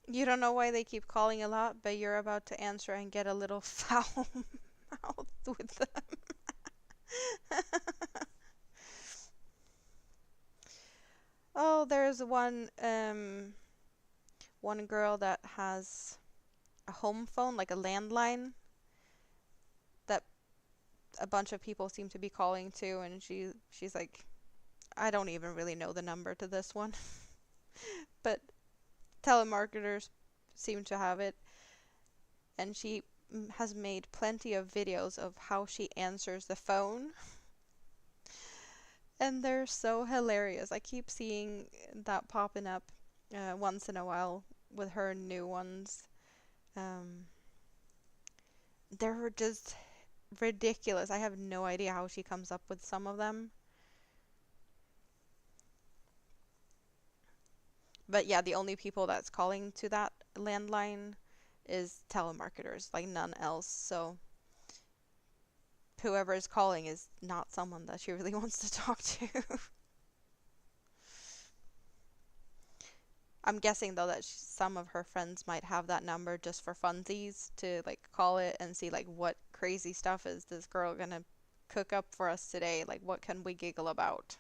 You don't know why they keep calling a lot, but you're about to answer and get a little foul mouth with them. Oh, there's one girl that has a home phone, like a landline, that a bunch of people seem to be calling to, and she's like, I don't even really know the number to this one, but telemarketers seem to have it, and she has made plenty of videos of how she answers the phone, and they're so hilarious. I keep seeing that popping up once in a while with her new ones. Um, they're just ridiculous. I have no idea how she comes up with some of them. But yeah, the only people that's calling to that landline is telemarketers, like none else. So whoever is calling is not someone that she really wants to talk to. I'm guessing though that some of her friends might have that number just for funsies to like call it and see like what crazy stuff is this girl gonna cook up for us today? Like what can we giggle about?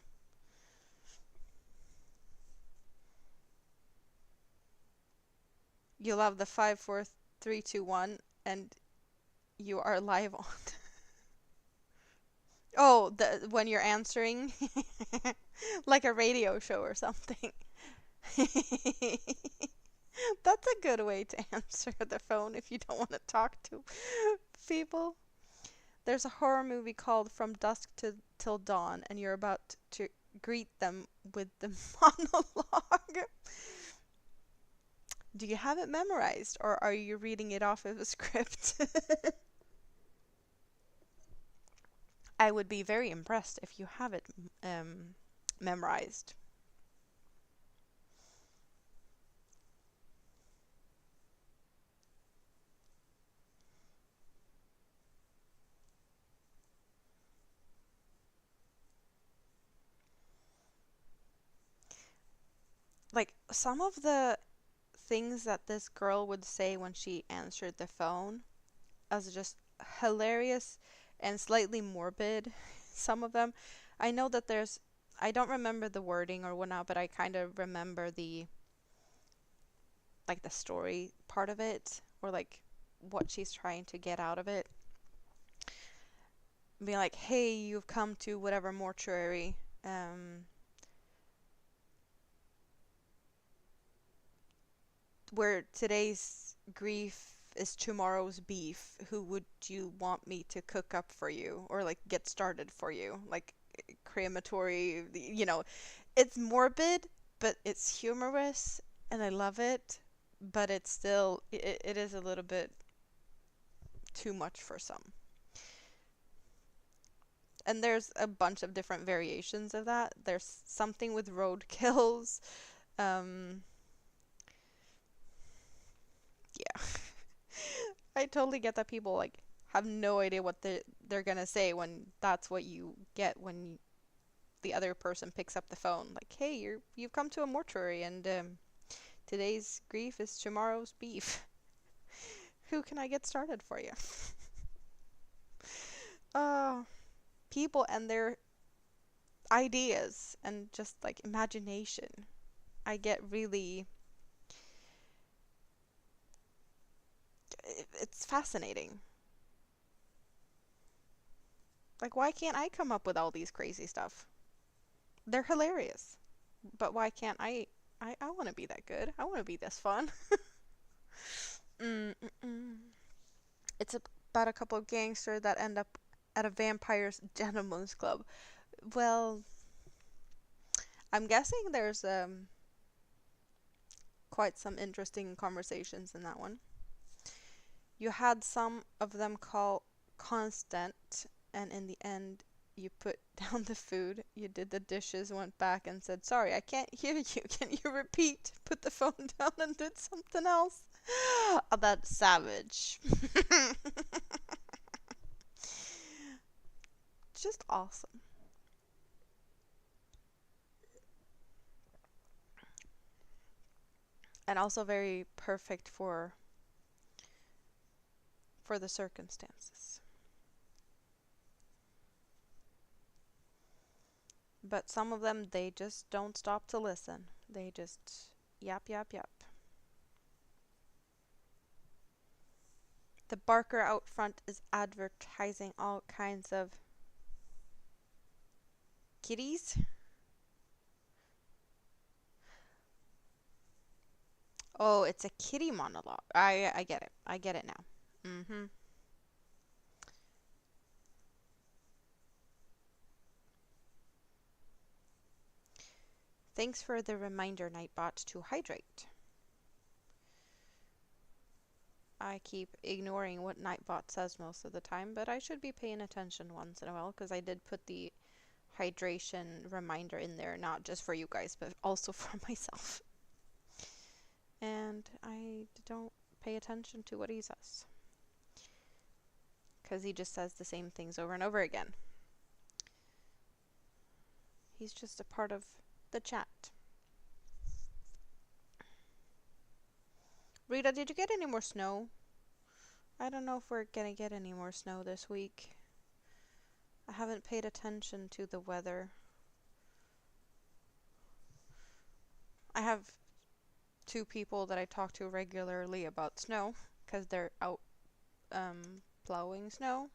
You love the 5 4 3 2 1 and you are live on. Oh, the when you're answering like a radio show or something. That's a good way to answer the phone if you don't want to talk to people. There's a horror movie called From Dusk to Till Dawn, and you're about to greet them with the monologue. Do you have it memorized, or are you reading it off of a script? I would be very impressed if you have it memorized. Like some of the things that this girl would say when she answered the phone as just hilarious and slightly morbid. Some of them. I know that I don't remember the wording or whatnot, but I kind of remember the story part of it, or like what she's trying to get out of it. Being like, hey, you've come to whatever mortuary. Where today's grief is tomorrow's beef. Who would you want me to cook up for you or like get started for you? Like crematory, it's morbid, but it's humorous and I love it, but it's still it is a little bit too much for some. And there's a bunch of different variations of that. There's something with roadkills. Um, yeah. I totally get that people like have no idea what they're gonna say when that's what you get when the other person picks up the phone. Like, hey, you've come to a mortuary, and today's grief is tomorrow's beef. Who can I get started for you? Oh, people and their ideas and just like imagination. I get really. It's fascinating. Like, why can't I come up with all these crazy stuff? They're hilarious. But why can't I want to be that good. I want to be this fun. Mm-mm-mm. It's about a couple of gangsters that end up at a vampire's gentleman's club. Well, I'm guessing there's quite some interesting conversations in that one. You had some of them call constant, and in the end, you put down the food, you did the dishes, went back and said, sorry, I can't hear you. Can you repeat? Put the phone down and did something else. Oh, that's savage. Just awesome. And also very perfect for the circumstances. But some of them, they just don't stop to listen. They just yap, yap, yap. The barker out front is advertising all kinds of kitties. Oh, it's a kitty monologue. I get it. I get it now. Mm-hmm. Thanks for the reminder, Nightbot, to hydrate. I keep ignoring what Nightbot says most of the time, but I should be paying attention once in a while because I did put the hydration reminder in there, not just for you guys, but also for myself. And I don't pay attention to what he says because he just says the same things over and over again. He's just a part of the chat. Rita, did you get any more snow? I don't know if we're gonna get any more snow this week. I haven't paid attention to the weather. I have two people that I talk to regularly about snow because they're out plowing snow.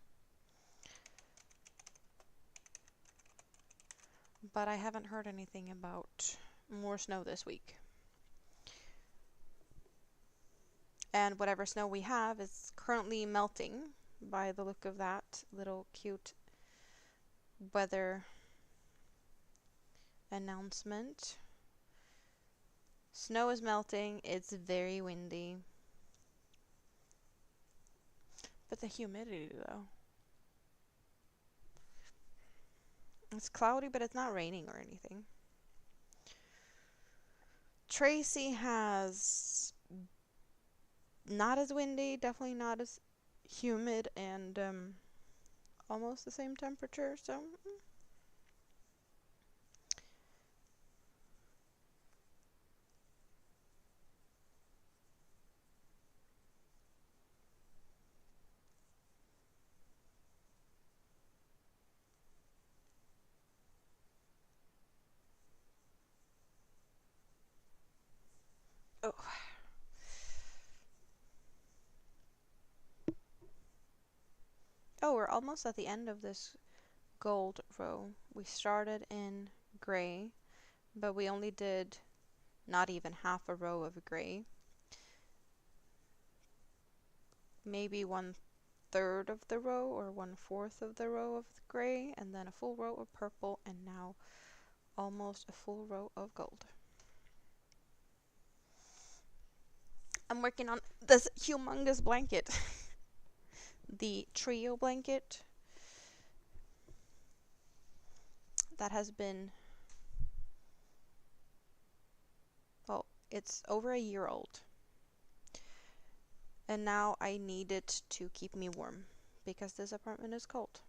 But I haven't heard anything about more snow this week. And whatever snow we have is currently melting by the look of that little cute weather announcement. Snow is melting. It's very windy. But the humidity, though. It's cloudy, but it's not raining or anything. Tracy has not as windy, definitely not as humid, and almost the same temperature, so Oh. Oh, we're almost at the end of this gold row. We started in gray, but we only did not even half a row of gray. Maybe 1/3 of the row or 1/4 of the row of gray, and then a full row of purple, and now almost a full row of gold. I'm working on this humongous blanket. The trio blanket that has been, well, it's over a year old. And now I need it to keep me warm because this apartment is cold.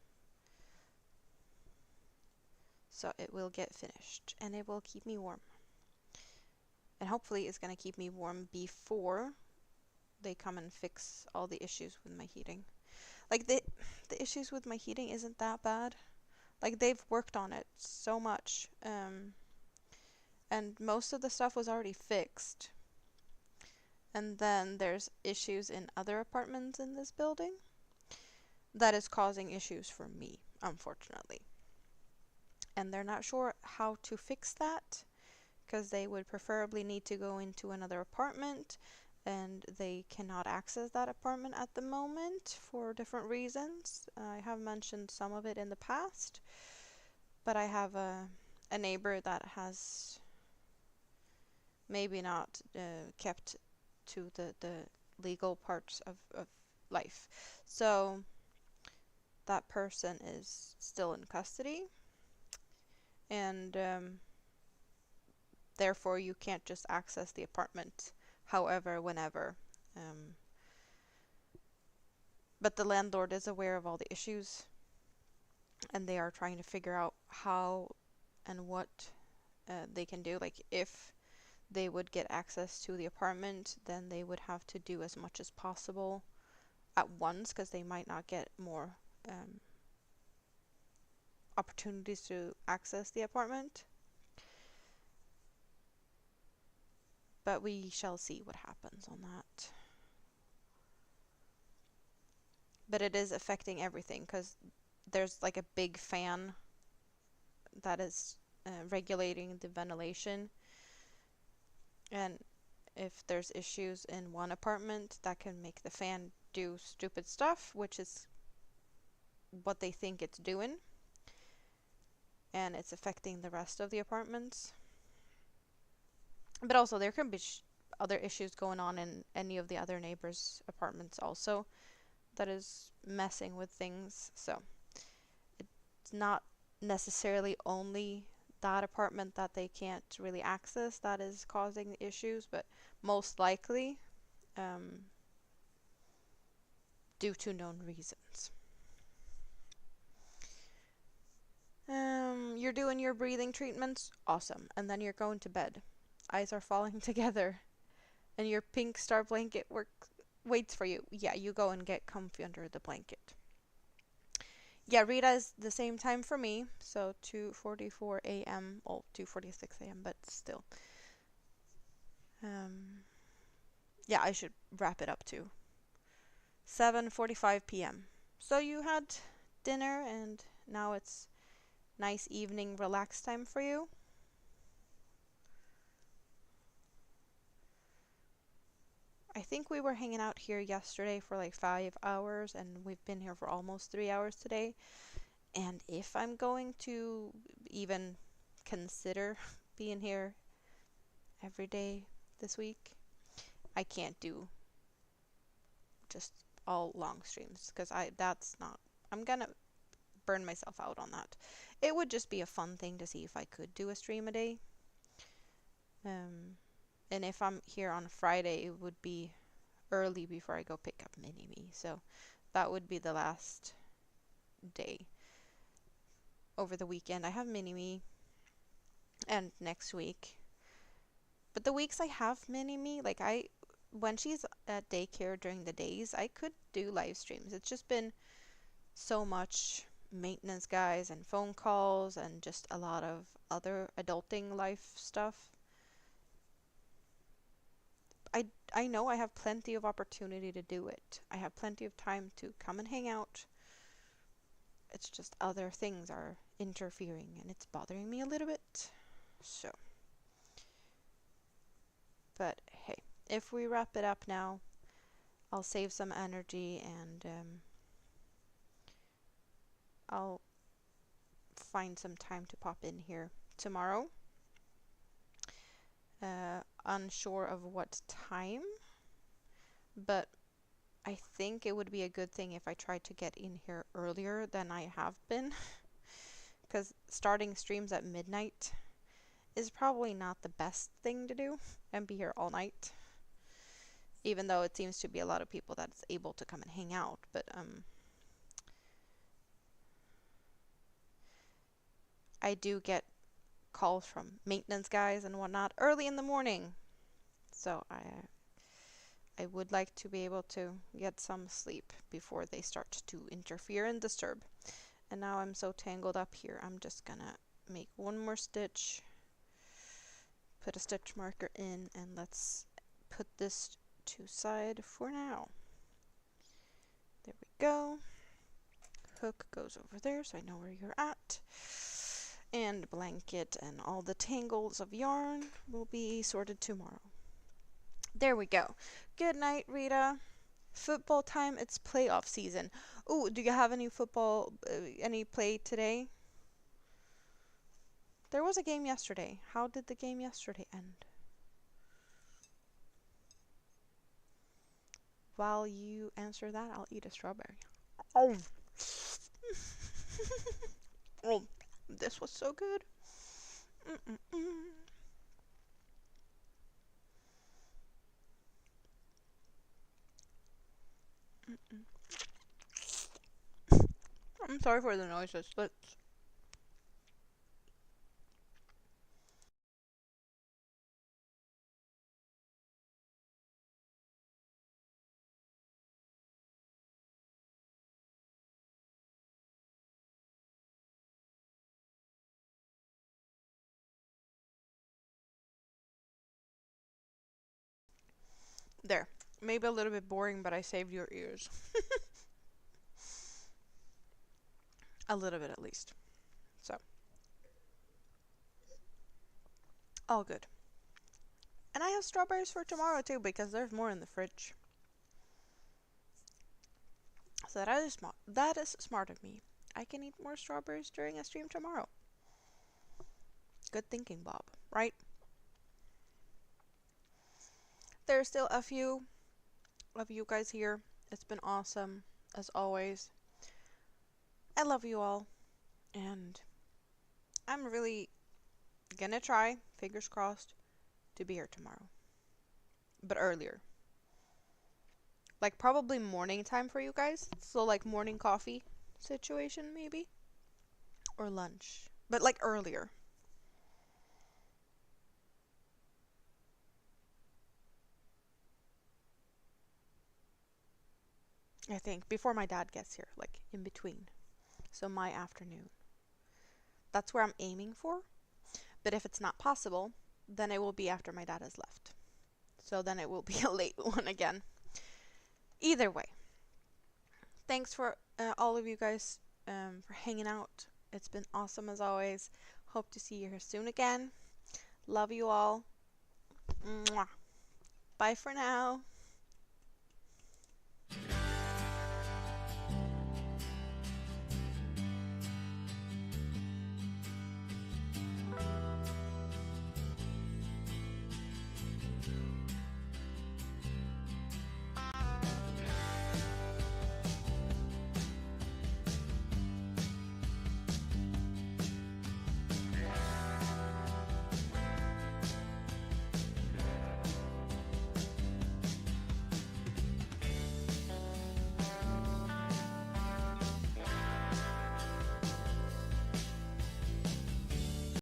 So it will get finished and it will keep me warm. And hopefully it's going to keep me warm before they come and fix all the issues with my heating. Like the issues with my heating isn't that bad. Like they've worked on it so much. And most of the stuff was already fixed. And then there's issues in other apartments in this building that is causing issues for me, unfortunately. And they're not sure how to fix that because they would preferably need to go into another apartment and they cannot access that apartment at the moment for different reasons. I have mentioned some of it in the past, but I have a neighbor that has maybe not kept to the legal parts of life. So that person is still in custody, and therefore you can't just access the apartment however, whenever. But the landlord is aware of all the issues, and they are trying to figure out how and what they can do. Like if they would get access to the apartment, then they would have to do as much as possible at once because they might not get more opportunities to access the apartment. But we shall see what happens on that. But it is affecting everything because there's like a big fan that is regulating the ventilation. And if there's issues in one apartment, that can make the fan do stupid stuff, which is what they think it's doing. And it's affecting the rest of the apartments. But also there can be other issues going on in any of the other neighbors' apartments also that is messing with things. So it's not necessarily only that apartment that they can't really access that is causing the issues, but most likely due to known reasons. You're doing your breathing treatments, awesome, and then you're going to bed. Eyes are falling together, and your pink star blanket waits for you. Yeah, you go and get comfy under the blanket. Yeah, Rita is the same time for me, so 2:44 a.m. Well, 2:46 a.m., but still. Yeah, I should wrap it up too. 7:45 p.m. So you had dinner, and now it's nice evening relax time for you. I think we were hanging out here yesterday for like 5 hours, and we've been here for almost 3 hours today. And if I'm going to even consider being here every day this week, I can't do just all long streams because I'm gonna burn myself out on that. It would just be a fun thing to see if I could do a stream a day. And if I'm here on Friday, it would be early before I go pick up Mini-Me. So that would be the last day. Over the weekend, I have Mini-Me, and next week. But the weeks I have Mini-Me, when she's at daycare during the days, I could do live streams. It's just been so much maintenance guys and phone calls and just a lot of other adulting life stuff. I know I have plenty of opportunity to do it. I have plenty of time to come and hang out. It's just other things are interfering and it's bothering me a little bit. So, but hey, if we wrap it up now, I'll save some energy and I'll find some time to pop in here tomorrow. Unsure of what time, but I think it would be a good thing if I tried to get in here earlier than I have been, because starting streams at midnight is probably not the best thing to do and be here all night, even though it seems to be a lot of people that's able to come and hang out. But I do get calls from maintenance guys and whatnot early in the morning, so I would like to be able to get some sleep before they start to interfere and disturb. And now I'm so tangled up here, I'm just gonna make one more stitch, put a stitch marker in, and let's put this to side for now. There we go. Hook goes over there so I know where you're at. And blanket and all the tangles of yarn will be sorted tomorrow. There we go. Good night, Rita. Football time, it's playoff season. Ooh, do you have any football, any play today? There was a game yesterday. How did the game yesterday end? While you answer that, I'll eat a strawberry. Oh, oh, this was so good. I'm sorry for the noises, but there. Maybe a little bit boring, but I saved your ears. A little bit at least. So, all good. And I have strawberries for tomorrow too, because there's more in the fridge. So that is smart. That is smart of me. I can eat more strawberries during a stream tomorrow. Good thinking, Bob. Right? There's still a few of you guys here. It's been awesome, as always. I love you all. And I'm really gonna try, fingers crossed, to be here tomorrow. But earlier. Like probably morning time for you guys. So like morning coffee situation maybe. Or lunch. But like earlier. I think before my dad gets here, like in between. So my afternoon. That's where I'm aiming for. But if it's not possible, then it will be after my dad has left. So then it will be a late one again. Either way. Thanks for all of you guys for hanging out. It's been awesome as always. Hope to see you here soon again. Love you all. Mwah. Bye for now.